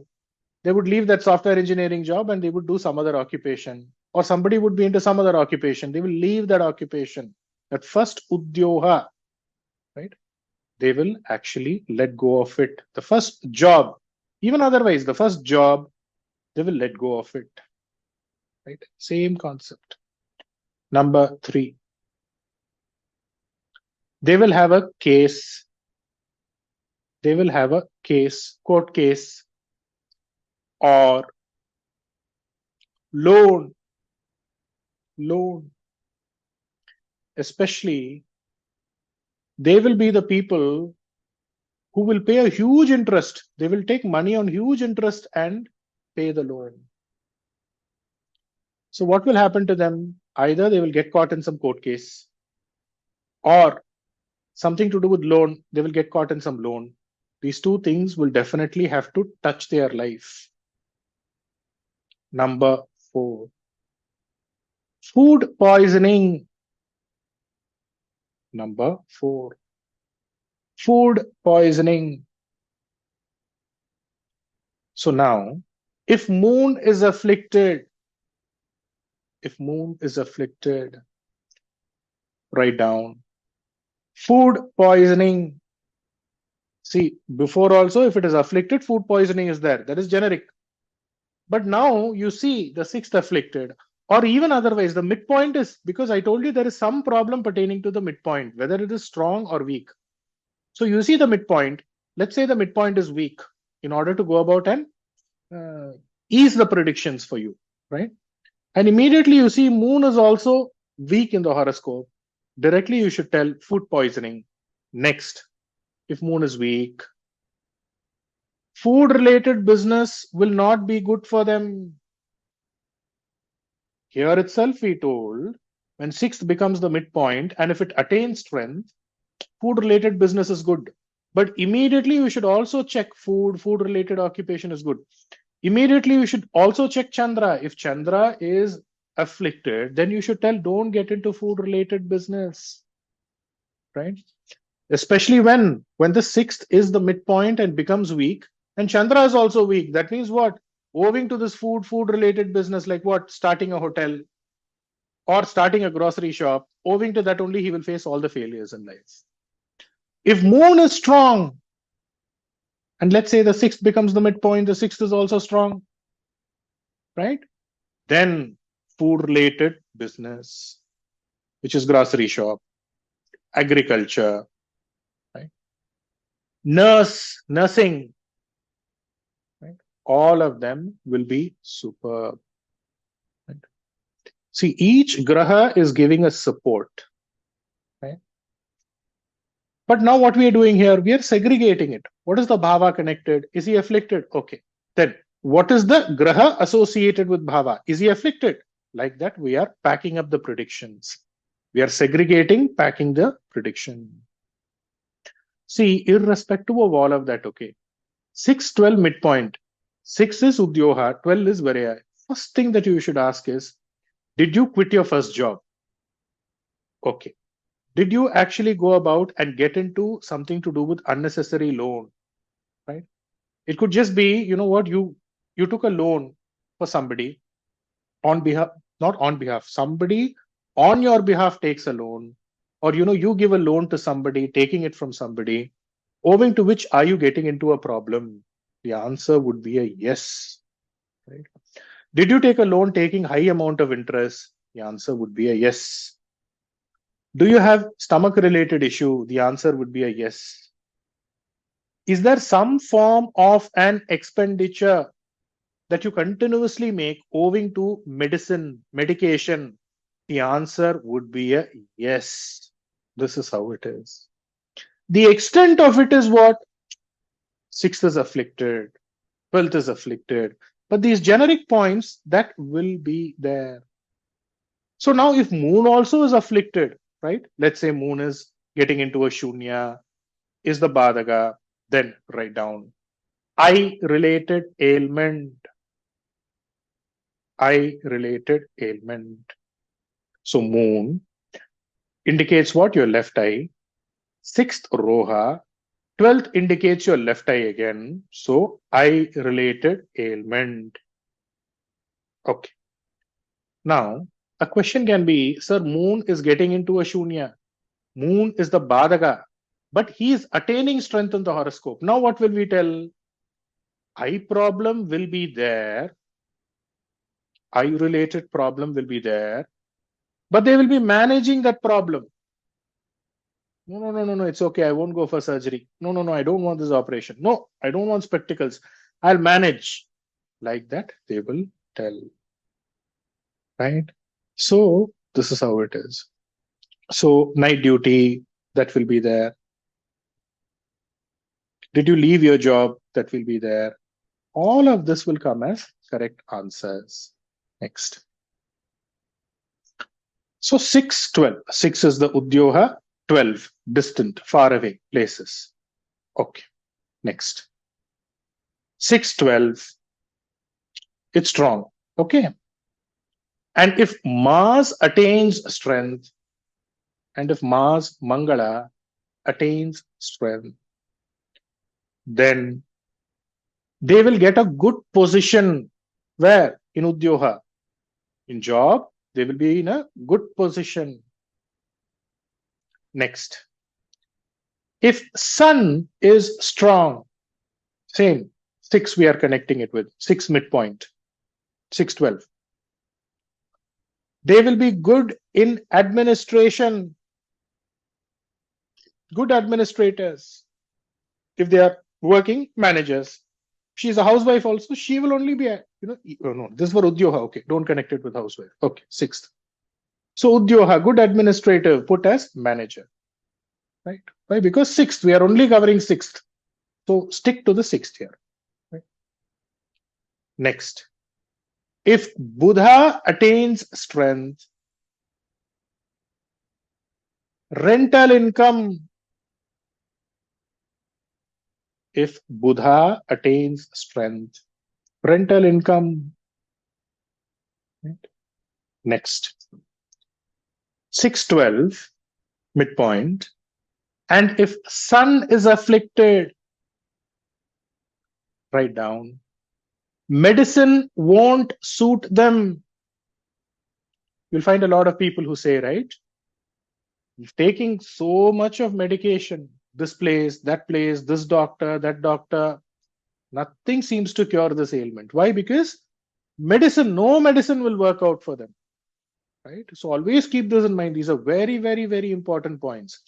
They would leave that software engineering job and they would do some other occupation. Or somebody would be into some other occupation. They will leave that occupation. That first udyoha, right? They will actually let go of it. The first job, even otherwise, the first job, they will let go of it. Right? Same concept. Number 3, they will have a case. They will have a case, court case, or loan. Especially, they will be the people who will pay a huge interest. They will take money on huge interest and pay the loan. So what will happen to them? Either they will get caught in some court case, or something to do with loan, they will get caught in some loan. These two things will definitely have to touch their life. Number 4, food poisoning. Number 4, food poisoning. So now, if moon is afflicted, write down food poisoning. See, before also, if it is afflicted, food poisoning is there. That is generic. But now you see the 6th afflicted, or even otherwise, the midpoint is, because I told you there is some problem pertaining to the midpoint, whether it is strong or weak. So you see the midpoint. Let's say the midpoint is weak in order to go about and ease the predictions for you, right? And immediately you see moon is also weak in the horoscope. Directly you should tell food poisoning. Next, if moon is weak, food related business will not be good for them. Here itself we told, when 6th becomes the midpoint and if it attains strength, food related business is good. But immediately you should also check food related occupation is good. Immediately you should also check Chandra. If Chandra is afflicted, then you should tell don't get into food related business, right? Especially when the 6th is the midpoint and becomes weak, and Chandra is also weak. That means what? Owing to this food related business, like what? Starting a hotel or starting a grocery shop, owing to that only he will face all the failures in life. If moon is strong, and let's say the 6th becomes the midpoint, the 6th is also strong, right? Then food related business, which is grocery shop, agriculture, right? Nursing, right? All of them will be superb. Right? See, each graha is giving us support, right? But now what we are doing here, we are segregating it. What is the bhava connected? Is he afflicted? Okay. Then what is the graha associated with bhava? Is he afflicted? Like that, we are packing up the predictions. We are segregating, packing the prediction. See, irrespective of all of that, okay. 6, 12 midpoint. 6 is Udyoha, 12 is Varya. First thing that you should ask is, did you quit your first job? Okay. Did you actually go about and get into something to do with unnecessary loan? Right? It could just be, you know what, you took a loan for somebody on behalf, not on behalf, somebody on your behalf takes a loan, or you give a loan to somebody, taking it from somebody, owing to which are you getting into a problem? The answer would be a yes. Right? Did you take a loan taking high amount of interest? The answer would be a yes. Do you have stomach related issue? The answer would be a yes. Is there some form of an expenditure that you continuously make owing to medication? The answer would be a yes. This is how it is. The extent of it is what? 6th is afflicted, 12th is afflicted. But these generic points, that will be there. So now if moon also is afflicted, right? Let's say moon is getting into a shunya, is the badhaga, then write down eye related ailment. Eye related ailment. So moon indicates what? Your left eye. 6th roha. 12th indicates your left eye again. So eye related ailment. Okay. Now a question can be, sir, moon is getting into a shunya. Moon is the badhaga, but he is attaining strength in the horoscope. Now what will we tell? Eye problem will be there. Eye related problem will be there, but they will be managing that problem. No, it's okay. I won't go for surgery. No, I don't want this operation. No, I don't want spectacles. I'll manage. Like that, they will tell. Right? So, this is how it is. So, night duty, that will be there. Did you leave your job? That will be there. All of this will come as correct answers. Next. So 6, 12. 6 is the Udyoha, 12, distant, far away places. Okay. Next. 6, 12. It's strong. Okay. And if Mars attains strength, and if Mars, Mangala, attains strength, then they will get a good position. Where? In Udyoha. In job, they will be in a good position. Next. If Sun is strong, same, 6 we are connecting it with, 6 midpoint, 6, 12. They will be good in administration, good administrators. If they are working managers, she's a housewife also, she will only be, no, this is for Udyoha, okay, don't connect it with housewife. Okay, 6th. So Udyoha, good administrative, put as manager. Right? Why? Because 6th, we are only covering 6th. So stick to the 6th here. Right? Next. If Buddha attains strength, rental income. If Buddha attains strength, rental income. Right? Next. 6, 12, midpoint. And if Sun is afflicted, write down, medicine won't suit them. You'll find a lot of people who say, right, taking so much of medication, this place, this doctor, that doctor, nothing seems to cure this ailment. Why? Because no medicine will work out for them. Right? So always keep this in mind. These are very, very, very important points.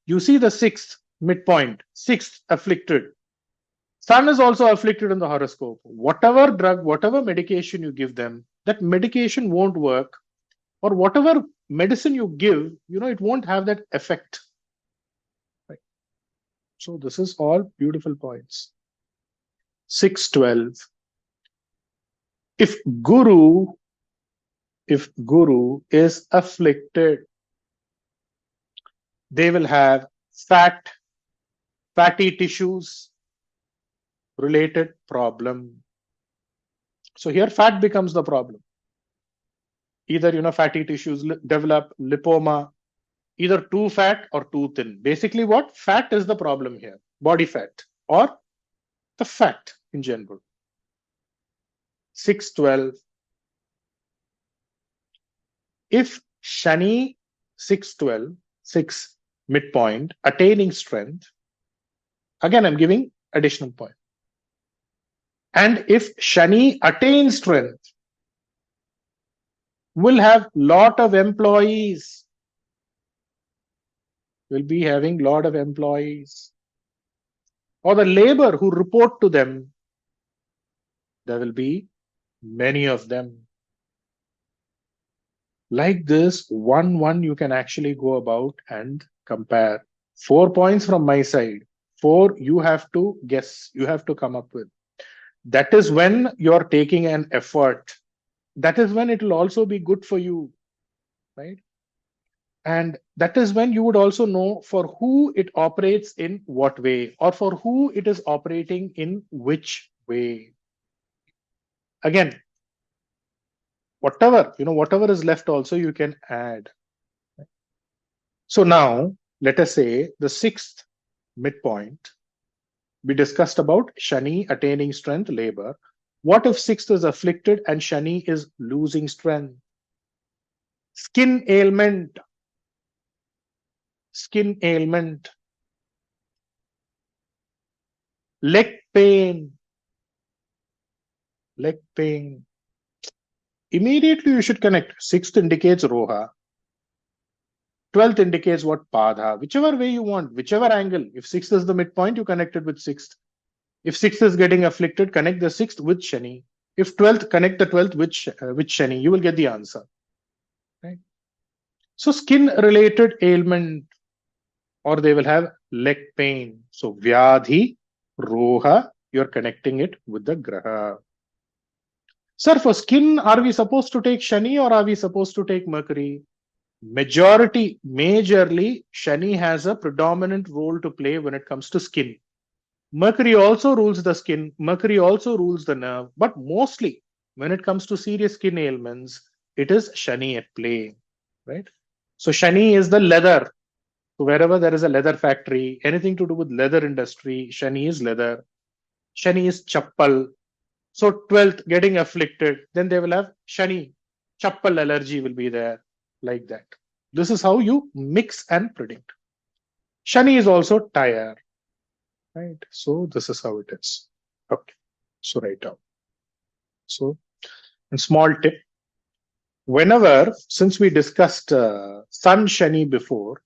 You see the 6th midpoint, 6th afflicted. Sun is also afflicted in the horoscope. Whatever drug, whatever medication you give them, that medication won't work, or whatever medicine you give, it won't have that effect. Right? So this is all beautiful points. 612. If Guru is afflicted, they will have fatty tissues related problem. So here fat becomes the problem. Either, fatty tissues develop lipoma, either too fat or too thin. Basically what? Fat is the problem here. Body fat or the fat in general. 612. If Shani 612, 6 midpoint, attaining strength, again I'm giving additional point. And if Shani attains strength, will have lot of employees, will be having lot of employees, or the labor who report to them, there will be many of them. Like this, one you can actually go about and compare. 4 points from my side. 4 you have to guess, you have to come up with. That is when you're taking an effort. That is when it will also be good for you, right? And that is when you would also know for who it operates in what way, or for who it is operating in which way. Again, whatever is left also you can add. So now let us say the 6th midpoint, we discussed about Shani attaining strength, labor. What if 6th is afflicted and Shani is losing strength? Skin ailment, leg pain, Immediately you should connect. 6th indicates Roha. 12th indicates what? Padha. Whichever way you want, whichever angle. If 6th is the midpoint, you connect it with 6th. If 6th is getting afflicted, connect the 6th with Shani. If 12th, connect the 12th with Shani. You will get the answer. Right? So skin-related ailment, or they will have leg pain. So Vyadhi, Roha, you're connecting it with the Graha. Sir, for skin, are we supposed to take Shani or are we supposed to take Mercury? Majorly, Shani has a predominant role to play when it comes to skin. Mercury also rules the skin, Mercury also rules the nerve, but mostly when it comes to serious skin ailments, it is Shani at play, right? So Shani is the leather. So wherever there is a leather factory, anything to do with leather industry, Shani is leather. Shani is chappal. So 12th getting afflicted, then they will have Shani. Chappal allergy will be there, like that. This is how you mix and predict. Shani is also tire, right? So this is how it is. Okay, so write down. So, a small tip. Whenever, since we discussed Sun Shani before,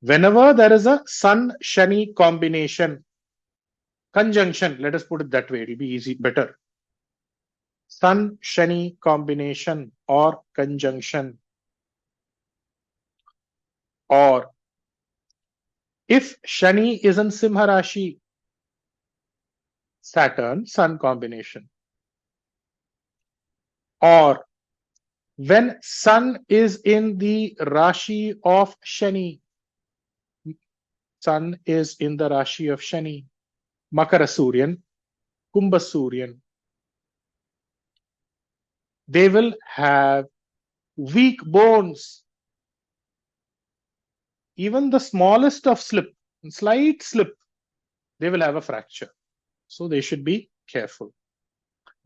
whenever there is a Sun Shani combination, conjunction, let us put it that way, it'll be easy, better. Sun Shani combination or conjunction, or if Shani is in Simha Rashi, Saturn Sun combination, or when Sun is in the Rashi of Shani, Sun is in the Rashi of Shani, Makara Suryan, Kumbha Suryan, they will have weak bones. Even the smallest of slight slip, they will have a fracture. So they should be careful.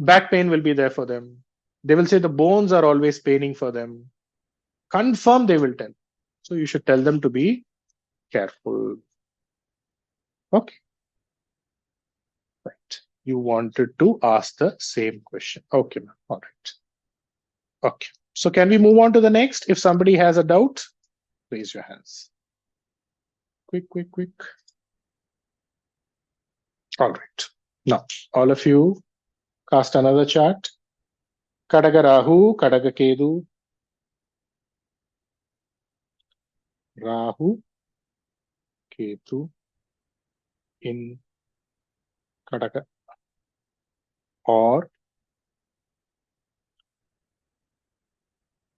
Back pain will be there for them. They will say the bones are always paining for them. Confirm, they will tell. So you should tell them to be careful. Okay. Right. You wanted to ask the same question. Okay, ma'am. All right. Okay. So can we move on to the next? If somebody has a doubt, raise your hands. Quick. All right. Now, all of you cast another chart. Kadaga Rahu, Kadaga Ketu. Rahu, Ketu, in Kataka or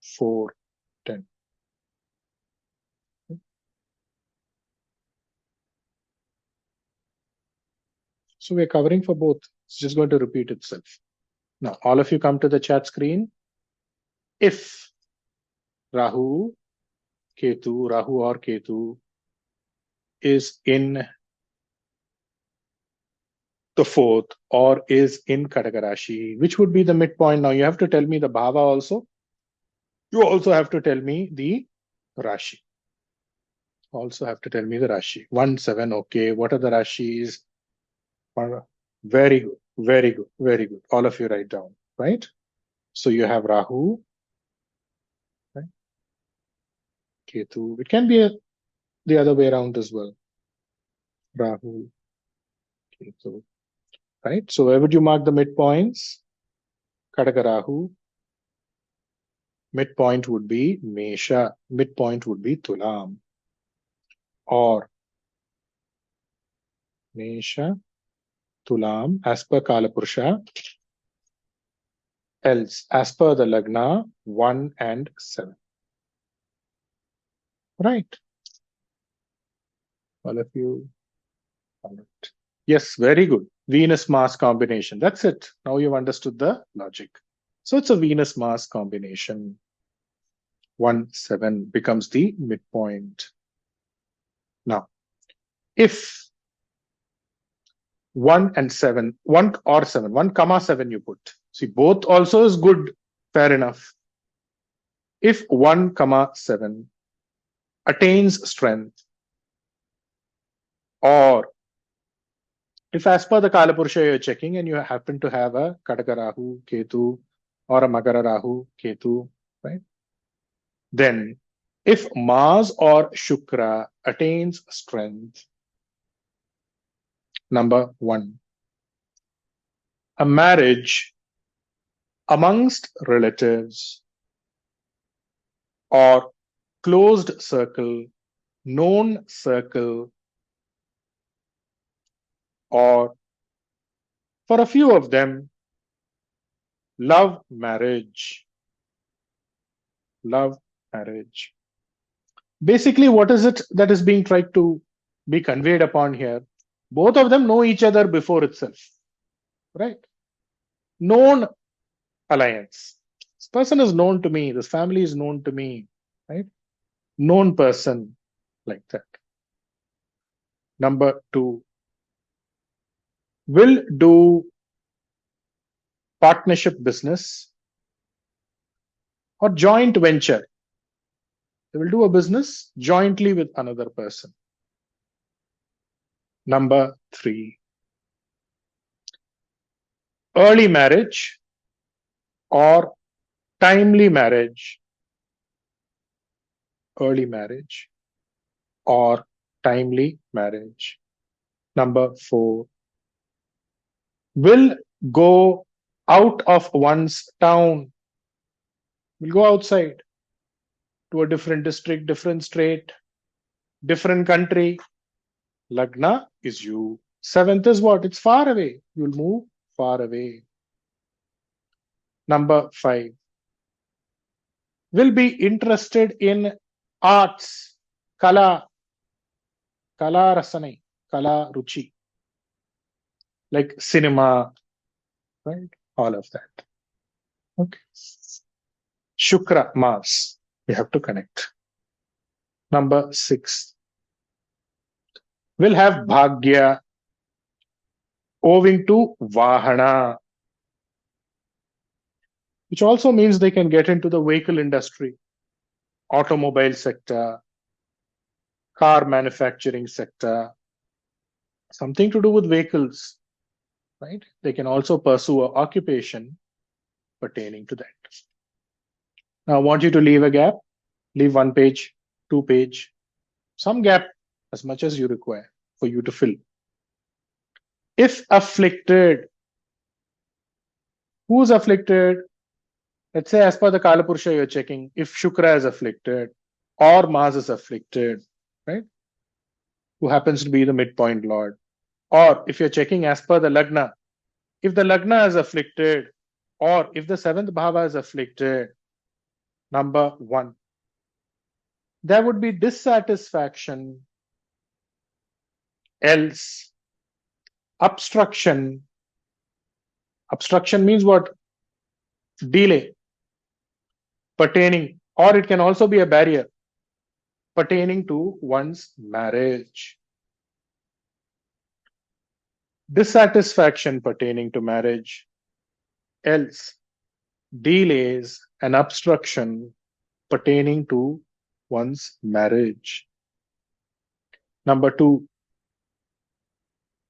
410. So we're covering for both. It's just going to repeat itself. Now, all of you come to the chat screen. If Rahu or Ketu is in the fourth or is in Kataka Rashi, which would be the midpoint? Now you have to tell me the bhava also. You also have to tell me the Rashi. Also have to tell me the Rashi. 1, 7, okay. What are the Rashis? Very good, very good, very good. All of you write down, right? So you have Rahu, right? Ketu. It can be the other way around as well. Rahu, Ketu, right? So where would you mark the midpoints? Kataka Rahu. Midpoint would be Mesha. Midpoint would be Tulam. Or Mesha, Tulam, as per Kalapurusha. Else, as per the Lagna, 1 and 7. Right. All of you. All right. Yes, very good. Venus-Mars combination. That's it. Now you've understood the logic. So it's a Venus-Mars combination. 1, 7 becomes the midpoint. Now, if 1 and 7, 1 or 7, 1 comma 7 you put. See, both also is good. Fair enough. If 1 comma 7 attains strength, or if as per the Kalapurusha you're checking and you happen to have a Kataka Rahu, Ketu, or a Magara Rahu, Ketu, right? Then if Mars or Shukra attains strength, number 1, a marriage amongst relatives or closed circle, known circle, or for a few of them, love marriage. Love marriage. Basically, what is it that is being tried to be conveyed upon here? Both of them know each other before itself, right? Known alliance. This person is known to me. This family is known to me, right? Known person, like that. Number 2, will do partnership business or joint venture. They will do a business jointly with another person. Number 3, early marriage or timely marriage. Early marriage or timely marriage. Number 4, will go out of one's town. Will go outside to a different district, different state, different country. Lagna is you. 7th is what? It's far away. You'll move far away. Number 5, will be interested in arts, kala rasane, kala ruchi, like cinema, right? All of that. Okay. Shukra, Mars, you have to connect. Number 6, will have bhagya owing to vahana, which also means they can get into the vehicle industry, automobile sector, car manufacturing sector, something to do with vehicles, right? They can also pursue an occupation pertaining to that. Now, I want you to leave a gap, leave 1 page, 2 page, some gap as much as you require for you to fill. If afflicted, who's afflicted? Let's say as per the Kalapurusha you're checking, if Shukra is afflicted or Mars is afflicted, right? Who happens to be the midpoint lord. Or if you're checking as per the Lagna, if the Lagna is afflicted, or if the seventh bhava is afflicted, number one, there would be dissatisfaction, else obstruction. Obstruction means what? Delay pertaining, or it can also be a barrier pertaining to one's marriage. Dissatisfaction pertaining to marriage, else delays and obstruction pertaining to one's marriage. Number two,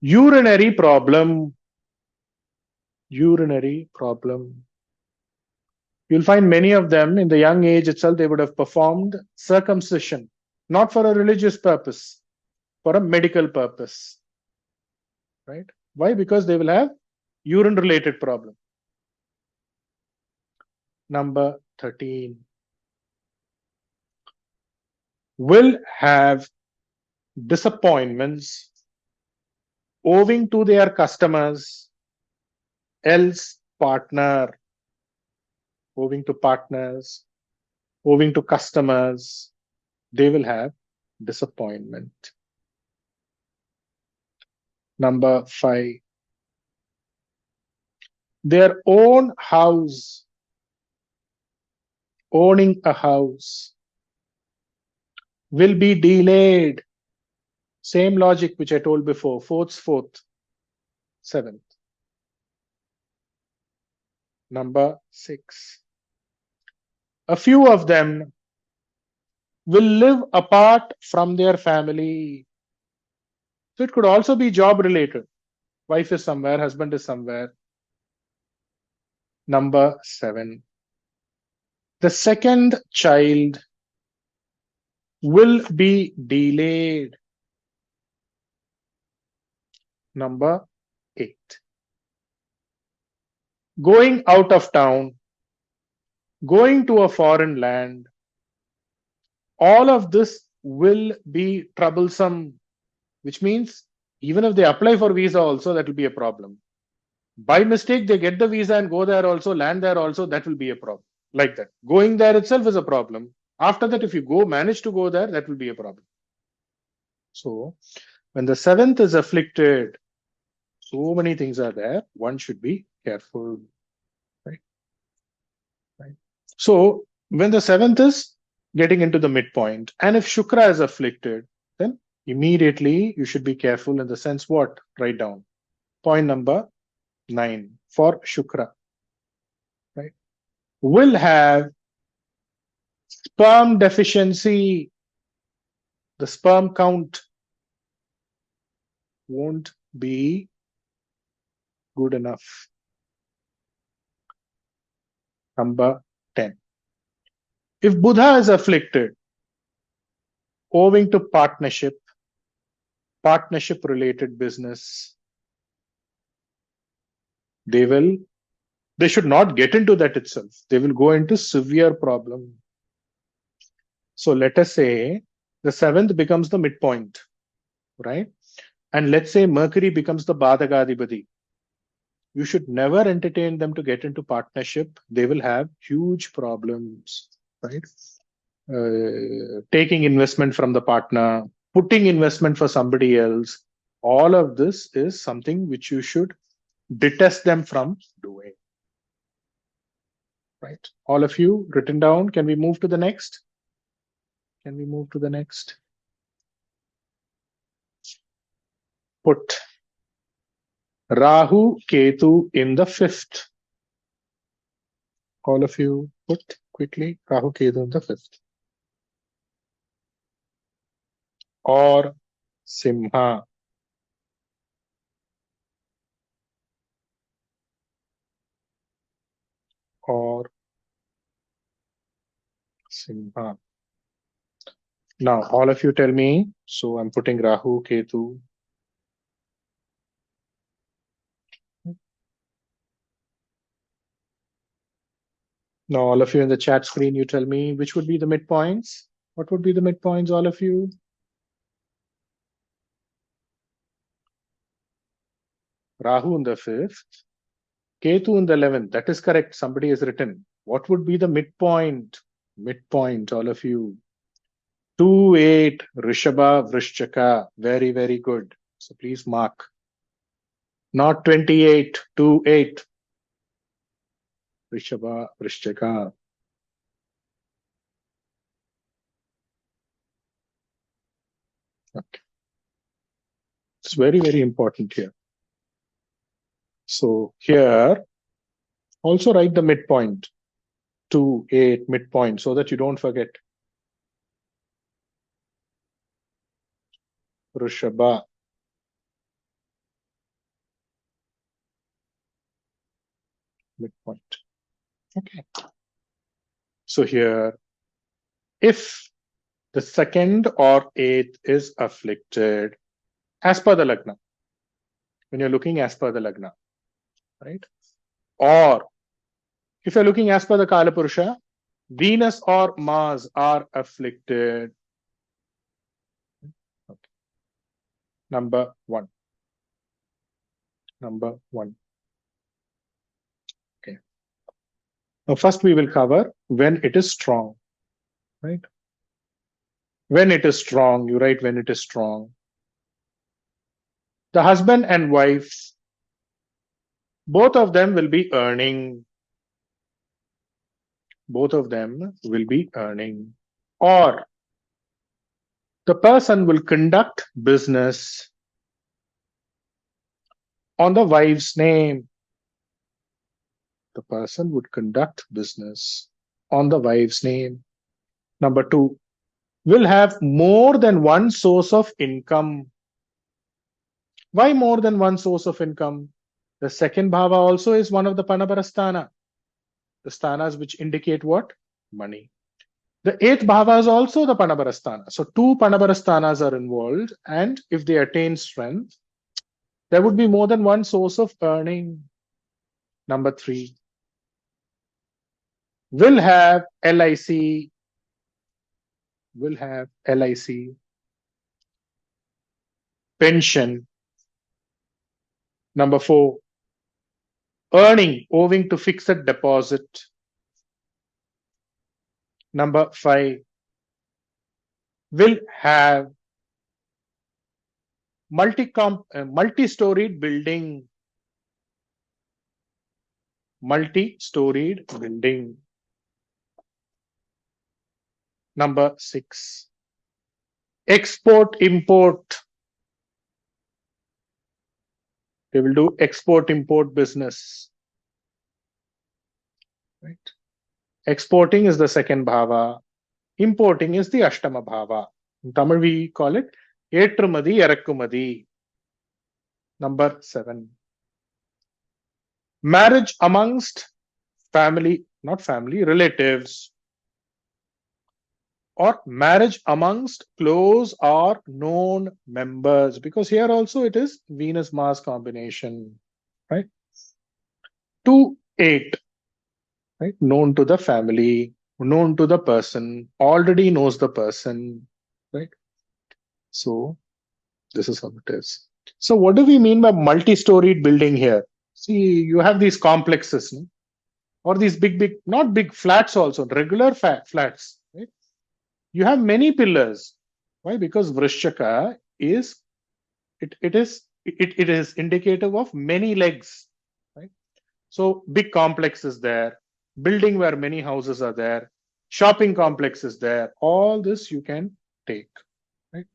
urinary problem. Urinary problem. You'll find many of them in the young age itself, they would have performed circumcision, not for a religious purpose, for a medical purpose. Right? Why? Because they will have urine related problem. Number 13, will have disappointments owing to their customers, else partner, owing to partners, owing to customers, they will have disappointment. Number 5, their own house, owning a house, will be delayed. Same logic which I told before, fourth, seventh. Number 6, a few of them will live apart from their family. So it could also be job related. Wife is somewhere, husband is somewhere. Number 7, the second child will be delayed. Number 8, going out of town, going to a foreign land, all of this will be troublesome, which means even if they apply for visa also, that will be a problem. By mistake, they get the visa and go there also, land there also, that will be a problem. Like that. Going there itself is a problem. After that, if you manage to go there, that will be a problem. So, when the seventh is afflicted, so many things are there. One should be careful. Right? So, when the seventh is getting into the midpoint, and if Shukra is afflicted, then immediately you should be careful in the sense what? Write down. Point number 9 for Shukra. Right? Will have sperm deficiency. The sperm count won't be good enough. Number 10. If Buddha is afflicted, owing to partnership related business, they should not get into that itself. They will go into severe problem. So let us say the seventh becomes the midpoint, right? And let's say Mercury becomes the Bhadagadibadi. You should never entertain them to get into partnership. They will have huge problems, right? Taking investment from the partner, putting investment for somebody else. All of this is something which you should detest them from doing. Right? All of you written down. Can we move to the next? Can we move to the next? Put Rahu Ketu in the 5th. All of you put quickly Rahu Ketu in the 5th. Or Simha. Or Simha. Now, all of you tell me. So I'm putting Rahu, Ketu. Now, all of you in the chat screen, you tell me which would be the midpoints. What would be the midpoints, all of you? Rahu in the 5th, Ketu in the 11th. That is correct. Somebody has written. What would be the midpoint? Midpoint, all of you. 2-8, Rishabha, Vrishchaka. Very, very good. So please mark. Not 28, 2-8. Rishabha, Vrishchaka. Okay. It's very, very important here. So here, also write the midpoint. 2-8 midpoint so that you don't forget. Rishabha. Midpoint. Okay. So here, if the 2nd or 8th is afflicted, as per the Lagna, when you're looking as per the Lagna, right? Or if you're looking as per the Kala Purusha, Venus or Mars are afflicted. Okay. Number 1. Number 1. Okay. Now, first we will cover when it is strong, right? When it is strong, you write when it is strong. The husband and wife, both of them will be earning. Both of them will be earning. Or the person will conduct business on the wife's name. The person would conduct business on the wife's name. Number 2, will have more than one source of income. Why more than one source of income? The 2nd bhava also is one of the Panaparasthana. The sthanas which indicate what? Money. The 8th bhava is also the Panaparasthana. So 2 Panaparasthanas are involved, and if they attain strength, there would be more than one source of earning. Number 3, will have LIC. Will have LIC. Pension. Number 4, earning owing to fixed deposit. Number 5, will have multi-storied building. Multi-storied building. Number 6, export-import. They will do export-import business. Right? Exporting is the 2nd bhava. Importing is the Ashtama bhava. In Tamil we call it Ettrumadi, Erakkumadi. Number 7, marriage amongst relatives, or marriage amongst close or known members, because here also it is Venus-Mars combination, right? 2-8, right? Known to the family, known to the person, already knows the person, right? So this is how it is. So what do we mean by multi-storied building here? See, you have these complexes, no? Or these big, not big flats also, regular flats, right? You have many pillars. Why? Because Vrishchaka is it is indicative of many legs, right? So big complex is there, building where many houses are there, shopping complex is there. All this you can take, right?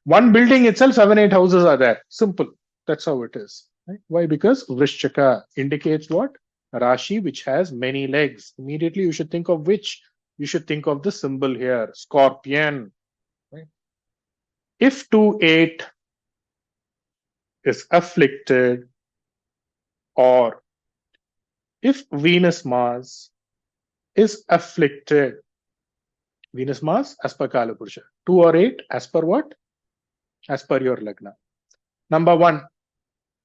One building itself, 7-8 houses are there. Simple. That's how it is. Right? Why? Because Vrishchaka indicates what? Rashi which has many legs. Immediately you should think of which? You should think of the symbol here, scorpion. Right? If 2-8 is afflicted, or if Venus-Mars is afflicted, Venus-Mars as per Kala Purusha, 2 or 8 as per what? As per your Lagna. Number 1,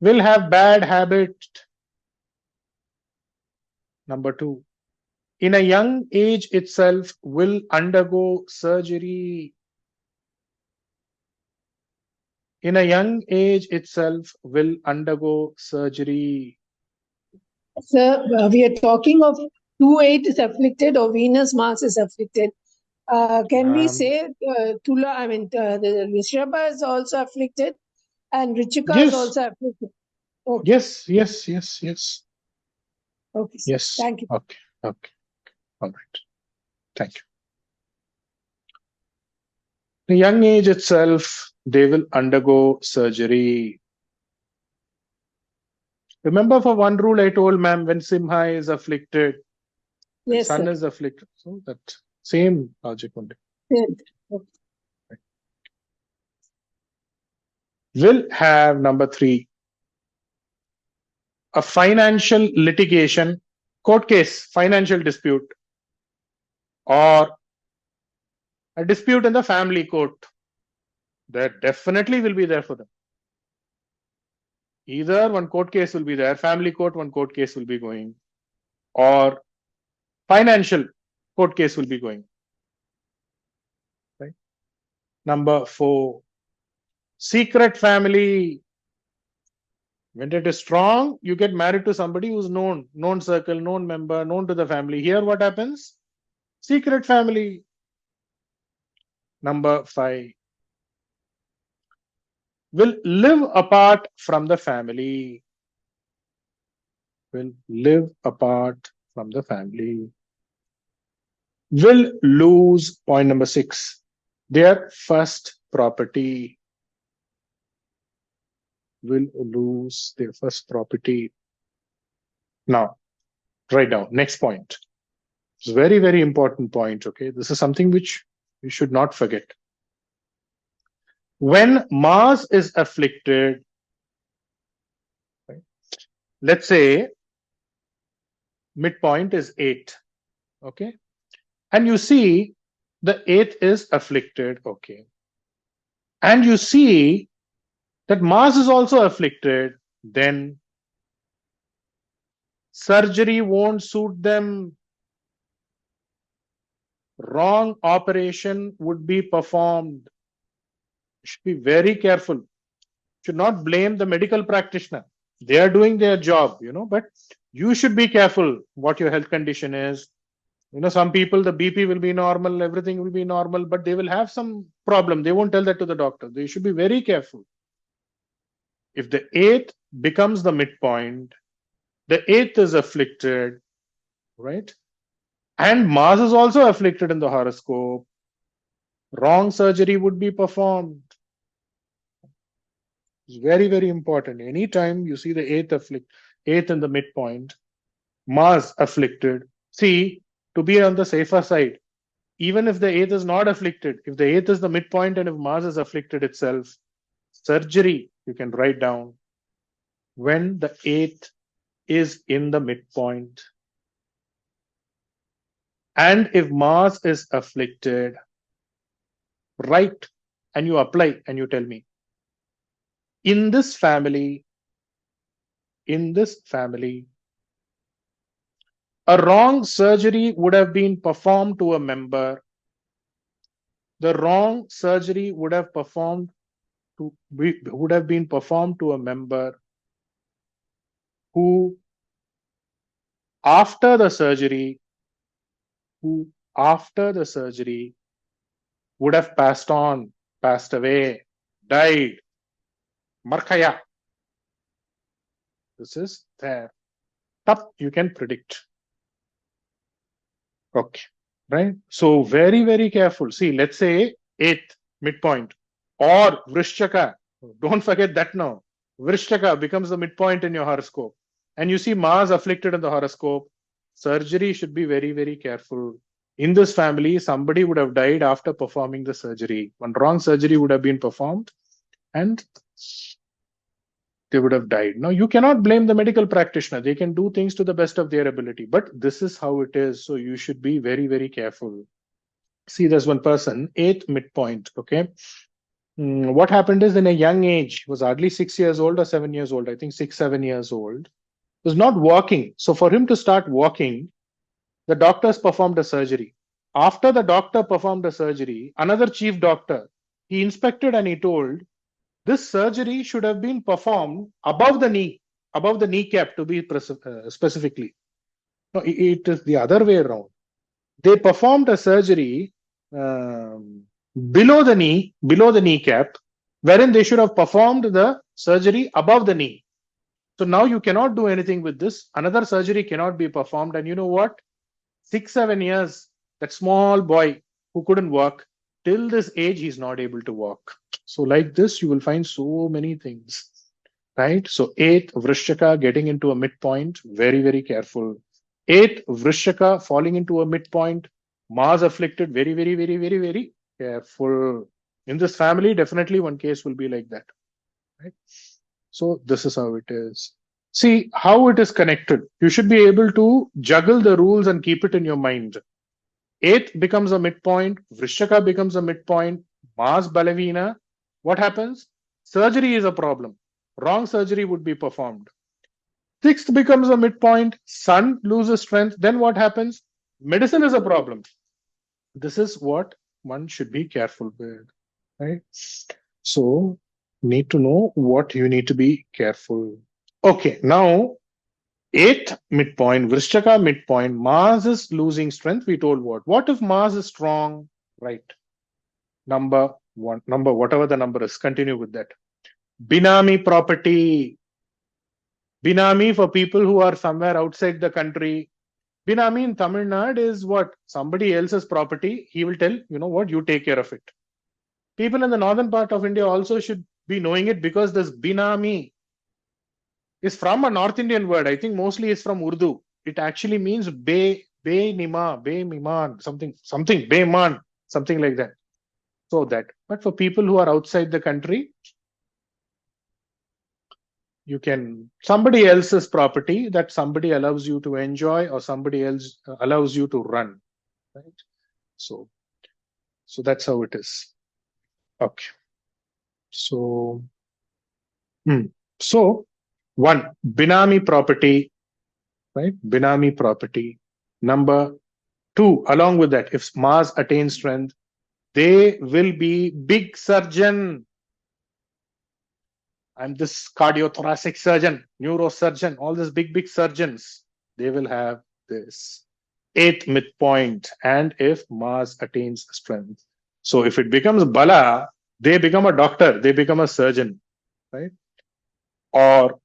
will have bad habit. Number 2, in a young age itself will undergo surgery. in a young age itself will undergo surgery? Sir, we are talking of 2/8 is afflicted or Venus Mars is afflicted. Can we say Tula, the Rishabha is also afflicted and Richika is Yes. also afflicted? Okay. Yes. Okay, sir. Yes. Thank you. Okay. All right. Thank you. The young age itself, they will undergo surgery. Remember, for one rule I told ma'am, when Simha is afflicted, when Yes, Sun sir. is afflicted, so that same logic only. Okay. Will have number 3, a financial litigation, court case, financial dispute, or a dispute in the family court. That definitely will be there for them. Either one court case will be there, family court, one court case will be going, or financial court case will be going. Right? Number 4, secret family. When it is strong, you get married to somebody who's known circle, known member, known to the family. Here, what happens? Secret family. Number 5, will live apart from the family. Will live apart from the family. Will lose, point number 6, their first property. Will lose their first property. Now, write down. Next point. It's a very, very important point. Okay, this is something which you should not forget. When Mars is afflicted, right, let's say midpoint is 8. Okay, and you see the 8th is afflicted. Okay, and you see that Mars is also afflicted, then surgery won't suit them. Wrong operation would be performed. You should be very careful. You should not blame the medical practitioner. They are doing their job, but you should be careful what your health condition is. Some people, the BP will be normal, everything will be normal, but they will have some problem. They won't tell that to the doctor. They should be very careful. If the 8th becomes the midpoint, the 8th is afflicted, right? And Mars is also afflicted in the horoscope. Wrong surgery would be performed. It's very, very important. Anytime you see the 8th in the midpoint, Mars afflicted, see, to be on the safer side, even if the 8th is not afflicted, if the 8th is the midpoint and if Mars is afflicted itself, surgery you can write down when the 8th is in the midpoint. And if Mars is afflicted, write and you apply and you tell me, in this family, a wrong surgery would have been performed to a member. The wrong surgery would have been performed to a member who, after the surgery, would have passed away, died. Markhaya. This is there. Top you can predict. Okay, right? So very, very careful. See, let's say 8th midpoint or Vrishchaka. Don't forget that now. Vrishchaka becomes the midpoint in your horoscope. And you see Mars afflicted in the horoscope. Surgery should be very, very careful. In this family, somebody would have died after performing the surgery. One wrong surgery would have been performed and they would have died. Now, you cannot blame the medical practitioner. They can do things to the best of their ability, but this is how it is. So you should be very, very careful. See, there's one person, 8th midpoint. Okay. What happened is in a young age, was hardly 6 years old or 7 years old. I think 6, 7 years old. Was not walking. So for him to start walking, the doctors performed a surgery. After the doctor performed a surgery, another chief doctor, he inspected and he told, This surgery should have been performed above the knee, above the kneecap to be specifically. No, it is the other way around. They performed a surgery below the knee, below the kneecap, wherein they should have performed the surgery above the knee. So now you cannot do anything with this. Another surgery cannot be performed. And you know what? 6-7 years, that small boy who couldn't walk, till this age, he's not able to walk. So like this, you will find so many things, right? So 8th, Vrishaka getting into a midpoint, very, very careful. 8th, Vrishaka falling into a midpoint, Mars afflicted, very, very, very, very, very careful. In this family, definitely one case will be like that, right? So this is how it is. See how it is connected. You should be able to juggle the rules and keep it in your mind. 8th becomes a midpoint, Vrishaka becomes a midpoint, Mars Balavina. What happens? Surgery is a problem. Wrong surgery would be performed. 6th becomes a midpoint, Sun loses strength. Then what happens? Medicine is a problem. This is what one should be careful with, right? So need to know what you need to be careful. Okay, now 8th midpoint, Vrishaka midpoint, Mars is losing strength. We told what? What if Mars is strong? Right. Number whatever the number is, continue with that. Binami property. Binami for people who are somewhere outside the country. Binami in Tamil Nadu is what? Somebody else's property. He will tell, you know what, you take care of it. People in the northern part of India also should be knowing it, because this Binami is from a North Indian word. I think mostly it's from Urdu. It actually means Be-Nima, Be-Miman, something, Be-Man, something like that. So that. But for people who are outside the country, you can, somebody else's property that somebody allows you to enjoy, or somebody else allows you to run, right? So that's how it is. Okay. So 1, Binami property, right? Binami property. Number 2, along with that, if Mars attains strength, they will be big surgeon. I'm this cardiothoracic surgeon, neurosurgeon, all these big surgeons, they will have this 8th midpoint. And if Mars attains strength, so if it becomes Bala, they become a doctor, they become a surgeon, right? Or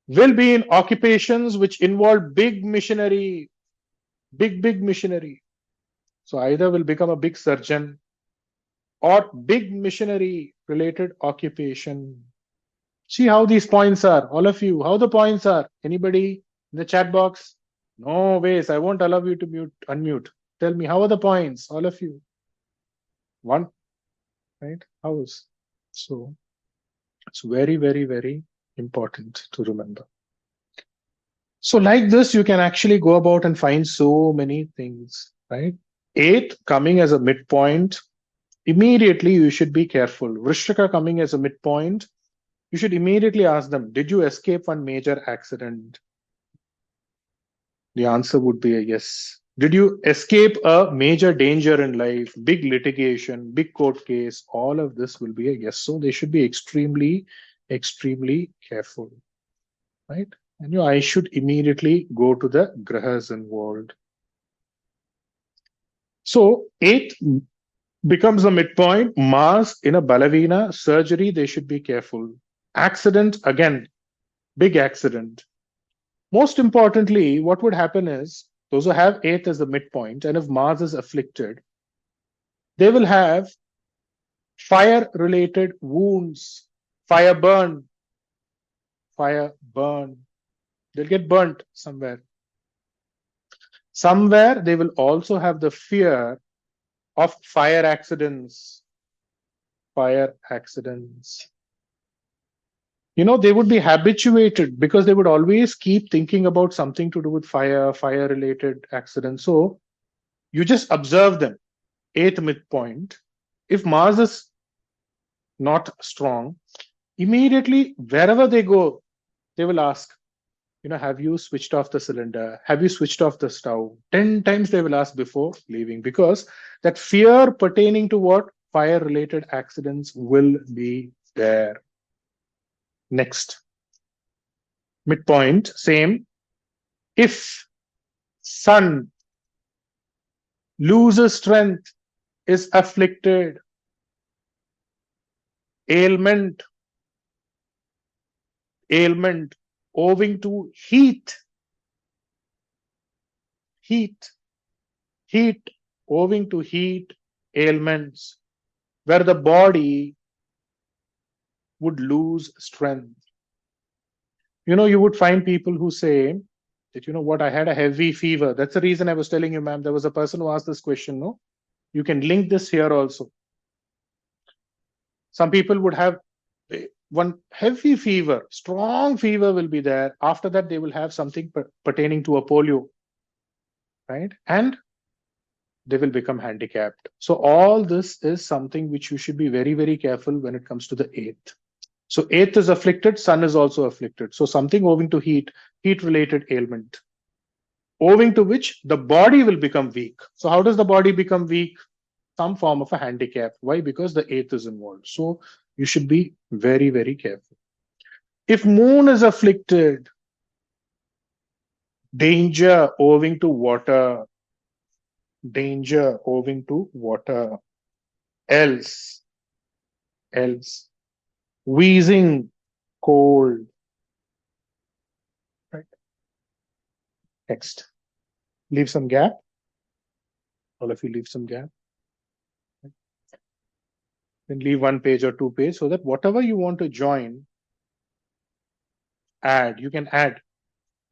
will be in occupations which involve big missionary. So either will become a big surgeon or big missionary related occupation. See how these points are, all of you, how the points are. Anybody in the chat box? No ways, I won't allow you to unmute. Tell me, how are the points, all of you? 1, right? House. So it's very, very, very important to remember. So like this, you can actually go about and find so many things, right? 8th coming as a midpoint, immediately you should be careful. Vrishaka coming as a midpoint, you should immediately ask them, did you escape one major accident? The answer would be a yes. Did you escape a major danger in life, big litigation, big court case? All of this will be a yes. So they should be extremely, extremely careful, right? And I should immediately go to the grahas involved. So 8th becomes a midpoint. Mars in a Balavina, surgery, they should be careful. Accident, again, big accident. Most importantly, what would happen is, those who have 8th as the midpoint, and if Mars is afflicted, they will have fire-related wounds, fire burn. They'll get burnt somewhere. Somewhere they will also have the fear of fire accidents. You know, they would be habituated, because they would always keep thinking about something to do with fire-related accidents. So you just observe them. 8th midpoint. If Mars is not strong, immediately wherever they go, they will ask, you know, have you switched off the cylinder? Have you switched off the stove? 10 times they will ask before leaving, because that fear pertaining to what? fire-related accidents will be there. Next. Midpoint, same. If sun loses strength, is afflicted, ailment owing to heat owing to heat ailments, where the body would lose strength. You would find people who say that, what, I had a heavy fever. That's the reason I was telling you, ma'am, there was a person who asked this question, no? You can link this here also. Some people would have one heavy fever, strong fever will be there. After that, they will have something pertaining to a polio, right? And they will become handicapped. So all this is something which you should be very, very careful when it comes to the 8th. So 8th is afflicted, sun is also afflicted. So something owing to heat-related ailment, owing to which the body will become weak. So how does the body become weak? Some form of a handicap. Why? Because the 8th is involved. So you should be very, very careful. If moon is afflicted, danger owing to water, else, wheezing, cold. Right. Next. Leave some gap. All of you leave some gap. Then leave 1 page or 2 page so that whatever you want to join, you can add.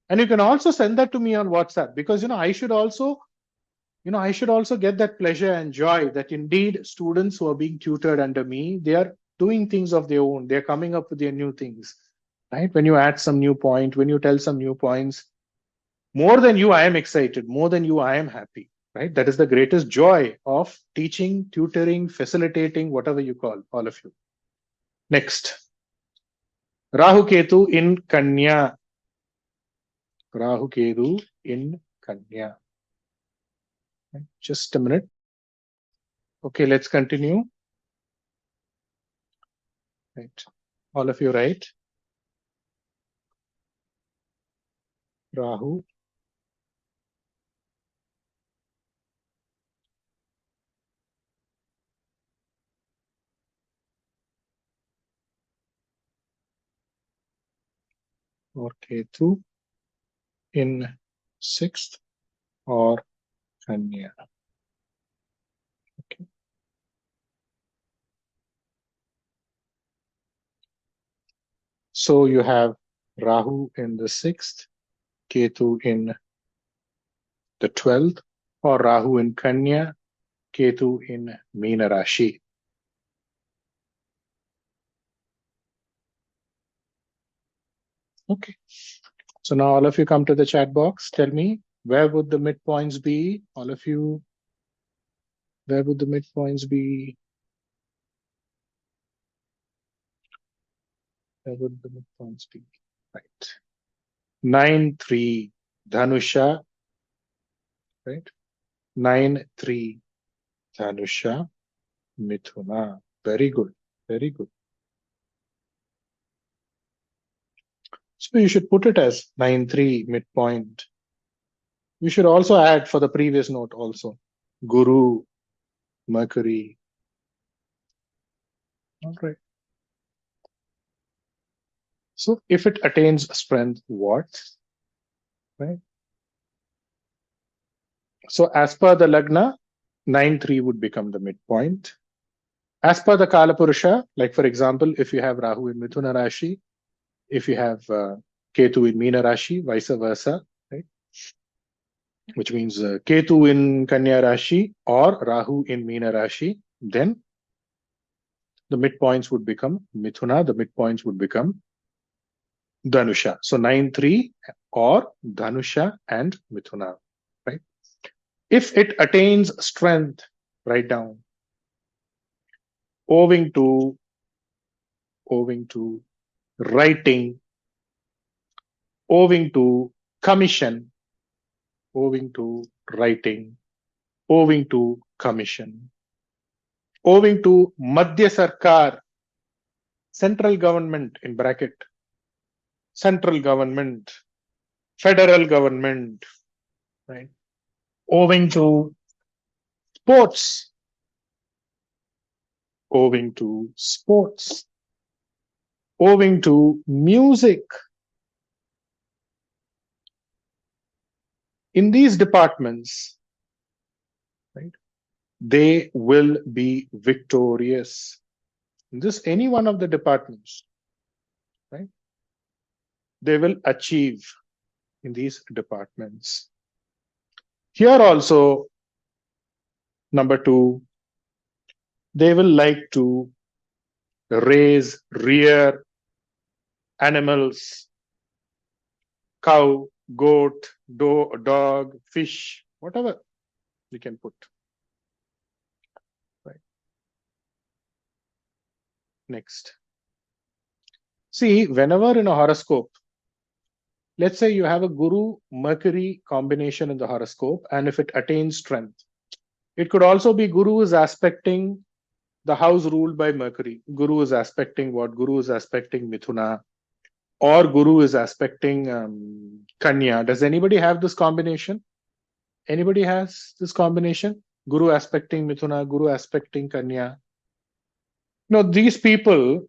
And you can also send that to me on WhatsApp, because I should also get that pleasure and joy that indeed students who are being tutored under me, they are doing things of their own. They're coming up with their new things, right? When you add some new point, when you tell some new points, more than you, I am excited. More than you, I am happy, right? That is the greatest joy of teaching, tutoring, facilitating, whatever you call, all of you. Next. Rahu Ketu in Kanya. Rahu Ketu in Kanya. Just a minute. Okay, let's continue. Right. All of you, right? Rahu. Or Ketu in 6th or Kanya. Okay. So you have Rahu in the 6th, Ketu in the 12th, or Rahu in Kanya, Ketu in Meena Rashi. Okay. So now all of you come to the chat box. Tell me, where would the midpoints be? All of you, where would the midpoints be? Where would the midpoints be? Right. 9-3 Dhanusha. Right. 9-3 Dhanusha Mithuna. Very good. Very good. So you should put it as 9-3 midpoint. You should also add for the previous note also. Guru, Mercury. All right. So if it attains strength, what? Right. So as per the Lagna, 9-3 would become the midpoint. As per the Kalapurusha, like for example, if you have Rahu in Mithuna Rashi, if you have Ketu in Meena Rashi, vice versa, right? Which means Ketu in Kanya Rashi or Rahu in Meena Rashi, then the midpoints would become Mithuna, the midpoints would become Dhanusha. So 9-3 or Dhanusha and Mithuna, right? If it attains strength, write down, owing to writing, owing to commission, owing to writing, owing to commission. owing to Madhya Sarkar, central government in bracket, central government, federal government, right? Owing to sports, owing to sports, owing to music. In these departments, right, they will be victorious. In this, any one of the departments, right, they will achieve in these departments. Here also, number 2, they will like to rear animals, cow, goat, dog, fish, whatever we can put. Right. Next. See, whenever in a horoscope, let's say you have a Guru Mercury combination in the horoscope, and if it attains strength, it could also be Guru is aspecting the house ruled by Mercury. Guru is aspecting what? Guru is aspecting Mithuna, or Guru is aspecting Kanya. Does anybody have this combination? Anybody has this combination? Guru aspecting Mithuna, Guru aspecting Kanya. No, these people,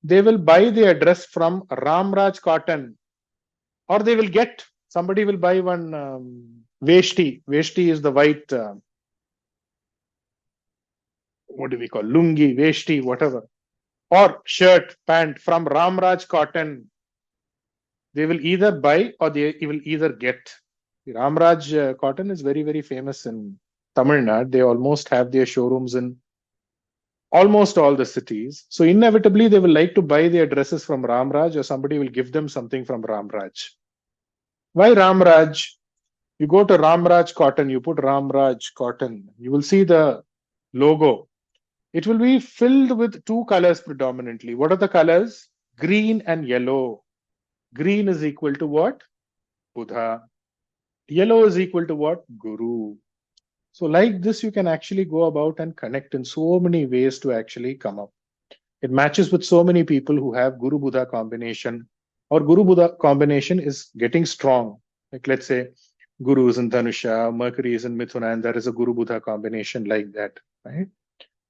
they will buy the address from Ramraj Cotton, or they will get, somebody will buy one Veshti. Veshti is the white, what do we call, lungi, Veshti, whatever, or shirt, pant from Ramraj Cotton. They will either buy or they will either get. Ramraj Cotton is very, very famous in Tamil Nadu. They almost have their showrooms in almost all the cities. So inevitably, they will like to buy their dresses from Ramraj, or somebody will give them something from Ramraj. Why Ramraj? You go to Ramraj Cotton, you put Ramraj Cotton, you will see the logo. It will be filled with 2 colors predominantly. What are the colors? Green and yellow. Green is equal to what? Buddha. Yellow is equal to what? Guru. So like this, you can actually go about and connect in so many ways to actually come up. It matches with so many people who have Guru Buddha combination, or Guru Buddha combination is getting strong. Like let's say Guru is in Dhanusha, Mercury is in Mithuna, and there is a Guru Buddha combination like that, right?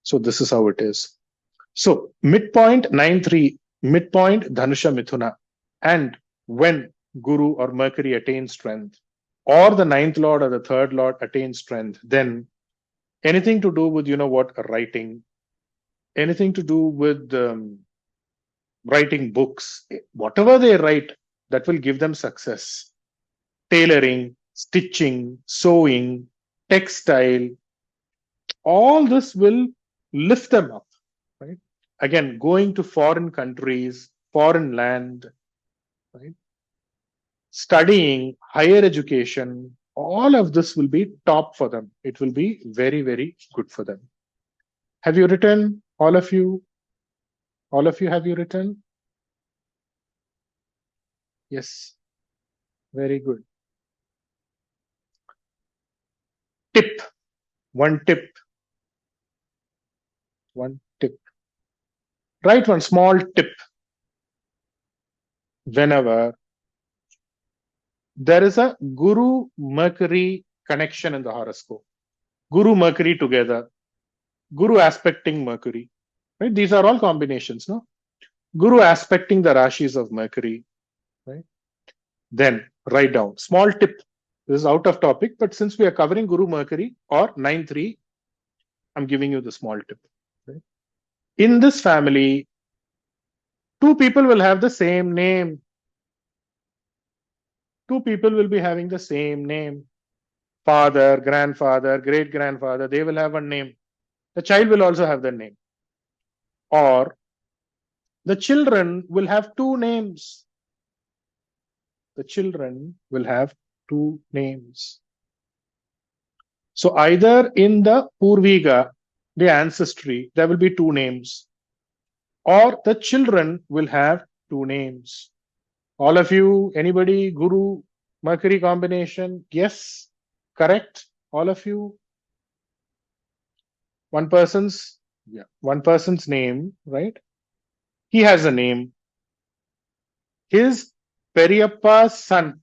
So this is how it is. So midpoint 9-3, midpoint Dhanusha Mithuna, and when Guru or Mercury attains strength, or the 9th lord or the 3rd lord attains strength, then anything to do with, writing, anything to do with writing books, whatever they write, that will give them success. Tailoring, stitching, sewing, textile, all this will lift them up, right? Again, going to foreign countries, foreign land, right? Studying, higher education, all of this will be top for them. It will be very, very good for them. Have you written, all of you? All of you, have you written? Yes. Very good. Tip. One tip. One tip. Write one small tip. Whenever there is a Guru Mercury connection in the horoscope, Guru Mercury together, Guru aspecting Mercury, right? These are all combinations, no? Guru aspecting the Rashis of Mercury, right? Then write down small tip. This is out of topic, but since we are covering Guru Mercury or 9-3, I'm giving you the small tip. Right? In this family, 2 people will have the same name. 2 people will be having the same name. Father, grandfather, great grandfather, they will have one name. The child will also have the name. Or the children will have 2 names. The children will have 2 names. So either in the Purviga, the ancestry, there will be 2 names, or the children will have 2 names. All of you, anybody, Guru, Mercury combination? Yes, correct. All of you. one person's name, right? He has a name. His Periyappa's son,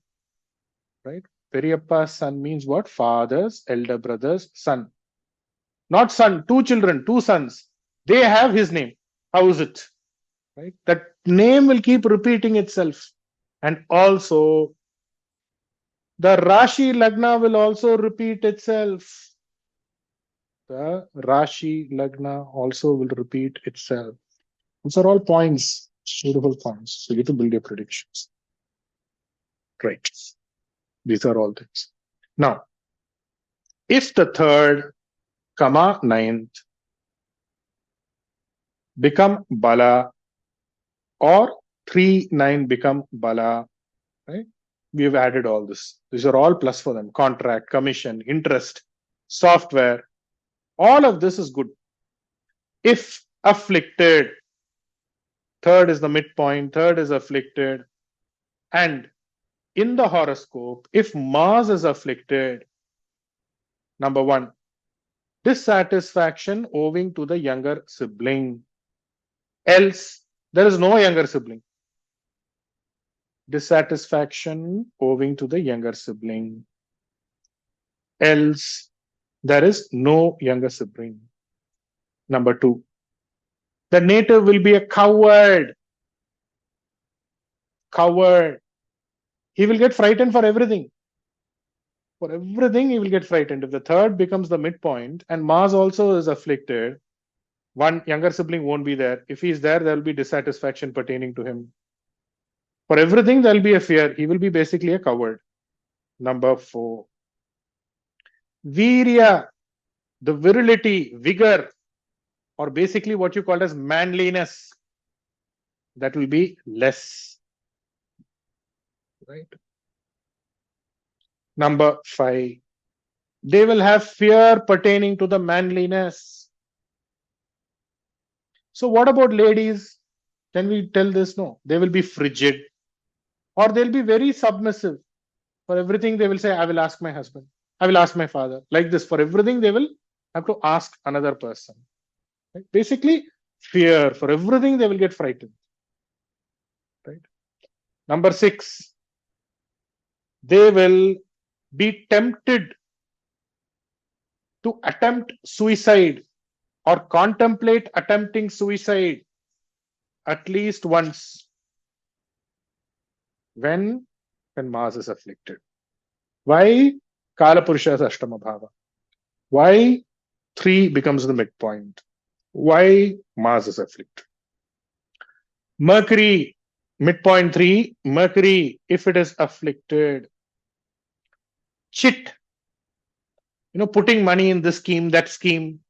right? Periyappa's son means what? Father's elder brother's son. Not son, two children, two sons. They have his name. How is it? Right? That name will keep repeating itself. And also, the Rashi Lagna will also repeat itself. The Rashi Lagna also will repeat itself. These are all points, suitable points. So you have to build your predictions. Right. These are all things. Now, if the third, ninth become Bala or 3, 9 become Bala, right? We have added all this. These are all plus for them. Contract, commission, interest, software. All of this is good. If afflicted, third is the midpoint, third is afflicted. And in the horoscope, if Mars is afflicted, number 1, dissatisfaction owing to the younger sibling. Else, there is no younger sibling. Dissatisfaction owing to the younger sibling. Else, there is no younger sibling. Number 2, the native will be a coward. Coward. He will get frightened for everything. For everything, he will get frightened. If the third becomes the midpoint and Mars also is afflicted, one younger sibling won't be there. If he's there, there will be dissatisfaction pertaining to him. For everything, there will be a fear. He will be basically a coward. Number 4, Virya, the virility, vigor, or basically what you call as manliness, that will be less. Right? Number 5, they will have fear pertaining to the manliness. So what about ladies? Can we tell this? No. They will be frigid, or they'll be very submissive. For everything, they will say, I will ask my husband. I will ask my father. Like this, for everything, they will have to ask another person. Right? Basically, fear. For everything, they will get frightened. Right? Number 6, they will be tempted to attempt suicide or contemplate attempting suicide at least once when Mars is afflicted. Why? Kala Purusha's Ashtama Bhava. Why 3 becomes the midpoint? Why Mars is afflicted? Mercury, midpoint 3, Mercury, if it is afflicted, chit, putting money in this scheme, that scheme.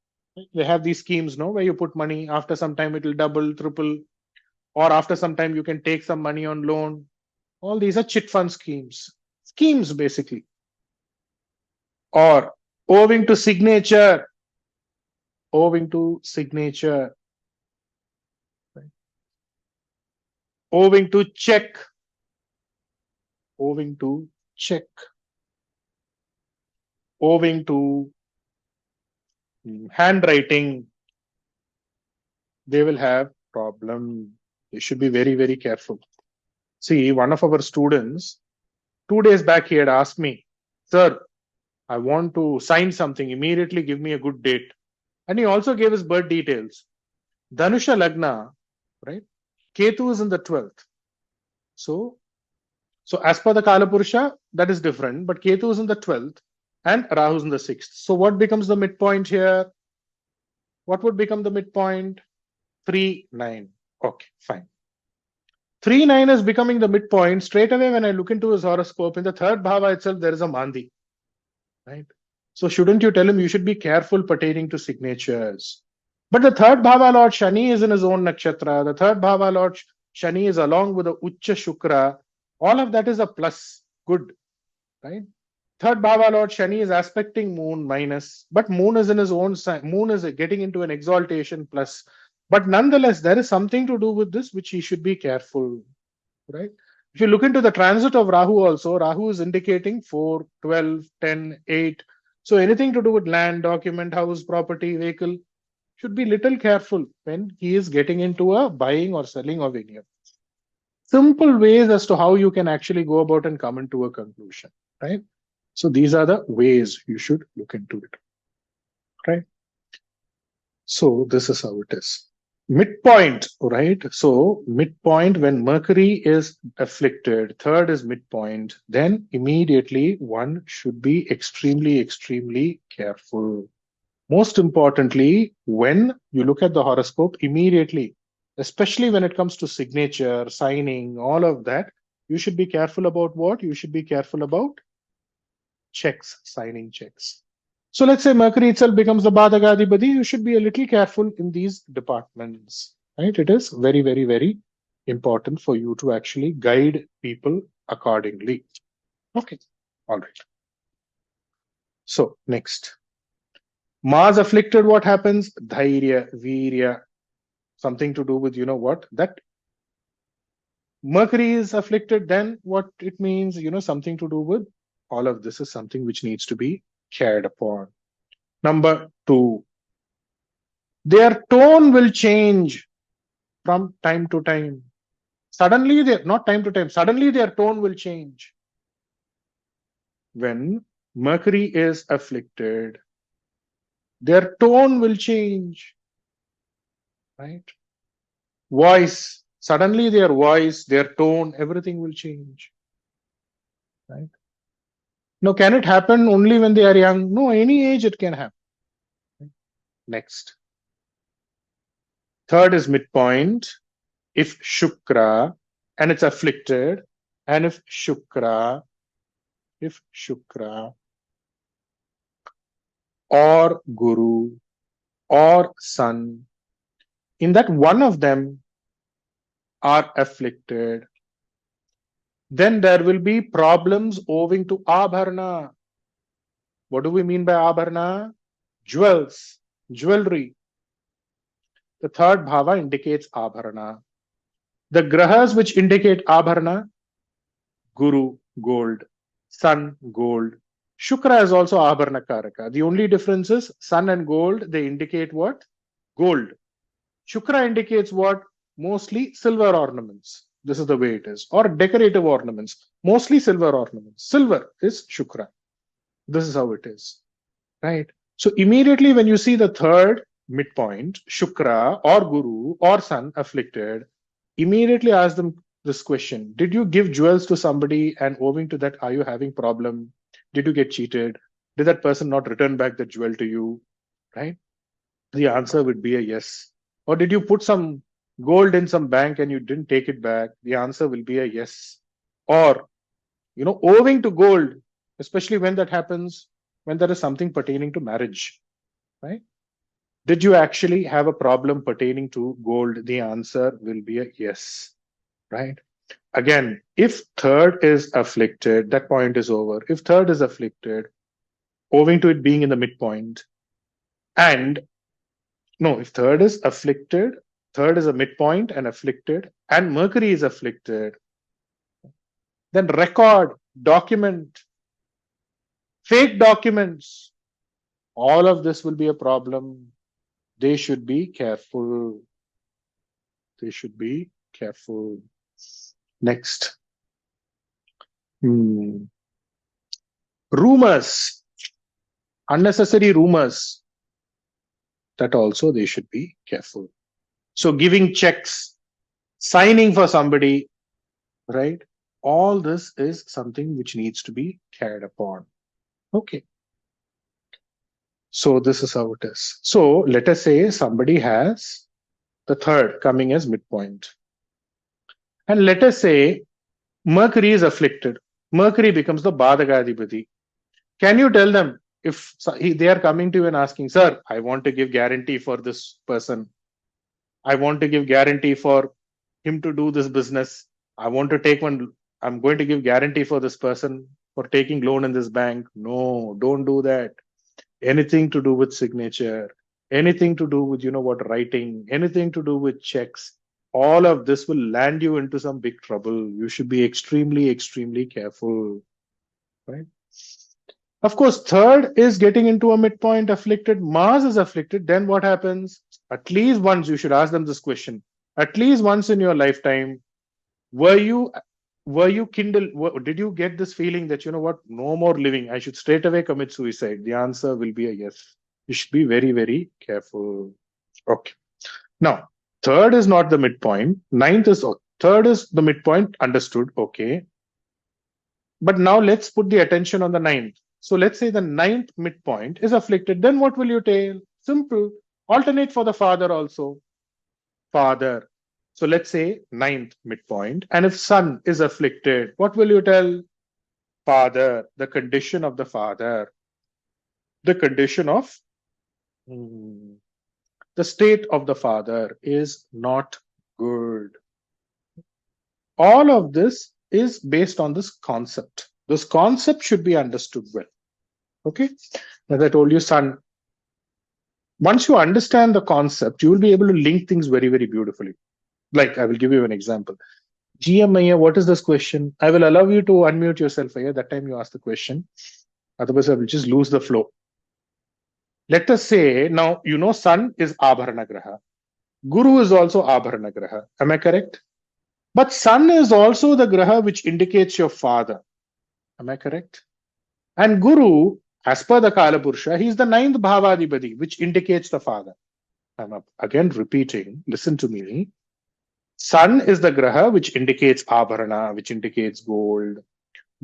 They have these schemes, where you put money, after some time it will double, triple, or after some time you can take some money on loan. All these are chit fund schemes. Schemes, basically. Or owing to signature. Owing to signature. Right? Owing to check. Owing to check. Owing to handwriting. They will have problem. They should be very, very careful. See, one of our students, 2 days back, he had asked me, sir, I want to sign something. Immediately give me a good date. And he also gave his birth details. Dhanusha Lagna, right? Ketu is in the 12th. So as per the Kala Purusha, that is different. But Ketu is in the 12th and Rahu is in the 6th. So what becomes the midpoint here? What would become the midpoint? 3, 9. Okay, fine. 3, 9 is becoming the midpoint. Straight away, when I look into his horoscope, in the third bhava itself, there is a Mandi. Right? So shouldn't you tell him you should be careful pertaining to signatures? But the third bhava Lord Shani is in his own nakshatra. The third bhava Lord Shani is along with the Ucha Shukra. All of that is a plus. Good. Right? Third bhava Lord Shani is aspecting moon minus. But moon is in his own sign. Moon is getting into an exaltation plus. But nonetheless, there is something to do with this which he should be careful. Right? If you look into the transit of Rahu also, Rahu is indicating 4, 12, 10, 8. So anything to do with land, document, house, property, vehicle, should be little careful when he is getting into a buying or selling of any of this. Simple ways as to how you can actually go about and come into a conclusion, right? So these are the ways you should look into it, right? So this is how it is. Midpoint, right? So midpoint, when Mercury is afflicted, third is midpoint, then immediately one should be extremely, extremely careful. Most importantly, when you look at the horoscope, immediately, especially when it comes to signature, signing, all of that, you should be careful about what? You should be careful about checks, signing checks. So let's say Mercury itself becomes the Badhagadhipati, you should be a little careful in these departments, right? It is very, very, very important for you to actually guide people accordingly. Okay, all right. So next. Mars afflicted, what happens? Dhairya, Virya, something to do with, you know what? That Mercury is afflicted, then what it means, you know, something to do with all of this is something which needs to be cared upon. Number 2, their tone will change from time to time. Suddenly, not time to time, suddenly their tone will change. When Mercury is afflicted, their tone will change, right? Voice, suddenly their voice, their tone, everything will change, right? Now, can it happen only when they are young? No, any age it can happen. Next. Third is midpoint. If Shukra, and it's afflicted, and if Shukra or Guru or Sun, in that one of them are afflicted, then there will be problems owing to Abharana. What do we mean by Abharana? Jewels, jewelry. The third bhava indicates Abharana. The grahas which indicate Abharana, Guru, gold, Sun, gold. Shukra is also Abharana Karaka. The only difference is Sun and gold, they indicate what? Gold. Shukra indicates what? Mostly silver ornaments. This is the way it is. Or decorative ornaments. Mostly silver ornaments. Silver is Shukra. This is how it is. Right? So immediately when you see the third midpoint, Shukra or Guru or Sun afflicted, immediately ask them this question. Did you give jewels to somebody and owing to that, are you having problem? Did you get cheated? Did that person not return back the jewel to you? Right? The answer would be a yes. Or did you put some gold in some bank and you didn't take it back? The answer will be a yes. Or, you know, owing to gold, especially when that happens, when there is something pertaining to marriage, right? Did you actually have a problem pertaining to gold? The answer will be a yes, right? Again, if third is afflicted, that point is over. If third is afflicted, owing to it being in the midpoint, and no, if third is afflicted, third is a midpoint and afflicted, and Mercury is afflicted, then record, document, fake documents, all of this will be a problem. They should be careful. They should be careful. Next. Rumors, unnecessary rumors, that also they should be careful. So giving checks, signing for somebody, right? All this is something which needs to be carried upon. Okay. So this is how it is. So let us say somebody has the third coming as midpoint. And let us say Mercury is afflicted. Mercury becomes the Badhagadhipati. Can you tell them if they are coming to you and asking, sir, I want to give guarantee for this person. I want to give guarantee for him to do this business. I want to take one. I'm going to give guarantee for this person for taking loan in this bank. No, don't do that. Anything to do with signature, anything to do with, you know what, writing, anything to do with checks, all of this will land you into some big trouble. You should be extremely, extremely careful, right? Of course, third is getting into a midpoint afflicted. Mars is afflicted. Then what happens? At least once you should ask them this question. At least once in your lifetime, were you did you get this feeling that, you know what, no more living, I should straight away commit suicide? The answer will be a yes. You should be very, very careful. Okay. Now, third is not the midpoint. Third is the midpoint. Understood. Okay. But now let's put the attention on the ninth. So let's say the ninth midpoint is afflicted. Then what will you tell? Simple. Alternate for the father also. Father. So let's say ninth midpoint. And if son is afflicted, what will you tell? Father. The condition of the father. The condition of the state of the father is not good. All of this is based on this concept. This concept should be understood well. Okay. As I told you, son, once you understand the concept, you will be able to link things very, very beautifully. Like, I will give you an example. GM Aya, what is this question? I will allow you to unmute yourself, Aya. That time you ask the question. Otherwise, I will just lose the flow. Let us say, now, you know, sun is Abharana Graha. Guru is also Abharana Graha. Am I correct? But sun is also the Graha which indicates your father. Am I correct? And Guru, as per the Kala Purusha, he is the ninth Bhavadipati, which indicates the father. I'm again repeating, listen to me. Sun is the Graha which indicates Abharana, which indicates gold.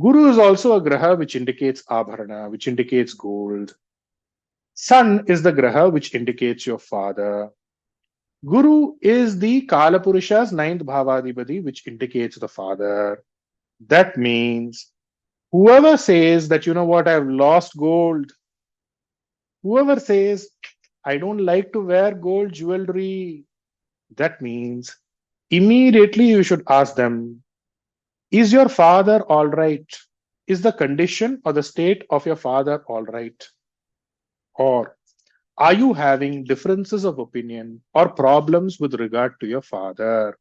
Guru is also a Graha which indicates Abharana, which indicates gold. Sun is the Graha which indicates your father. Guru is the Kala Purusha's ninth Bhavadipati, which indicates the father. That means whoever says that, you know what, I've lost gold, whoever says, I don't like to wear gold jewelry, that means immediately you should ask them, is your father all right? Is the condition or the state of your father all right? Or are you having differences of opinion or problems with regard to your father?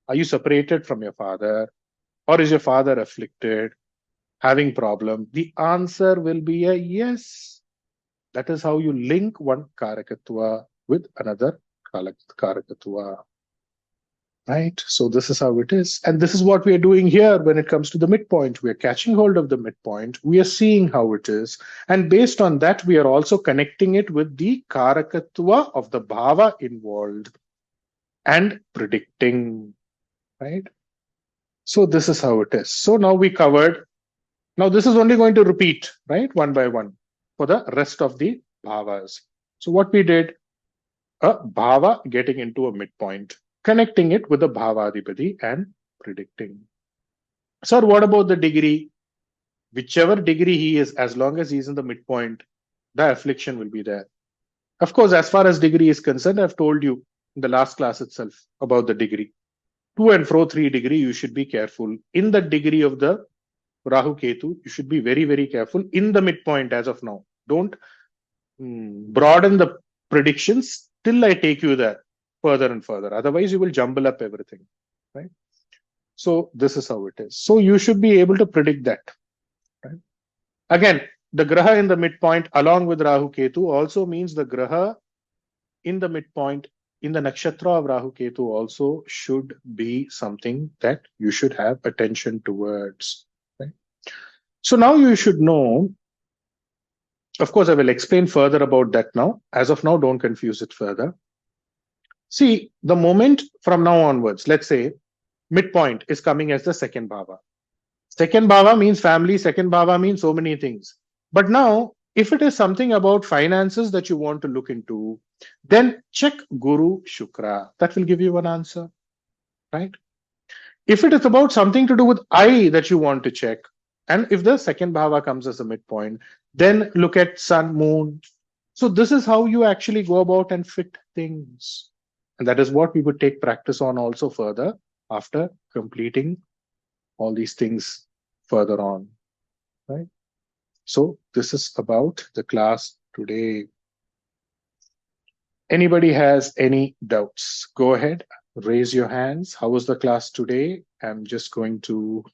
Are you separated from your father? Or is your father afflicted, having problem? The answer will be a yes. That is how you link one Karakatva with another Karakatva. Right? So this is how it is. And this is what we are doing here when it comes to the midpoint. We are catching hold of the midpoint. We are seeing how it is. And based on that, we are also connecting it with the Karakatva of the Bhava involved and predicting. Right? So this is how it is. So now we covered. Now this is only going to repeat, right? One by one for the rest of the Bhavas. So what we did, a Bhava getting into a midpoint, connecting it with the Bhavadipati and predicting. Sir, what about the degree? Whichever degree he is, as long as he is in the midpoint, the affliction will be there. Of course, as far as degree is concerned, I've told you in the last class itself about the degree. 2 and 3 degree, you should be careful. In the degree of the Rahu Ketu, you should be very, very careful in the midpoint as of now. Don't broaden the predictions till I take you there further and further. Otherwise, you will jumble up everything, right? So this is how it is. So you should be able to predict that, right? Again, the Graha in the midpoint along with Rahu Ketu also means the Graha in the midpoint in the nakshatra of Rahu Ketu also should be something that you should have attention towards, right? So now you should know. Of course, I will explain further about that now. As of now, don't confuse it further. See, the moment from now onwards, let's say midpoint is coming as the second bhava. Second bhava means family, second bhava means so many things. But now, if it is something about finances that you want to look into, then check Guru Shukra. That will give you an answer, right? If it is about something to do with I that you want to check, and if the second bhava comes as a midpoint, then look at sun, moon. So this is how you actually go about and fit things. And that is what we would take practice on also further after completing all these things further on, right? So this is about the class today. Anybody has any doubts? Go ahead, raise your hands. How was the class today? I'm just going to